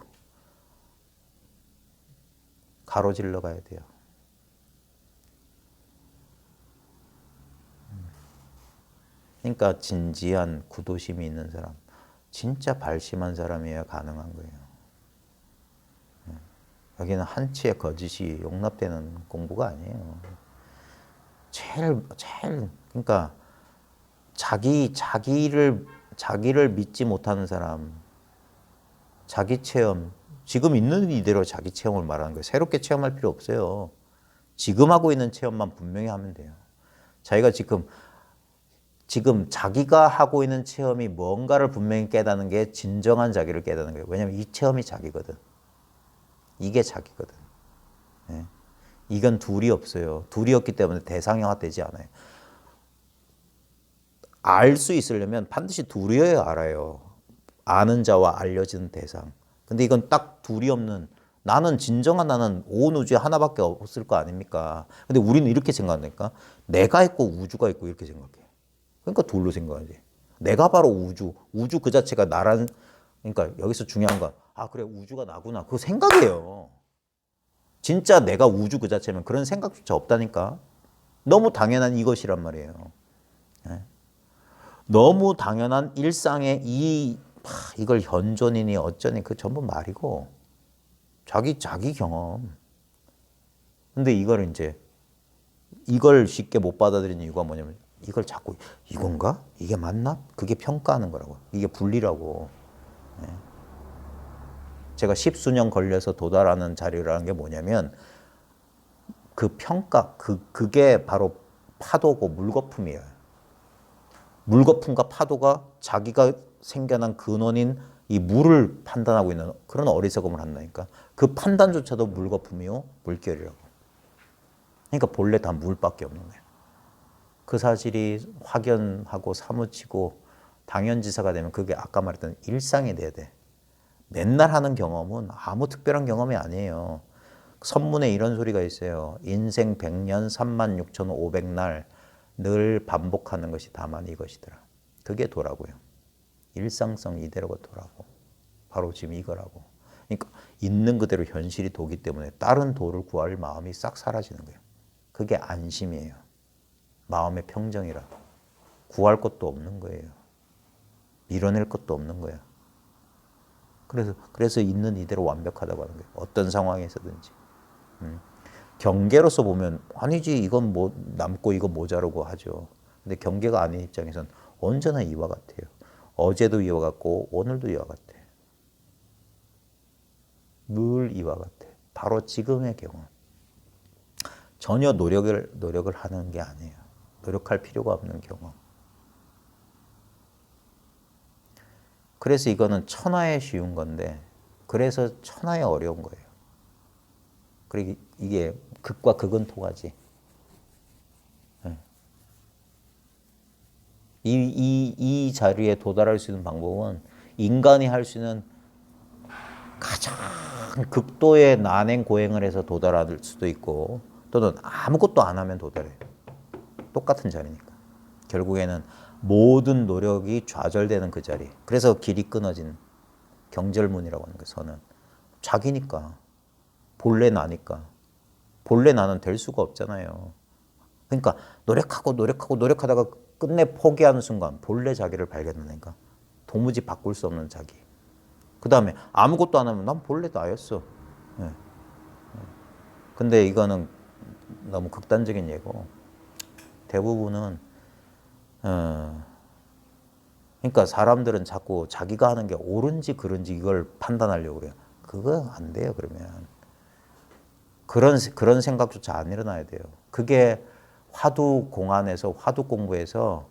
가로질러 가야 돼요. 그러니까 진지한 구도심이 있는 사람, 진짜 발심한 사람이어야 가능한 거예요. 여기는 한치의 거짓이 용납되는 공부가 아니에요. 제일 그러니까 자기를 믿지 못하는 사람, 자기 체험, 지금 있는 이대로 자기 체험을 말하는 거예요. 새롭게 체험할 필요 없어요. 지금 하고 있는 체험만 분명히 하면 돼요. 자기가 지금 자기가 하고 있는 체험이 뭔가를 분명히 깨닫는 게 진정한 자기를 깨닫는 거예요. 왜냐하면 이 체험이 자기거든. 이게 자기거든. 네. 이건 둘이 없어요. 둘이 없기 때문에 대상형화되지 않아요. 알 수 있으려면 반드시 둘이어야 알아요. 아는 자와 알려지는 대상. 근데 이건 딱 둘이 없는 나는 진정한 나는 온 우주에 하나밖에 없을 거 아닙니까? 근데 우리는 이렇게 생각하니까 내가 있고 우주가 있고 이렇게 생각해. 그러니까 둘로 생각하지. 내가 바로 우주 그 자체가 나란 그러니까 여기서 중요한 건 그래 우주가 나구나. 그거 생각이에요. 진짜 내가 우주 그 자체면 그런 생각조차 없다니까. 너무 당연한 이것이란 말이에요. 네? 너무 당연한 일상의 이걸 현존이니 어쩌니 그 전부 말이고 자기 경험. 근데 이걸 쉽게 못 받아들이는 이유가 뭐냐면 이걸 자꾸 이건가? 이게 맞나? 그게 평가하는 거라고. 이게 분리라고. 네. 제가 10수년 걸려서 도달하는 자리라는 게 뭐냐면 그 평가, 그게 바로 파도고 물거품이에요. 물거품과 파도가 자기가 생겨난 근원인 이 물을 판단하고 있는 그런 어리석음을 한다니까. 그 판단조차도 물거품이요, 물결이라고. 그러니까 본래 다 물밖에 없는 거예요. 그 사실이 확연하고 사무치고 당연지사가 되면 그게 아까 말했던 일상이 돼야 돼. 맨날 하는 경험은 아무 특별한 경험이 아니에요. 선문에 이런 소리가 있어요. 인생 100년 36,500날 늘 반복하는 것이 다만 이것이더라. 그게 도라고요. 일상성 이대로가 도라고. 바로 지금 이거라고. 그러니까 있는 그대로 현실이 도기 때문에 다른 도를 구할 마음이 싹 사라지는 거예요. 그게 안심이에요. 마음의 평정이라. 구할 것도 없는 거예요. 밀어낼 것도 없는 거예요. 그래서 있는 이대로 완벽하다고 하는 거예요. 어떤 상황에서든지. 경계로서 보면 아니지 이건 뭐 남고 이거 모자르고 하죠. 근데 경계가 아닌 입장에선 언제나 이와 같아요. 어제도 이와 같고 오늘도 이와 같아. 늘 이와 같아. 바로 지금의 경험. 전혀 노력을 하는 게 아니에요. 노력할 필요가 없는 경험. 그래서 이거는 천하에 쉬운 건데 그래서 천하에 어려운 거예요. 그리고 이게 극과 극은 통하지. 이 자리에 도달할 수 있는 방법은 인간이 할 수 있는 가장 극도의 난행 고행을 해서 도달할 수도 있고 또는 아무것도 안 하면 도달해. 똑같은 자리니까. 결국에는 모든 노력이 좌절되는 그 자리. 그래서 길이 끊어진 경절문이라고 하는 거예요. 선은. 자기니까. 본래 나니까. 본래 나는 될 수가 없잖아요. 그러니까 노력하다가 끝내 포기하는 순간 본래 자기를 발견하니까 도무지 바꿀 수 없는 자기. 그 다음에 아무것도 안 하면 난 본래 나였어. 네. 근데 이거는 너무 극단적인 예고 대부분은 그러니까 사람들은 자꾸 자기가 하는 게 옳은지 그른지 이걸 판단하려고 그래요. 그거 안 돼요. 그러면 그런 생각조차 안 일어나야 돼요. 그게 화두 공안에서 화두 공부에서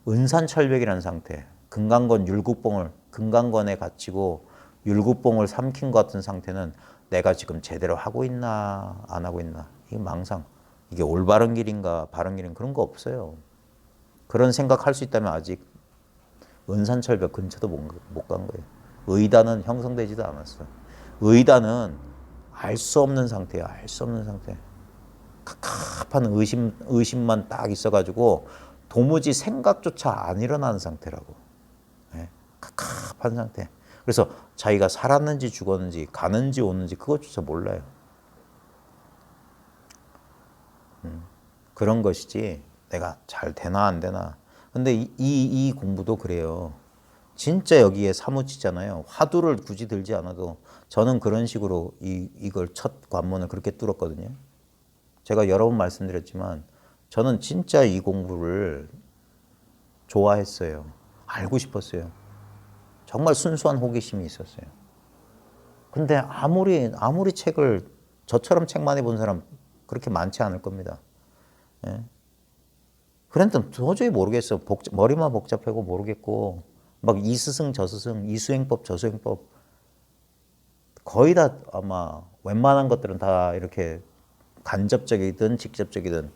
은산철벽이라는 상태, 금강건에 갇히고 율국봉을 삼킨 것 같은 상태는 내가 지금 제대로 하고 있나 안 하고 있나 이게 망상. 이게 올바른 길인가 바른 길인가 그런 거 없어요. 그런 생각할 수 있다면 아직 은산철벽 근처도 못 간 거예요. 의단은 형성되지도 않았어. 의단은 알 수 없는 상태야. 알 수 없는 상태. 갑갑한 의심만 딱 있어가지고 도무지 생각조차 안 일어나는 상태라고. 네? 갑갑한 상태. 그래서 자기가 살았는지 죽었는지 가는지 오는지 그것조차 몰라요. 그런 것이지 내가 잘 되나 안 되나. 근데 이 공부도 그래요. 진짜 여기에 사무치잖아요. 화두를 굳이 들지 않아도 저는 그런 식으로 이걸 첫 관문을 그렇게 뚫었거든요. 제가 여러 번 말씀드렸지만 저는 진짜 이 공부를 좋아했어요. 알고 싶었어요. 정말 순수한 호기심이 있었어요. 근데 아무리 책을 저처럼 책 많이 본 사람 그렇게 많지 않을 겁니다. 예? 그런데 도저히 모르겠어. 머리만 복잡하고 모르겠고 막 이스승 저스승 이수행법 저수행법 거의 다 아마 웬만한 것들은 다 이렇게 간접적이든 직접적이든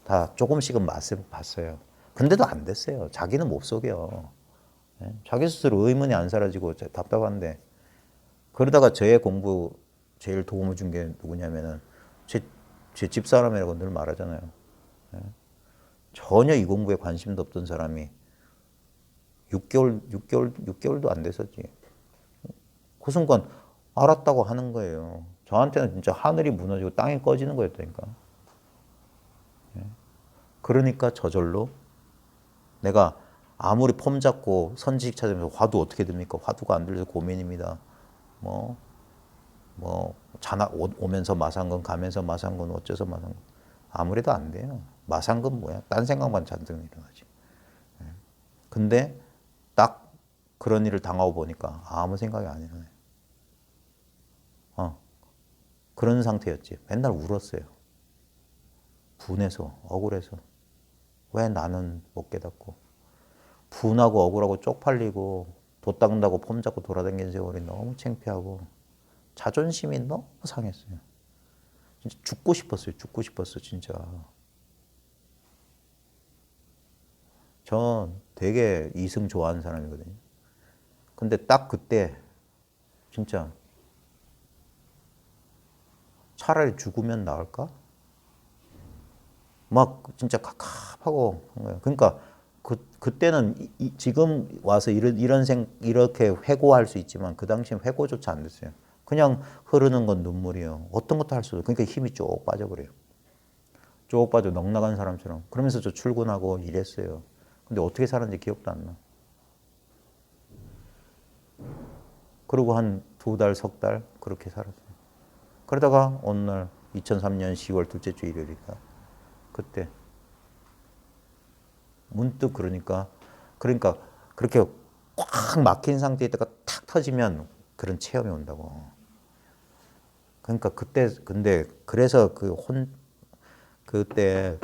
다 조금씩은 맛을 봤어요. 근데도 안 됐어요. 자기는 못 속여. 예? 자기 스스로 의문이 안 사라지고 답답한데 그러다가 저의 공부 제일 도움을 준 게 누구냐면은 제 집사람이라고 늘 말하잖아요. 예? 전혀 이 공부에 관심도 없던 사람이 6개월도 안 됐었지. 그 순간 알았다고 하는 거예요. 저한테는 진짜 하늘이 무너지고 땅이 꺼지는 거였다니까. 그러니까 저절로 내가 아무리 폼 잡고 선지식 찾으면서 화두 어떻게 됩니까? 화두가 안 들려서 고민입니다. 뭐 오면서 마상건 가면서 마상건 어째서 마상건 아무래도 안 돼요. 마상건 뭐야? 딴 생각만 잔뜩 일어나지. 근데 딱 그런 일을 당하고 보니까 아무 생각이 안 일어나요. 그런 상태였지. 맨날 울었어요. 분해서 억울해서 왜 나는 못 깨닫고 분하고 억울하고 쪽팔리고 도 닦는다고 폼 잡고 돌아다니는 세월이 너무 창피하고 자존심이 너무 상했어요. 진짜 죽고 싶었어요. 죽고 싶었어 진짜. 전 되게 이승 좋아하는 사람이거든요. 근데 딱 그때 진짜 차라리 죽으면 나을까? 막 진짜 갑갑하고 한 거예요. 그러니까 그때는 지금 와서 이렇게 회고할 수 있지만 그 당시엔 회고조차 안 됐어요. 그냥 흐르는 건 눈물이요. 어떤 것도 할 수 없어요. 그러니까 힘이 쭉 빠져버려요. 쭉 빠져 넉나간 사람처럼. 그러면서 저 출근하고 일했어요. 근데 어떻게 살았는지 기억도 안 나. 그리고 한 2달, 석 달 그렇게 살았어요. 그러다가 어느 날 2003년 10월 둘째 주 일요일이니까 그때 문득 그러니까 그렇게 꽉 막힌 상태에 있다가 탁 터지면 그런 체험이 온다고. 그러니까 그때 근데 그래서 그때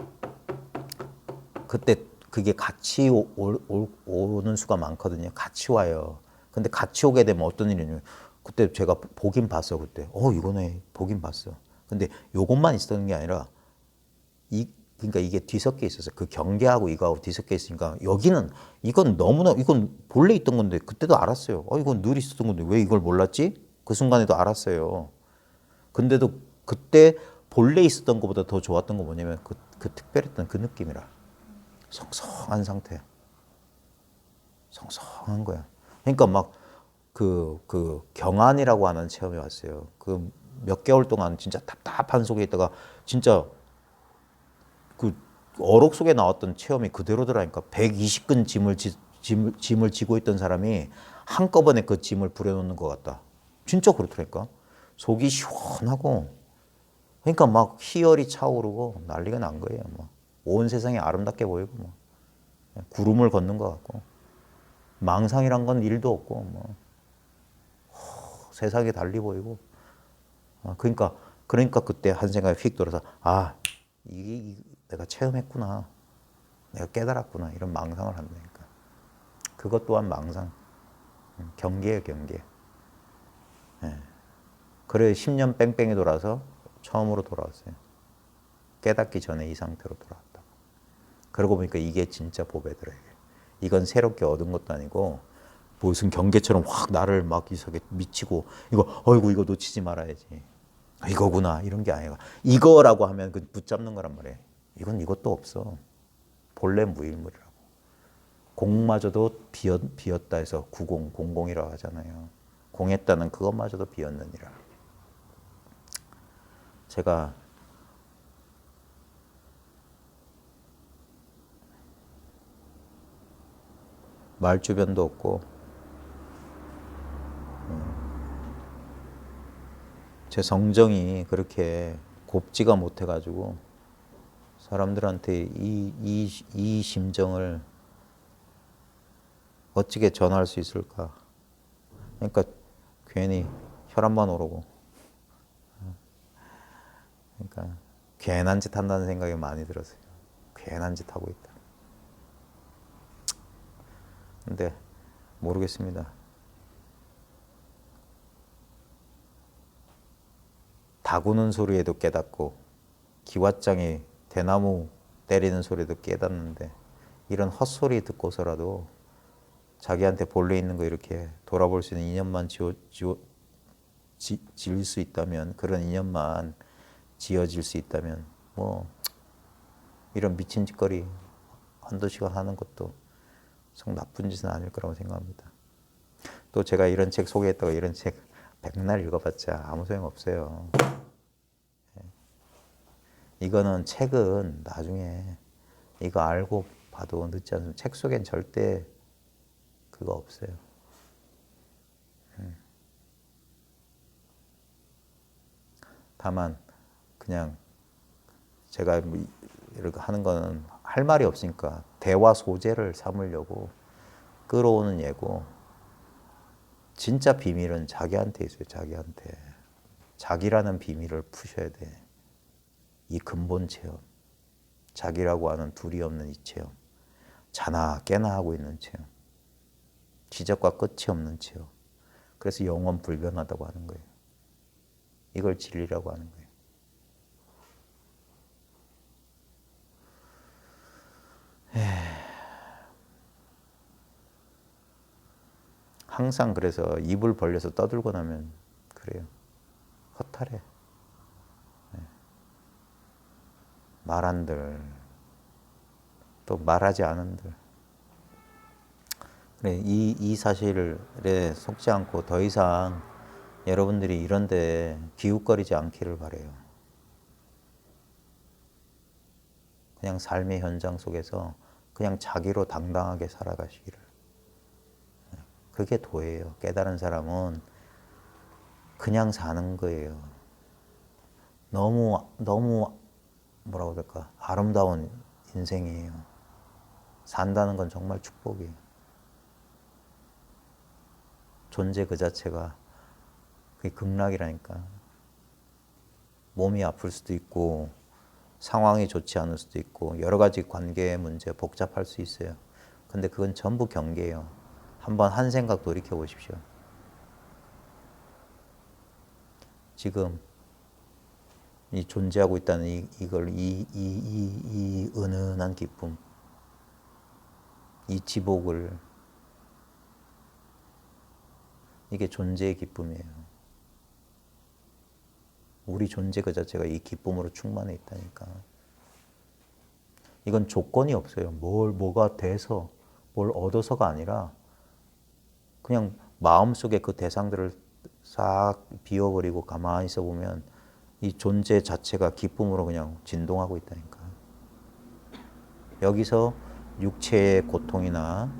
그게 같이 오는 수가 많거든요. 같이 와요. 근데 같이 오게 되면 어떤 일이냐면 그때 제가 보긴 봤어 그때. 이거네 보긴 봤어. 근데 요것만 있었던 게 아니라 그러니까 이게 뒤섞여 있어서 그 경계하고 이거하고 뒤섞여 있으니까 이건 너무나 이건 본래 있던 건데 그때도 알았어요. 이건 늘 있었던 건데 왜 이걸 몰랐지? 그 순간에도 알았어요. 근데도 그때 본래 있었던 것보다 더 좋았던 건 뭐냐면 그 특별했던 그 느낌이라. 성성한 상태. 성성한 거야. 그러니까 막 그 경안이라고 하는 체험이 왔어요. 그 몇 개월 동안 진짜 답답한 속에 있다가 진짜 그 어록 속에 나왔던 체험이 그대로더라니까. 120근 짐을 지고 있던 사람이 한꺼번에 그 짐을 부려놓는 것 같다. 진짜 그렇더라니까. 속이 시원하고 그러니까 막 희열이 차오르고 난리가 난 거예요. 온 세상이 아름답게 보이고 구름을 걷는 것 같고 망상이란 건 일도 없고 세상이 달리 보이고 그러니까 그때 한 생각이 휙 돌아서 이게 내가 체험했구나. 내가 깨달았구나. 이런 망상을 한다니까. 그것 또한 망상. 경계예요, 경계. 예. 그래 10년 뺑뺑이 돌아서 처음으로 돌아왔어요. 깨닫기 전에 이 상태로 돌아왔다. 그러고 보니까 이게 진짜 보배더라. 이건 새롭게 얻은 것도 아니고 무슨 경계처럼 확 나를 막 이상하게 미치고 이거 놓치지 말아야지. 이거구나 이런 게 아니라 이거라고 하면 그 붙잡는 거란 말이에요. 이건 이것도 없어. 본래 무일물이라고. 공마저도 비었다 해서 공공이라고 하잖아요. 공했다는 그것마저도 비었느니라. 제가 말주변도 없고 제 성정이 그렇게 곱지가 못해가지고 사람들한테 이 심정을 어떻게 전할 수 있을까? 그러니까 괜히 혈압만 오르고 그러니까 괜한 짓 한다는 생각이 많이 들었어요. 괜한 짓 하고 있다. 근데 모르겠습니다. 다구는 소리에도 깨닫고 기왓장이 대나무 때리는 소리도 깨닫는데 이런 헛소리 듣고서라도 자기한테 본래 있는 거 이렇게 돌아볼 수 있는 인연만 지을 수 있다면 그런 인연만 지어질 수 있다면 이런 미친 짓거리 한두 시간 하는 것도 성 나쁜 짓은 아닐 거라고 생각합니다. 또 제가 이런 책 소개했다고 이런 책 백날 읽어봤자 아무 소용 없어요. 이거는 책은 나중에 이거 알고 봐도 늦지 않습니다. 책 속엔 절대 그거 없어요. 다만 그냥 제가 이렇게 하는 거는 할 말이 없으니까 대화 소재를 삼으려고 끌어오는 예고 진짜 비밀은 자기한테 있어요. 자기한테. 자기라는 비밀을 푸셔야 돼. 이 근본 체험. 자기라고 하는 둘이 없는 이 체험. 자나 깨나 하고 있는 체험. 시작과 끝이 없는 체험. 그래서 영원 불변하다고 하는 거예요. 이걸 진리라고 하는 거예요. 항상 그래서 입을 벌려서 떠들고 나면 그래요. 허탈해. 말한들, 또 말하지 않은들. 그래, 이 사실에 속지 않고 더 이상 여러분들이 이런데 기웃거리지 않기를 바래요. 그냥 삶의 현장 속에서 그냥 자기로 당당하게 살아가시기를. 그게 도예요. 깨달은 사람은 그냥 사는 거예요. 너무 뭐라고 할까, 아름다운 인생이에요. 산다는 건 정말 축복이에요. 존재 그 자체가 그게 극락이라니까. 몸이 아플 수도 있고 상황이 좋지 않을 수도 있고 여러 가지 관계의 문제 복잡할 수 있어요. 근데 그건 전부 경계예요. 한번 한 생각 돌이켜 보십시오. 지금 이 존재하고 있다는 이 은은한 기쁨, 이 지복을, 이게 존재의 기쁨이에요. 우리 존재 그 자체가 이 기쁨으로 충만해 있다니까. 이건 조건이 없어요. 뭐가 돼서, 뭘 얻어서가 아니라 그냥 마음속에 그 대상들을 싹 비워버리고 가만히 있어 보면 이 존재 자체가 기쁨으로 그냥 진동하고 있다니까. 여기서 육체의 고통이나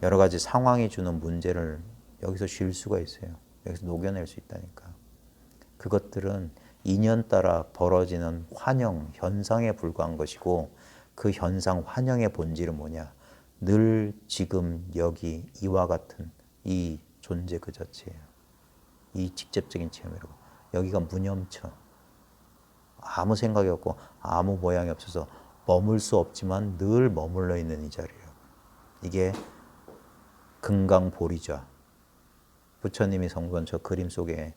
여러 가지 상황이 주는 문제를 여기서 쉴 수가 있어요. 여기서 녹여낼 수 있다니까. 그것들은 인연 따라 벌어지는 환영, 현상에 불과한 것이고 그 현상, 환영의 본질은 뭐냐? 늘 지금 여기 이와 같은 이 존재 그 자체예요. 이 직접적인 체험이라고. 여기가 무념처. 아무 생각이 없고 아무 모양이 없어서 머물 수 없지만 늘 머물러 있는 이 자리라고. 이게 금강보리좌. 부처님이 성도한 저 그림 속에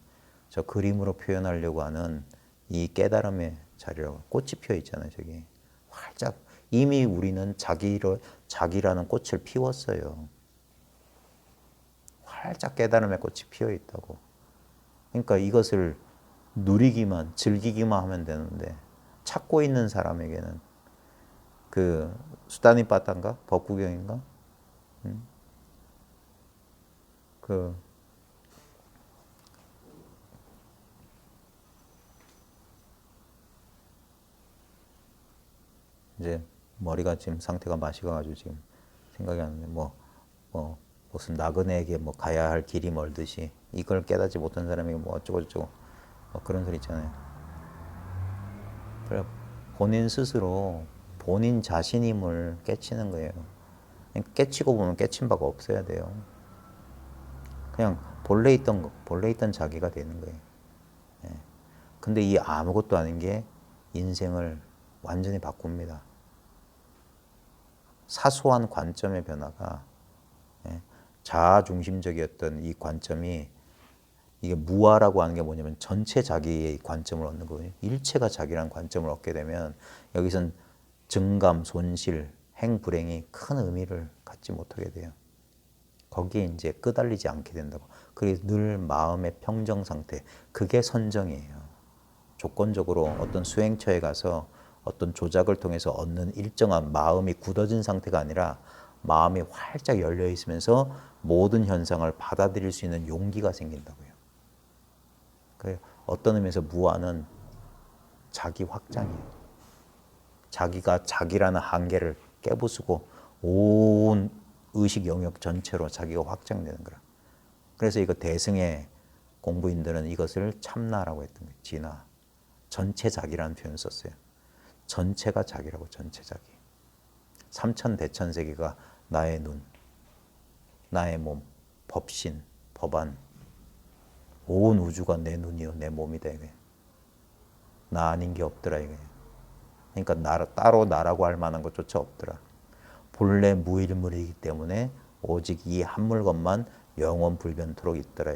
저 그림으로 표현하려고 하는 이 깨달음의 자리라고. 꽃이 피어 있잖아요, 저기. 활짝 이미 우리는 자기라는 꽃을 피웠어요. 활짝 깨달음의 꽃이 피어 있다고. 그러니까 이것을 누리기만, 즐기기만 하면 되는데 찾고 있는 사람에게는 그 수다니 빠따인가? 법구경인가? 그 이제 머리가 지금 상태가 마시가지고 지금 생각이 안 나는데 무슨 나그네에게 뭐 가야 할 길이 멀듯이 이걸 깨닫지 못한 사람에게 뭐 어쩌고 저쩌고 뭐 그런 소리 있잖아요. 그래 본인 스스로 본인 자신임을 깨치는 거예요. 깨치고 보면 깨친 바가 없어야 돼요. 그냥 본래 있던 자기가 되는 거예요. 예. 근데 이 아무것도 아닌 게 인생을 완전히 바꿉니다. 사소한 관점의 변화가, 예, 자아 중심적이었던 이 관점이, 이게 무아라고 하는 게 뭐냐면 전체 자기의 관점을 얻는 거예요. 일체가 자기라는 관점을 얻게 되면 여기선 증감, 손실, 행, 불행이 큰 의미를 갖지 못하게 돼요. 거기에 이제 끄달리지 않게 된다고. 그래서 늘 마음의 평정 상태, 그게 선정이에요. 조건적으로 어떤 수행처에 가서 어떤 조작을 통해서 얻는 일정한 마음이 굳어진 상태가 아니라 마음이 활짝 열려 있으면서 모든 현상을 받아들일 수 있는 용기가 생긴다고요. 어떤 의미에서 무아는 자기 확장이에요. 자기가 자기라는 한계를 깨부수고 온 의식 영역 전체로 자기가 확장되는 거라. 그래서 이거 대승의 공부인들은 이것을 참나라고 했던 거예요. 진화. 전체 자기라는 표현을 썼어요. 전체가 자기라고, 전체 자기. 삼천대천세계가 나의 눈, 나의 몸, 법신, 법안. 온 우주가 내 눈이요, 내 몸이다 이거예요. 나 아닌 게 없더라 이거예요. 그러니까 따로 나라고 할 만한 것조차 없더라. 본래 무일물이기 때문에 오직 이 한 물건만 영원 불변토록 있더라.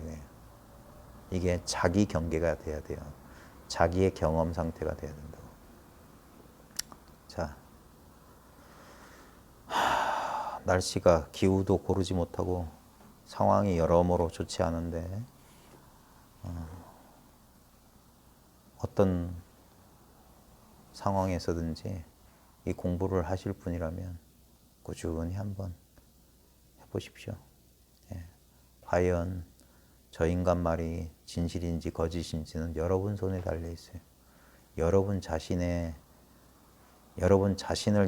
이게 자기 경계가 돼야 돼요. 자기의 경험 상태가 돼야 된다고. 자, 날씨가 기후도 고르지 못하고 상황이 여러모로 좋지 않은데 어떤 상황에서든지 이 공부를 하실 분이라면 꾸준히 한번 해보십시오. 예. 과연 저 인간 말이 진실인지 거짓인지는 여러분 손에 달려 있어요. 여러분 자신을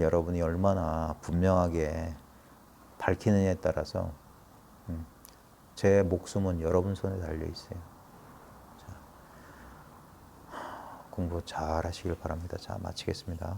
여러분이 얼마나 분명하게 밝히느냐에 따라서 제 목숨은 여러분 손에 달려 있어요. 자, 공부 잘 하시길 바랍니다. 자, 마치겠습니다.